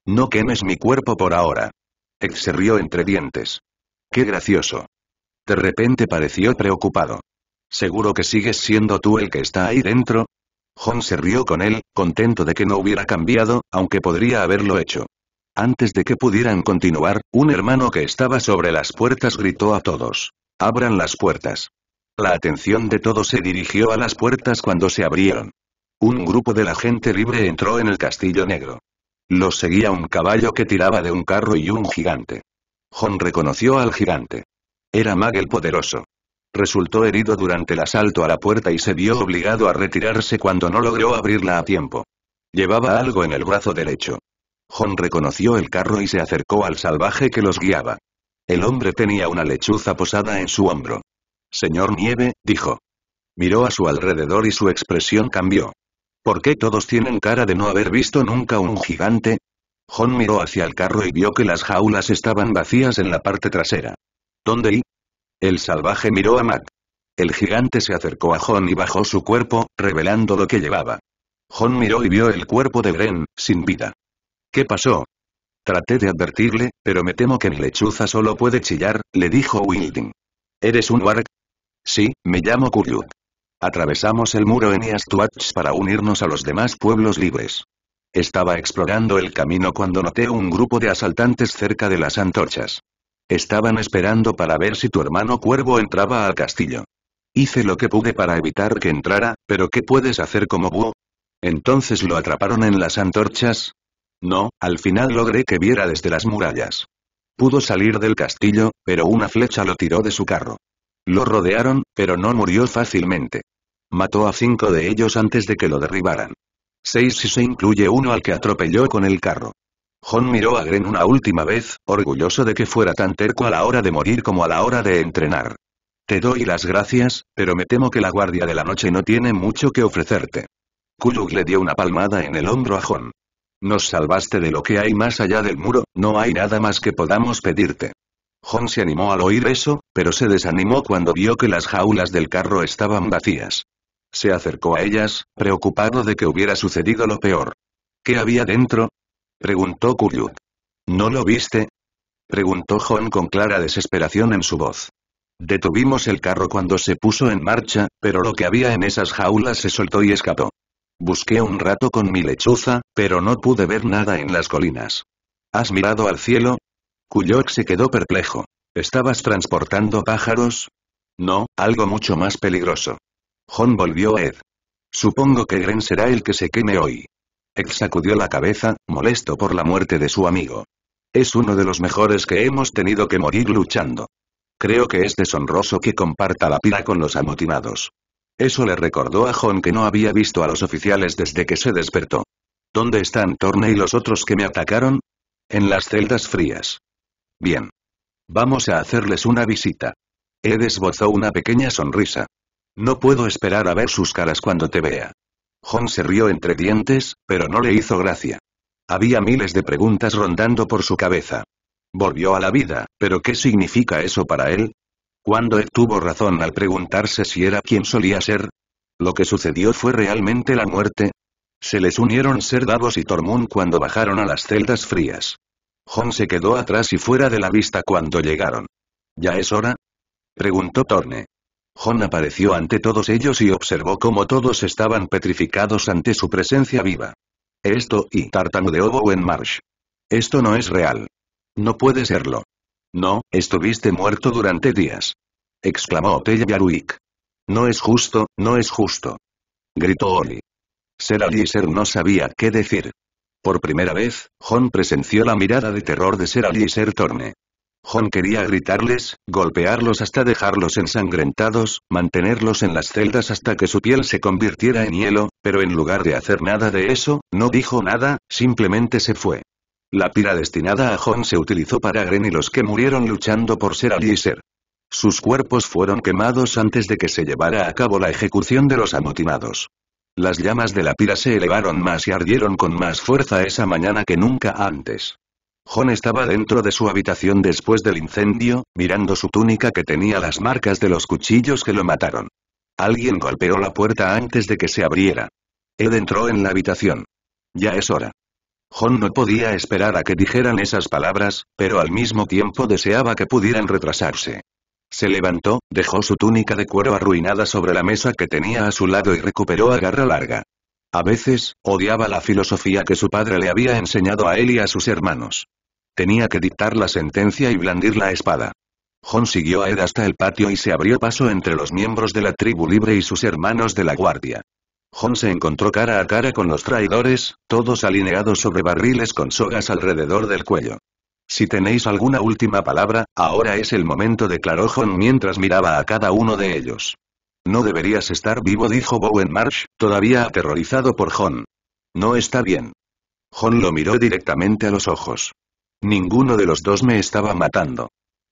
[SPEAKER 1] «No quemes mi cuerpo por ahora». Ed se rió entre dientes. «Qué gracioso». De repente pareció preocupado. «¿Seguro que sigues siendo tú el que está ahí dentro?» Jon se rió con él, contento de que no hubiera cambiado, aunque podría haberlo hecho. Antes de que pudieran continuar, un hermano que estaba sobre las puertas gritó a todos: «¡Abran las puertas!». La atención de todos se dirigió a las puertas cuando se abrieron. Un grupo de la gente libre entró en el Castillo Negro. Los seguía un caballo que tiraba de un carro y un gigante. Jon reconoció al gigante. Era Mag el Poderoso. Resultó herido durante el asalto a la puerta y se vio obligado a retirarse cuando no logró abrirla a tiempo. Llevaba algo en el brazo derecho. Jon reconoció el carro y se acercó al salvaje que los guiaba. El hombre tenía una lechuza posada en su hombro. Señor Nieve, dijo. Miró a su alrededor y su expresión cambió. ¿Por qué todos tienen cara de no haber visto nunca un gigante? Jon miró hacia el carro y vio que las jaulas estaban vacías en la parte trasera. ¿Dónde y? El salvaje miró a Matt. El gigante se acercó a Jon y bajó su cuerpo, revelando lo que llevaba. Jon miró y vio el cuerpo de Gren, sin vida. ¿Qué pasó? Traté de advertirle, pero me temo que mi lechuza solo puede chillar, le dijo Wilding. ¿Eres un warg? Sí, me llamo Kuryuk. Atravesamos el muro en Eastwatch para unirnos a los demás pueblos libres. Estaba explorando el camino cuando noté un grupo de asaltantes cerca de las antorchas. Estaban esperando para ver si tu hermano Cuervo entraba al castillo. Hice lo que pude para evitar que entrara, pero ¿qué puedes hacer como búho? ¿Entonces lo atraparon en las antorchas? No, al final logré que viera desde las murallas. Pudo salir del castillo, pero una flecha lo tiró de su carro. Lo rodearon, pero no murió fácilmente. Mató a 5 de ellos antes de que lo derribaran. 6 si se incluye uno al que atropelló con el carro. Jon miró a Gren una última vez, orgulloso de que fuera tan terco a la hora de morir como a la hora de entrenar. Te doy las gracias, pero me temo que la Guardia de la Noche no tiene mucho que ofrecerte. Kuryuk le dio una palmada en el hombro a Jon. Nos salvaste de lo que hay más allá del muro, no hay nada más que podamos pedirte. Jon se animó al oír eso, pero se desanimó cuando vio que las jaulas del carro estaban vacías. Se acercó a ellas, preocupado de que hubiera sucedido lo peor. ¿Qué había dentro? Preguntó Kuryuk. ¿No lo viste? Preguntó Jon con clara desesperación en su voz. Detuvimos el carro cuando se puso en marcha, pero lo que había en esas jaulas se soltó y escapó. Busqué un rato con mi lechuza, pero no pude ver nada en las colinas. ¿Has mirado al cielo? Kuryuk se quedó perplejo. ¿Estabas transportando pájaros? No, algo mucho más peligroso. Jon volvió a Ed. Supongo que Gren será el que se queme hoy. Ed sacudió la cabeza, molesto por la muerte de su amigo. Es uno de los mejores que hemos tenido que morir luchando. Creo que es deshonroso que comparta la pira con los amotinados. Eso le recordó a Jon que no había visto a los oficiales desde que se despertó. ¿Dónde están Torne y los otros que me atacaron? En las celdas frías. Bien. Vamos a hacerles una visita. Ed esbozó una pequeña sonrisa. No puedo esperar a ver sus caras cuando te vea. Jon se rió entre dientes, pero no le hizo gracia. Había miles de preguntas rondando por su cabeza. Volvió a la vida, pero ¿qué significa eso para él? ¿Cuándo Ed tuvo razón al preguntarse si era quien solía ser? ¿Lo que sucedió fue realmente la muerte? Se les unieron Ser Davos y Tormund cuando bajaron a las celdas frías. Jon se quedó atrás y fuera de la vista cuando llegaron. ¿Ya es hora? Preguntó Torne. Jon apareció ante todos ellos y observó cómo todos estaban petrificados ante su presencia viva. Esto, y tartamudeó Bowen Marsh. Esto no es real. No puede serlo. No, estuviste muerto durante días. Exclamó Tellaruik. No es justo, no es justo. Gritó Oli. Ser Alicer no sabía qué decir. Por primera vez, Jon presenció la mirada de terror de Ser Alicer Torne. Jon quería gritarles, golpearlos hasta dejarlos ensangrentados, mantenerlos en las celdas hasta que su piel se convirtiera en hielo, pero en lugar de hacer nada de eso, no dijo nada, simplemente se fue. La pira destinada a Jon se utilizó para Gren y los que murieron luchando por Ser Alicer. Sus cuerpos fueron quemados antes de que se llevara a cabo la ejecución de los amotinados. Las llamas de la pira se elevaron más y ardieron con más fuerza esa mañana que nunca antes. Jon estaba dentro de su habitación después del incendio, mirando su túnica que tenía las marcas de los cuchillos que lo mataron. Alguien golpeó la puerta antes de que se abriera. Ed entró en la habitación. Ya es hora. Jon no podía esperar a que dijeran esas palabras, pero al mismo tiempo deseaba que pudieran retrasarse. Se levantó, dejó su túnica de cuero arruinada sobre la mesa que tenía a su lado y recuperó a garra larga. A veces, odiaba la filosofía que su padre le había enseñado a él y a sus hermanos. Tenía que dictar la sentencia y blandir la espada. Jon siguió a Ed hasta el patio y se abrió paso entre los miembros de la tribu libre y sus hermanos de la guardia. Jon se encontró cara a cara con los traidores, todos alineados sobre barriles con sogas alrededor del cuello. Si tenéis alguna última palabra, ahora es el momento, declaró Jon mientras miraba a cada uno de ellos. No deberías estar vivo, dijo Bowen Marsh, todavía aterrorizado por Jon. No está bien. Jon lo miró directamente a los ojos. Ninguno de los dos me estaba matando.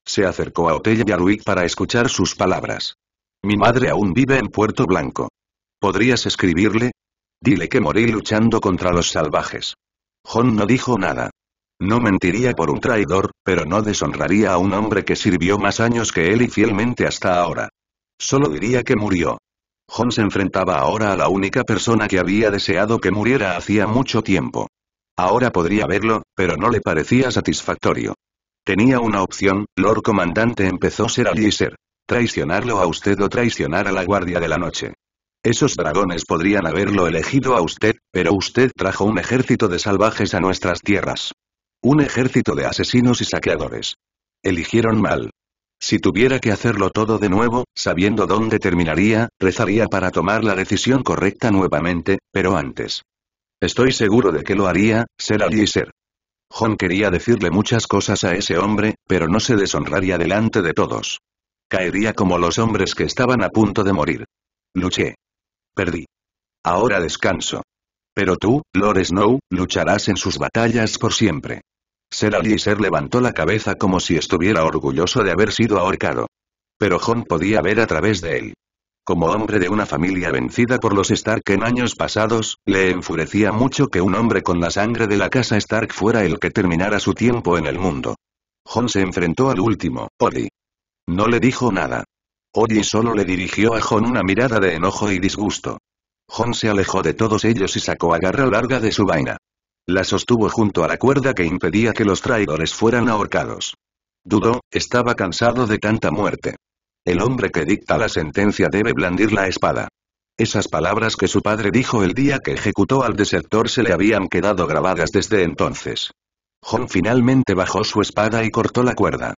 [SPEAKER 1] Se acercó a Otella y a Luik para escuchar sus palabras. Mi madre aún vive en Puerto Blanco. ¿Podrías escribirle? Dile que morí luchando contra los salvajes. Jon no dijo nada. No mentiría por un traidor, pero no deshonraría a un hombre que sirvió más años que él y fielmente hasta ahora. Solo diría que murió. Jon se enfrentaba ahora a la única persona que había deseado que muriera hacía mucho tiempo. Ahora podría verlo, pero no le parecía satisfactorio. Tenía una opción, Lord Comandante, empezó Ser Alicer. Traicionarlo a usted o traicionar a la Guardia de la Noche. Esos dragones podrían haberlo elegido a usted, pero usted trajo un ejército de salvajes a nuestras tierras. Un ejército de asesinos y saqueadores. Eligieron mal. Si tuviera que hacerlo todo de nuevo, sabiendo dónde terminaría, rezaría para tomar la decisión correcta nuevamente, pero antes. Estoy seguro de que lo haría, Ser Alicer. Jon quería decirle muchas cosas a ese hombre, pero no se deshonraría delante de todos. Caería como los hombres que estaban a punto de morir. Luché. Perdí. Ahora descanso. Pero tú, Lord Snow, lucharás en sus batallas por siempre. Ser Alicer levantó la cabeza como si estuviera orgulloso de haber sido ahorcado. Pero Jon podía ver a través de él. Como hombre de una familia vencida por los Stark en años pasados, le enfurecía mucho que un hombre con la sangre de la casa Stark fuera el que terminara su tiempo en el mundo. Jon se enfrentó al último, Olly. No le dijo nada. Olly solo le dirigió a Jon una mirada de enojo y disgusto. Jon se alejó de todos ellos y sacó a Garra Larga de su vaina. La sostuvo junto a la cuerda que impedía que los traidores fueran ahorcados. Dudó, estaba cansado de tanta muerte. El hombre que dicta la sentencia debe blandir la espada. Esas palabras que su padre dijo el día que ejecutó al desertor se le habían quedado grabadas desde entonces. Jon finalmente bajó su espada y cortó la cuerda.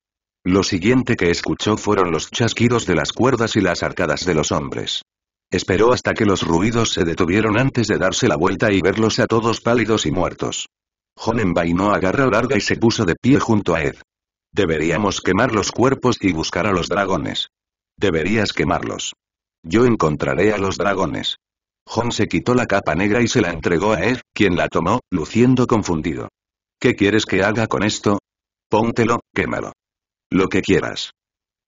[SPEAKER 1] Lo siguiente que escuchó fueron los chasquidos de las cuerdas y las arcadas de los hombres. Esperó hasta que los ruidos se detuvieron antes de darse la vuelta y verlos a todos pálidos y muertos. Jon envainó a Garra Larga y se puso de pie junto a Ed. Deberíamos quemar los cuerpos y buscar a los dragones. Deberías quemarlos. Yo encontraré a los dragones. Jon se quitó la capa negra y se la entregó a Ed, quien la tomó, luciendo confundido. ¿Qué quieres que haga con esto? Póntelo, quémalo. Lo que quieras.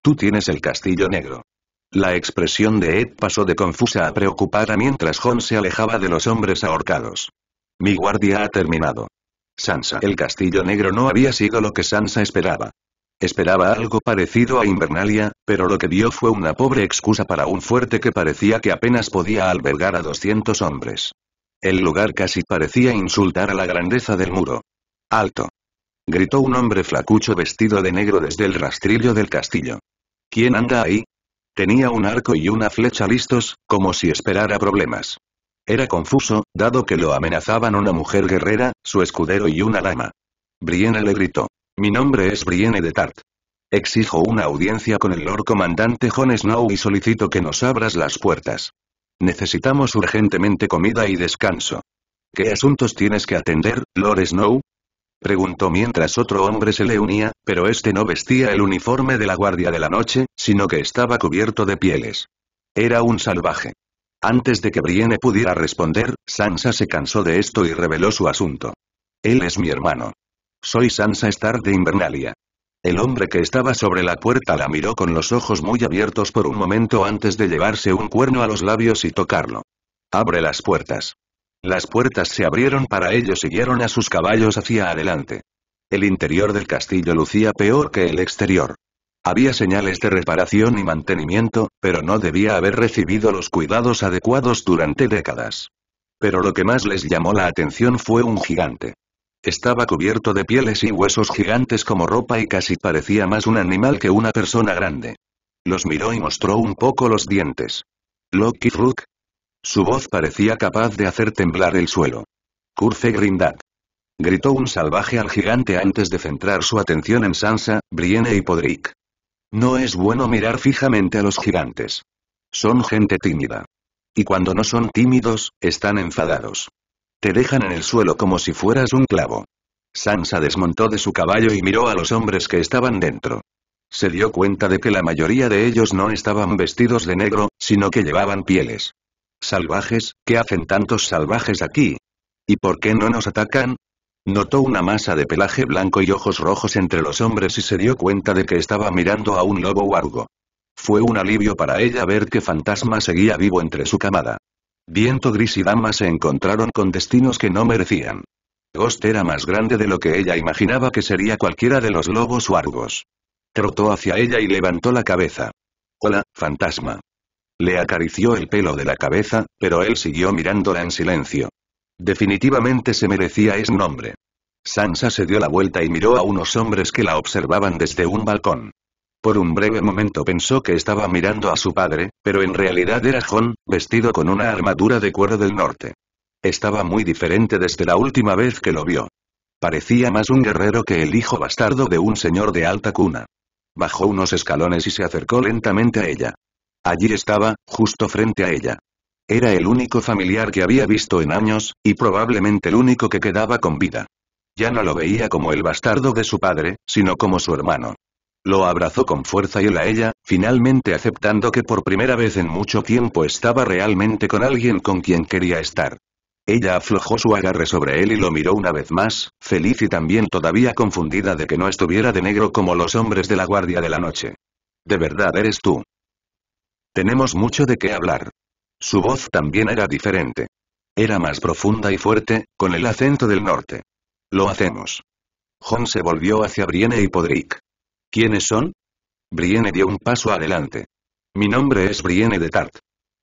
[SPEAKER 1] Tú tienes el castillo negro. La expresión de Ed pasó de confusa a preocupada mientras Jon se alejaba de los hombres ahorcados. Mi guardia ha terminado. Sansa. El castillo negro no había sido lo que Sansa esperaba. Esperaba algo parecido a Invernalia, pero lo que vio fue una pobre excusa para un fuerte que parecía que apenas podía albergar a 200 hombres. El lugar casi parecía insultar a la grandeza del muro. ¡Alto! Gritó un hombre flacucho vestido de negro desde el rastrillo del castillo. ¿Quién anda ahí? Tenía un arco y una flecha listos, como si esperara problemas. Era confuso, dado que lo amenazaban una mujer guerrera, su escudero y una dama. Brienne le gritó. Mi nombre es Brienne de Tart. Exijo una audiencia con el Lord Comandante Jon Snow y solicito que nos abras las puertas. Necesitamos urgentemente comida y descanso. ¿Qué asuntos tienes que atender, Lord Snow? Preguntó mientras otro hombre se le unía, pero este no vestía el uniforme de la Guardia de la Noche, sino que estaba cubierto de pieles. Era un salvaje. Antes de que Brienne pudiera responder, Sansa se cansó de esto y reveló su asunto. Él es mi hermano. Soy Sansa Stark de Invernalia. El hombre que estaba sobre la puerta la miró con los ojos muy abiertos por un momento antes de llevarse un cuerno a los labios y tocarlo. Abre las puertas. Las puertas se abrieron para ellos y siguieron a sus caballos hacia adelante. El interior del castillo lucía peor que el exterior. Había señales de reparación y mantenimiento, pero no debía haber recibido los cuidados adecuados durante décadas. Pero lo que más les llamó la atención fue un gigante. Estaba cubierto de pieles y huesos gigantes como ropa y casi parecía más un animal que una persona grande. Los miró y mostró un poco los dientes. Loki Rook. Su voz parecía capaz de hacer temblar el suelo. Curfe Grindak. Gritó un salvaje al gigante antes de centrar su atención en Sansa, Brienne y Podrick. No es bueno mirar fijamente a los gigantes. Son gente tímida. Y cuando no son tímidos, están enfadados. Te dejan en el suelo como si fueras un clavo. Sansa desmontó de su caballo y miró a los hombres que estaban dentro. Se dio cuenta de que la mayoría de ellos no estaban vestidos de negro, sino que llevaban pieles. ¿Salvajes? ¿Qué hacen tantos salvajes aquí? ¿Y por qué no nos atacan? Notó una masa de pelaje blanco y ojos rojos entre los hombres y se dio cuenta de que estaba mirando a un lobo huargo. Fue un alivio para ella ver que Fantasma seguía vivo entre su camada. Viento Gris y Dama se encontraron con destinos que no merecían. Ghost era más grande de lo que ella imaginaba que sería cualquiera de los lobos huargos. Trotó hacia ella y levantó la cabeza. Hola, Fantasma. Le acarició el pelo de la cabeza, pero él siguió mirándola en silencio. Definitivamente se merecía ese nombre. Sansa se dio la vuelta y miró a unos hombres que la observaban desde un balcón. Por un breve momento pensó que estaba mirando a su padre, pero en realidad era Jon, vestido con una armadura de cuero del norte. Estaba muy diferente desde la última vez que lo vio. Parecía más un guerrero que el hijo bastardo de un señor de alta cuna. Bajó unos escalones y se acercó lentamente a ella. Allí estaba, justo frente a ella. Era el único familiar que había visto en años, y probablemente el único que quedaba con vida. Ya no lo veía como el bastardo de su padre, sino como su hermano. Lo abrazó con fuerza y él a ella, finalmente aceptando que por primera vez en mucho tiempo estaba realmente con alguien con quien quería estar. Ella aflojó su agarre sobre él y lo miró una vez más, feliz y también todavía confundida de que no estuviera de negro como los hombres de la Guardia de la Noche. ¿De verdad eres tú? Tenemos mucho de qué hablar. Su voz también era diferente. Era más profunda y fuerte, con el acento del norte. Lo hacemos. Jon se volvió hacia Brienne y Podrick. ¿Quiénes son? Brienne dio un paso adelante. Mi nombre es Brienne de Tart.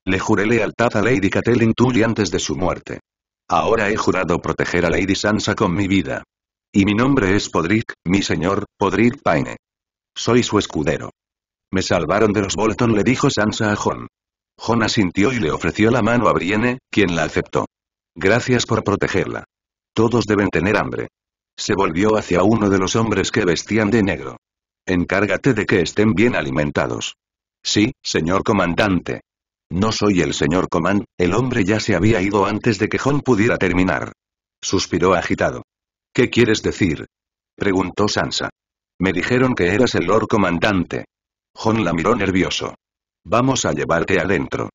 [SPEAKER 1] Le juré lealtad a Lady Catelyn Tully antes de su muerte. Ahora he jurado proteger a Lady Sansa con mi vida. Y mi nombre es Podrick, mi señor, Podrick Payne. Soy su escudero. Me salvaron de los Bolton, le dijo Sansa a Jon. Jon asintió y le ofreció la mano a Brienne, quien la aceptó. Gracias por protegerla. Todos deben tener hambre. Se volvió hacia uno de los hombres que vestían de negro. Encárgate de que estén bien alimentados. Sí, señor comandante. No soy el señor Command, el hombre ya se había ido antes de que Jon pudiera terminar. Suspiró agitado. ¿Qué quieres decir? Preguntó Sansa. Me dijeron que eras el Lord Comandante. Jon la miró nervioso. Vamos a llevarte adentro.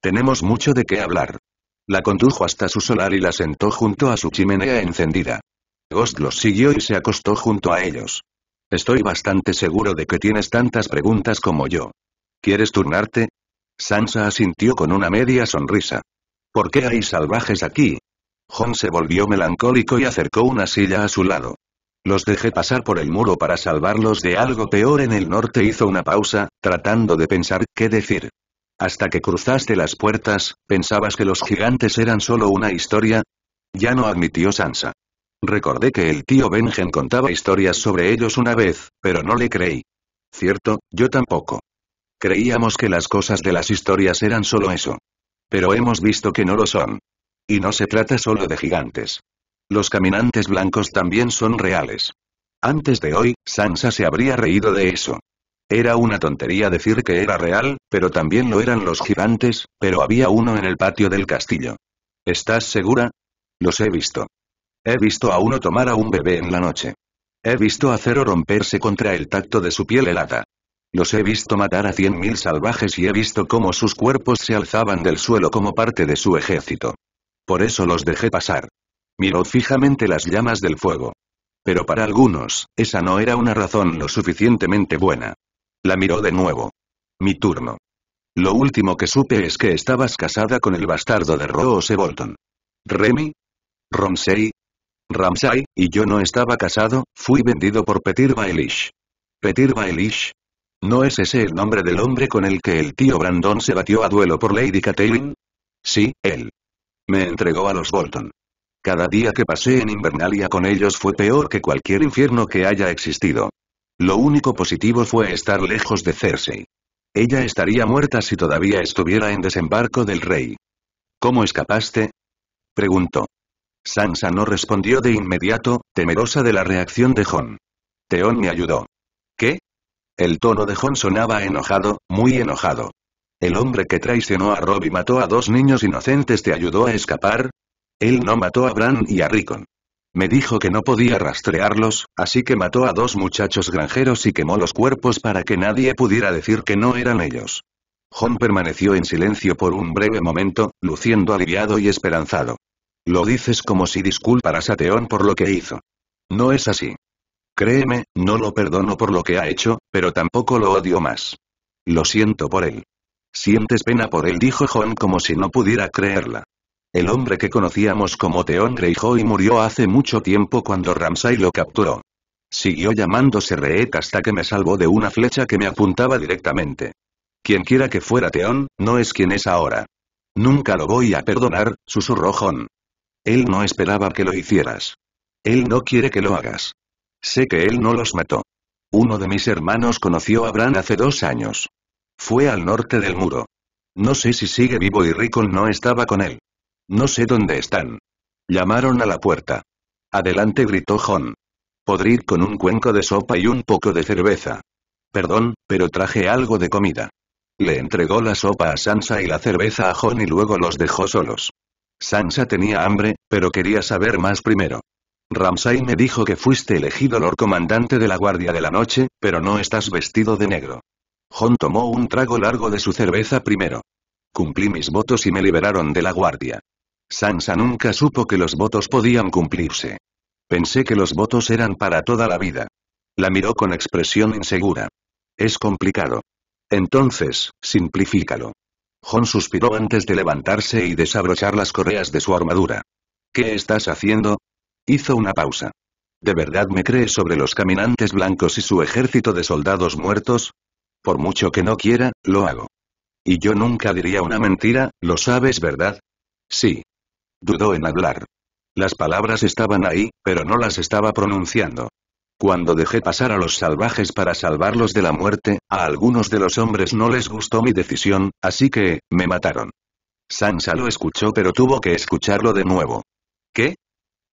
[SPEAKER 1] Tenemos mucho de qué hablar. La condujo hasta su solar y la sentó junto a su chimenea encendida. Ghost los siguió y se acostó junto a ellos. Estoy bastante seguro de que tienes tantas preguntas como yo. ¿Quieres turnarte? Sansa asintió con una media sonrisa. ¿Por qué hay salvajes aquí? Jon se volvió melancólico y acercó una silla a su lado. Los dejé pasar por el muro para salvarlos de algo peor en el norte. Hizo una pausa, tratando de pensar qué decir. Hasta que cruzaste las puertas, ¿pensabas que los gigantes eran solo una historia? Ya no, admitió Sansa. Recordé que el tío Benjen contaba historias sobre ellos una vez, pero no le creí. Cierto, yo tampoco. Creíamos que las cosas de las historias eran solo eso. Pero hemos visto que no lo son. Y no se trata solo de gigantes. Los caminantes blancos también son reales. Antes de hoy, Sansa se habría reído de eso. Era una tontería decir que era real, pero también lo eran los gigantes, pero había uno en el patio del castillo. ¿Estás segura? Los he visto. He visto a uno tomar a un bebé en la noche. He visto a Cero romperse contra el tacto de su piel helada. Los he visto matar a 100.000 salvajes y he visto cómo sus cuerpos se alzaban del suelo como parte de su ejército. Por eso los dejé pasar. Miró fijamente las llamas del fuego. Pero para algunos, esa no era una razón lo suficientemente buena. La miró de nuevo. Mi turno. Lo último que supe es que estabas casada con el bastardo de Roose Bolton. ¿Remy? ¿Ramsay? Ramsay, y yo no estaba casado, fui vendido por Petyr Baelish. ¿Petyr Baelish? ¿No es ese el nombre del hombre con el que el tío Brandon se batió a duelo por Lady Catelyn? Sí, él. Me entregó a los Bolton. Cada día que pasé en Invernalia con ellos fue peor que cualquier infierno que haya existido. Lo único positivo fue estar lejos de Cersei. Ella estaría muerta si todavía estuviera en Desembarco del Rey. ¿Cómo escapaste? Preguntó. Sansa no respondió de inmediato, temerosa de la reacción de Jon. Theon me ayudó. ¿Qué? El tono de Jon sonaba enojado, muy enojado. ¿El hombre que traicionó a Robb y mató a 2 niños inocentes te ayudó a escapar? Él no mató a Bran y a Rickon. Me dijo que no podía rastrearlos, así que mató a 2 muchachos granjeros y quemó los cuerpos para que nadie pudiera decir que no eran ellos. Jon permaneció en silencio por un breve momento, luciendo aliviado y esperanzado. Lo dices como si disculparas a Theon por lo que hizo. No es así. Créeme, no lo perdono por lo que ha hecho, pero tampoco lo odio más. Lo siento por él. ¿Sientes pena por él?, dijo Jon como si no pudiera creerla. El hombre que conocíamos como Theon Greyjoy murió hace mucho tiempo cuando Ramsay lo capturó. Siguió llamándose Reek hasta que me salvó de una flecha que me apuntaba directamente. Quienquiera que fuera Theon, no es quien es ahora. Nunca lo voy a perdonar, susurró Jon. Él no esperaba que lo hicieras. Él no quiere que lo hagas. Sé que él no los mató. Uno de mis hermanos conoció a Bran hace 2 años. Fue al norte del muro. No sé si sigue vivo y Rickon no estaba con él. No sé dónde están. Llamaron a la puerta. Adelante, gritó Jon. Podrid con un cuenco de sopa y un poco de cerveza. Perdón, pero traje algo de comida. Le entregó la sopa a Sansa y la cerveza a Jon y luego los dejó solos. Sansa tenía hambre, pero quería saber más primero. Ramsay me dijo que fuiste elegido Lord Comandante de la Guardia de la Noche, pero no estás vestido de negro. Jon tomó un trago largo de su cerveza primero. Cumplí mis votos y me liberaron de la guardia. Sansa nunca supo que los votos podían cumplirse. Pensé que los votos eran para toda la vida. La miró con expresión insegura. Es complicado. Entonces, simplifícalo. Jon suspiró antes de levantarse y desabrochar las correas de su armadura. ¿Qué estás haciendo? Hizo una pausa. ¿De verdad me crees sobre los caminantes blancos y su ejército de soldados muertos? Por mucho que no quiera, lo hago. Y yo nunca diría una mentira, lo sabes, ¿verdad? Sí. Dudó en hablar. Las palabras estaban ahí, pero no las estaba pronunciando. Cuando dejé pasar a los salvajes para salvarlos de la muerte, a algunos de los hombres no les gustó mi decisión, así que, me mataron. Sansa lo escuchó pero tuvo que escucharlo de nuevo. ¿Qué?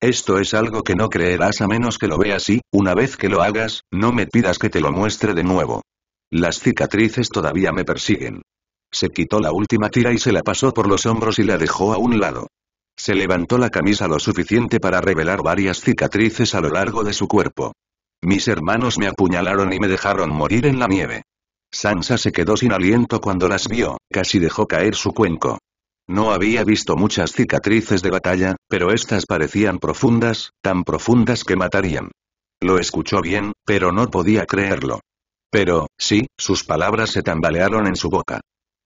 [SPEAKER 1] Esto es algo que no creerás a menos que lo veas y, una vez que lo hagas, no me pidas que te lo muestre de nuevo. Las cicatrices todavía me persiguen. Se quitó la última tira y se la pasó por los hombros y la dejó a un lado. Se levantó la camisa lo suficiente para revelar varias cicatrices a lo largo de su cuerpo. Mis hermanos me apuñalaron y me dejaron morir en la nieve. Sansa se quedó sin aliento cuando las vio, casi dejó caer su cuenco. No había visto muchas cicatrices de batalla, pero estas parecían profundas, tan profundas que matarían. Lo escuchó bien, pero no podía creerlo. Pero, sí, sus palabras se tambalearon en su boca.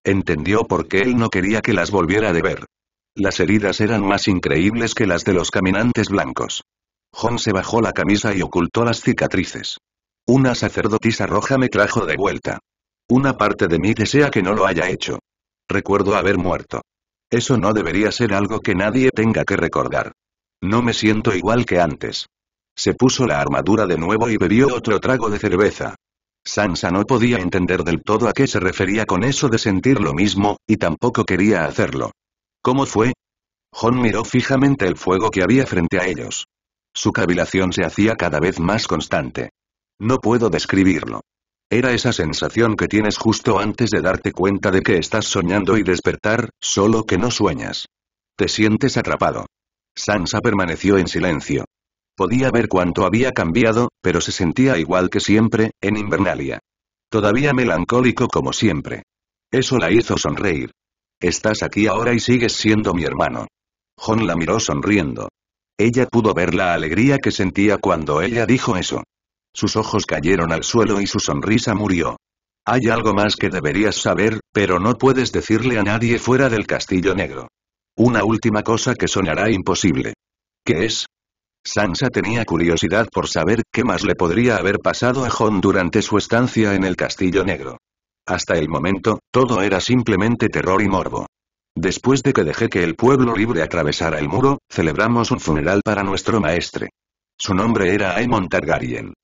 [SPEAKER 1] Entendió por qué él no quería que las volviera a ver. Las heridas eran más increíbles que las de los caminantes blancos. Jon se bajó la camisa y ocultó las cicatrices. Una sacerdotisa roja me trajo de vuelta. Una parte de mí desea que no lo haya hecho. Recuerdo haber muerto. Eso no debería ser algo que nadie tenga que recordar. No me siento igual que antes. Se puso la armadura de nuevo y bebió otro trago de cerveza. Sansa no podía entender del todo a qué se refería con eso de sentir lo mismo, y tampoco quería hacerlo. ¿Cómo fue? Jon miró fijamente el fuego que había frente a ellos. Su cavilación se hacía cada vez más constante. No puedo describirlo. Era esa sensación que tienes justo antes de darte cuenta de que estás soñando y despertar, solo que no sueñas. Te sientes atrapado. Sansa permaneció en silencio. Podía ver cuánto había cambiado, pero se sentía igual que siempre, en Invernalia. Todavía melancólico como siempre. Eso la hizo sonreír. Estás aquí ahora y sigues siendo mi hermano. Jon la miró sonriendo. Ella pudo ver la alegría que sentía cuando ella dijo eso. Sus ojos cayeron al suelo y su sonrisa murió. Hay algo más que deberías saber, pero no puedes decirle a nadie fuera del Castillo Negro. Una última cosa que sonará imposible. ¿Qué es? Sansa tenía curiosidad por saber qué más le podría haber pasado a Jon durante su estancia en el Castillo Negro. Hasta el momento, todo era simplemente terror y morbo. Después de que dejé que el pueblo libre atravesara el muro, celebramos un funeral para nuestro maestre. Su nombre era Aemon Targaryen.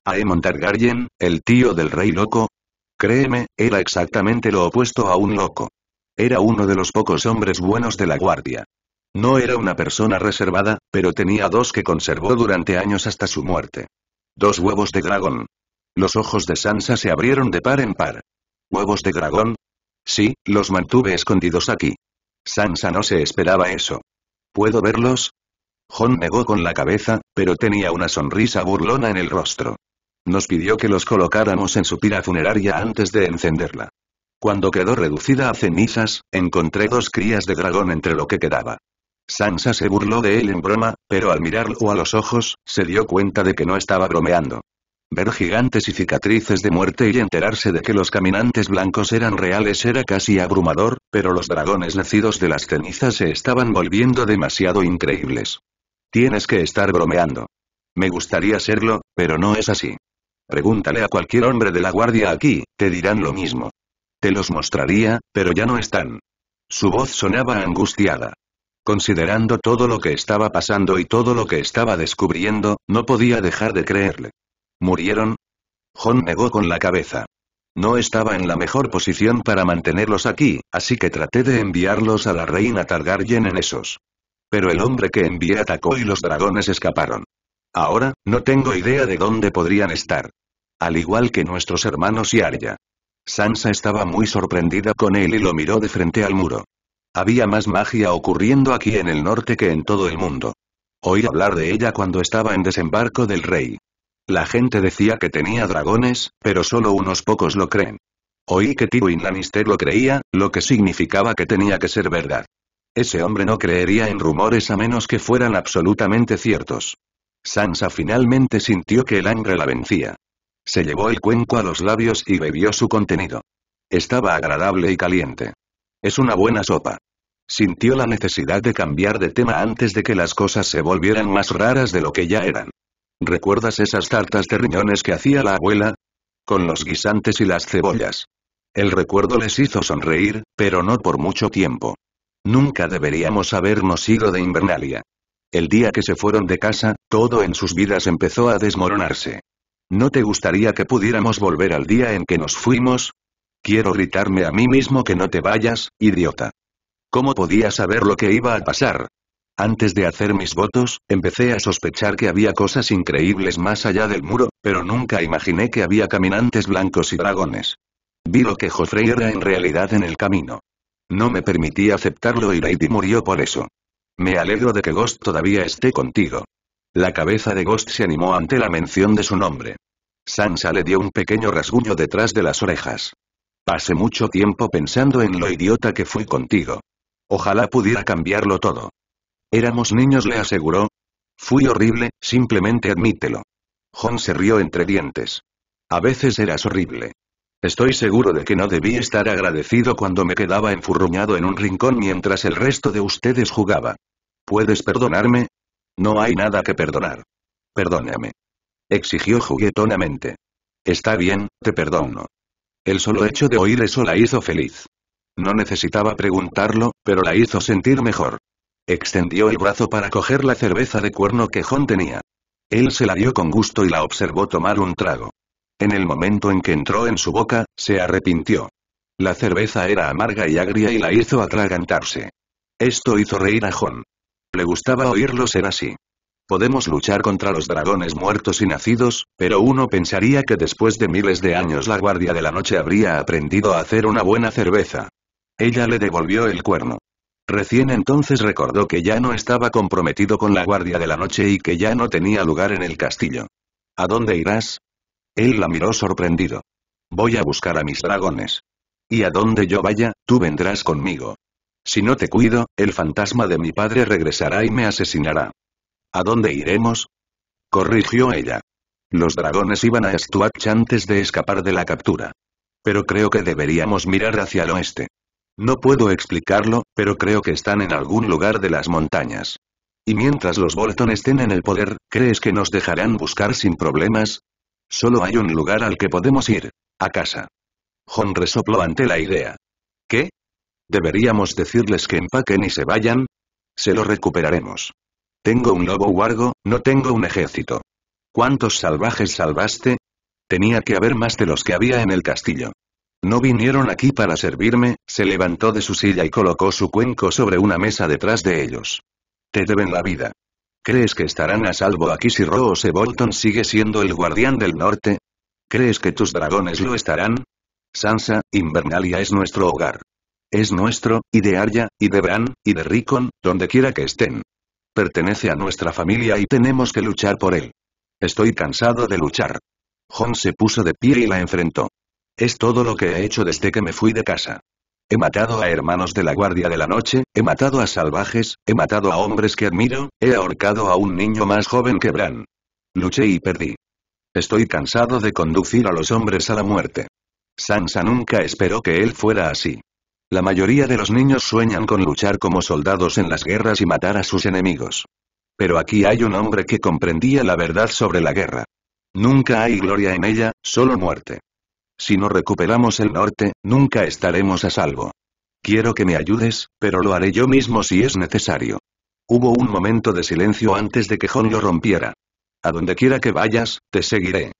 [SPEAKER 1] Aemon Targaryen, el tío del rey loco. Créeme, era exactamente lo opuesto a un loco. Era uno de los pocos hombres buenos de la guardia. No era una persona reservada, pero tenía 2 que conservó durante años hasta su muerte. 2 huevos de dragón. Los ojos de Sansa se abrieron de par en par. ¿Huevos de dragón? Sí, los mantuve escondidos aquí. Sansa no se esperaba eso. ¿Puedo verlos? Jon negó con la cabeza, pero tenía una sonrisa burlona en el rostro. Nos pidió que los colocáramos en su pira funeraria antes de encenderla. Cuando quedó reducida a cenizas, encontré 2 crías de dragón entre lo que quedaba. Sansa se burló de él en broma, pero al mirarlo a los ojos, se dio cuenta de que no estaba bromeando. Ver gigantes y cicatrices de muerte y enterarse de que los caminantes blancos eran reales era casi abrumador, pero los dragones nacidos de las cenizas se estaban volviendo demasiado increíbles. Tienes que estar bromeando. Me gustaría serlo, pero no es así. Pregúntale a cualquier hombre de la guardia aquí, te dirán lo mismo. Te los mostraría, pero ya no están. Su voz sonaba angustiada. Considerando todo lo que estaba pasando y todo lo que estaba descubriendo, no podía dejar de creerle. ¿Murieron? Jon negó con la cabeza. No estaba en la mejor posición para mantenerlos aquí, así que traté de enviarlos a la reina Targaryen en esos. Pero el hombre que envié atacó y los dragones escaparon. Ahora, no tengo idea de dónde podrían estar. Al igual que nuestros hermanos y Arya. Sansa estaba muy sorprendida con él y lo miró de frente al muro. Había más magia ocurriendo aquí en el norte que en todo el mundo. Oí hablar de ella cuando estaba en Desembarco del Rey. La gente decía que tenía dragones, pero solo unos pocos lo creen. Oí que Tywin Lannister lo creía, lo que significaba que tenía que ser verdad. Ese hombre no creería en rumores a menos que fueran absolutamente ciertos. Sansa finalmente sintió que el hambre la vencía. Se llevó el cuenco a los labios y bebió su contenido. Estaba agradable y caliente. Es una buena sopa. Sintió la necesidad de cambiar de tema antes de que las cosas se volvieran más raras de lo que ya eran. ¿Recuerdas esas tartas de riñones que hacía la abuela? Con los guisantes y las cebollas. El recuerdo les hizo sonreír, pero no por mucho tiempo. Nunca deberíamos habernos ido de Invernalia. El día que se fueron de casa, todo en sus vidas empezó a desmoronarse. ¿No te gustaría que pudiéramos volver al día en que nos fuimos? Quiero gritarme a mí mismo que no te vayas, idiota. ¿Cómo podía saber lo que iba a pasar? Antes de hacer mis votos, empecé a sospechar que había cosas increíbles más allá del muro, pero nunca imaginé que había caminantes blancos y dragones. Vi lo que Joffrey era en realidad en el camino. No me permití aceptarlo y Lady murió por eso. Me alegro de que Ghost todavía esté contigo. La cabeza de Ghost se animó ante la mención de su nombre. Sansa le dio un pequeño rasguño detrás de las orejas. Pasé mucho tiempo pensando en lo idiota que fui contigo. Ojalá pudiera cambiarlo todo. Éramos niños, le aseguró. Fui horrible, simplemente admítelo. Jon se rió entre dientes. A veces eras horrible. Estoy seguro de que no debí estar agradecido cuando me quedaba enfurruñado en un rincón mientras el resto de ustedes jugaba. ¿Puedes perdonarme? No hay nada que perdonar. Perdóname. Exigió juguetonamente. Está bien, te perdono. El solo hecho de oír eso la hizo feliz. No necesitaba preguntarlo, pero la hizo sentir mejor. Extendió el brazo para coger la cerveza de cuerno que Jon tenía. Él se la dio con gusto y la observó tomar un trago. En el momento en que entró en su boca, se arrepintió. La cerveza era amarga y agria y la hizo atragantarse. Esto hizo reír a Jon. Le gustaba oírlo ser así. Podemos luchar contra los dragones muertos y nacidos, pero uno pensaría que después de miles de años la Guardia de la Noche habría aprendido a hacer una buena cerveza. Ella le devolvió el cuerno. Recién entonces recordó que ya no estaba comprometido con la Guardia de la Noche y que ya no tenía lugar en el castillo. ¿A dónde irás? Él la miró sorprendido. Voy a buscar a mis dragones. Y a donde yo vaya, tú vendrás conmigo. Si no te cuido, el fantasma de mi padre regresará y me asesinará. ¿A dónde iremos? Corrigió ella. Los dragones iban a Stuatch antes de escapar de la captura. Pero creo que deberíamos mirar hacia el oeste. No puedo explicarlo, pero creo que están en algún lugar de las montañas. Y mientras los Bolton estén en el poder, ¿crees que nos dejarán buscar sin problemas? Solo hay un lugar al que podemos ir. A casa. Jon resopló ante la idea. ¿Qué? ¿Deberíamos decirles que empaquen y se vayan? Se lo recuperaremos. Tengo un lobo huargo, no tengo un ejército. ¿Cuántos salvajes salvaste? Tenía que haber más de los que había en el castillo. No vinieron aquí para servirme. Se levantó de su silla y colocó su cuenco sobre una mesa detrás de ellos. Te deben la vida. ¿Crees que estarán a salvo aquí si Roose Bolton sigue siendo el guardián del norte? ¿Crees que tus dragones lo estarán? Sansa, Invernalia es nuestro hogar. Es nuestro, y de Arya, y de Bran, y de Rickon, donde quiera que estén. Pertenece a nuestra familia y tenemos que luchar por él. Estoy cansado de luchar. Jon se puso de pie y la enfrentó. Es todo lo que he hecho desde que me fui de casa. He matado a hermanos de la Guardia de la Noche, he matado a salvajes, he matado a hombres que admiro, he ahorcado a un niño más joven que Bran. Luché y perdí. Estoy cansado de conducir a los hombres a la muerte. Sansa nunca esperó que él fuera así. La mayoría de los niños sueñan con luchar como soldados en las guerras y matar a sus enemigos. Pero aquí hay un hombre que comprendía la verdad sobre la guerra. Nunca hay gloria en ella, solo muerte. Si no recuperamos el norte, nunca estaremos a salvo. Quiero que me ayudes, pero lo haré yo mismo si es necesario. Hubo un momento de silencio antes de que Jon lo rompiera. A donde quiera que vayas, te seguiré.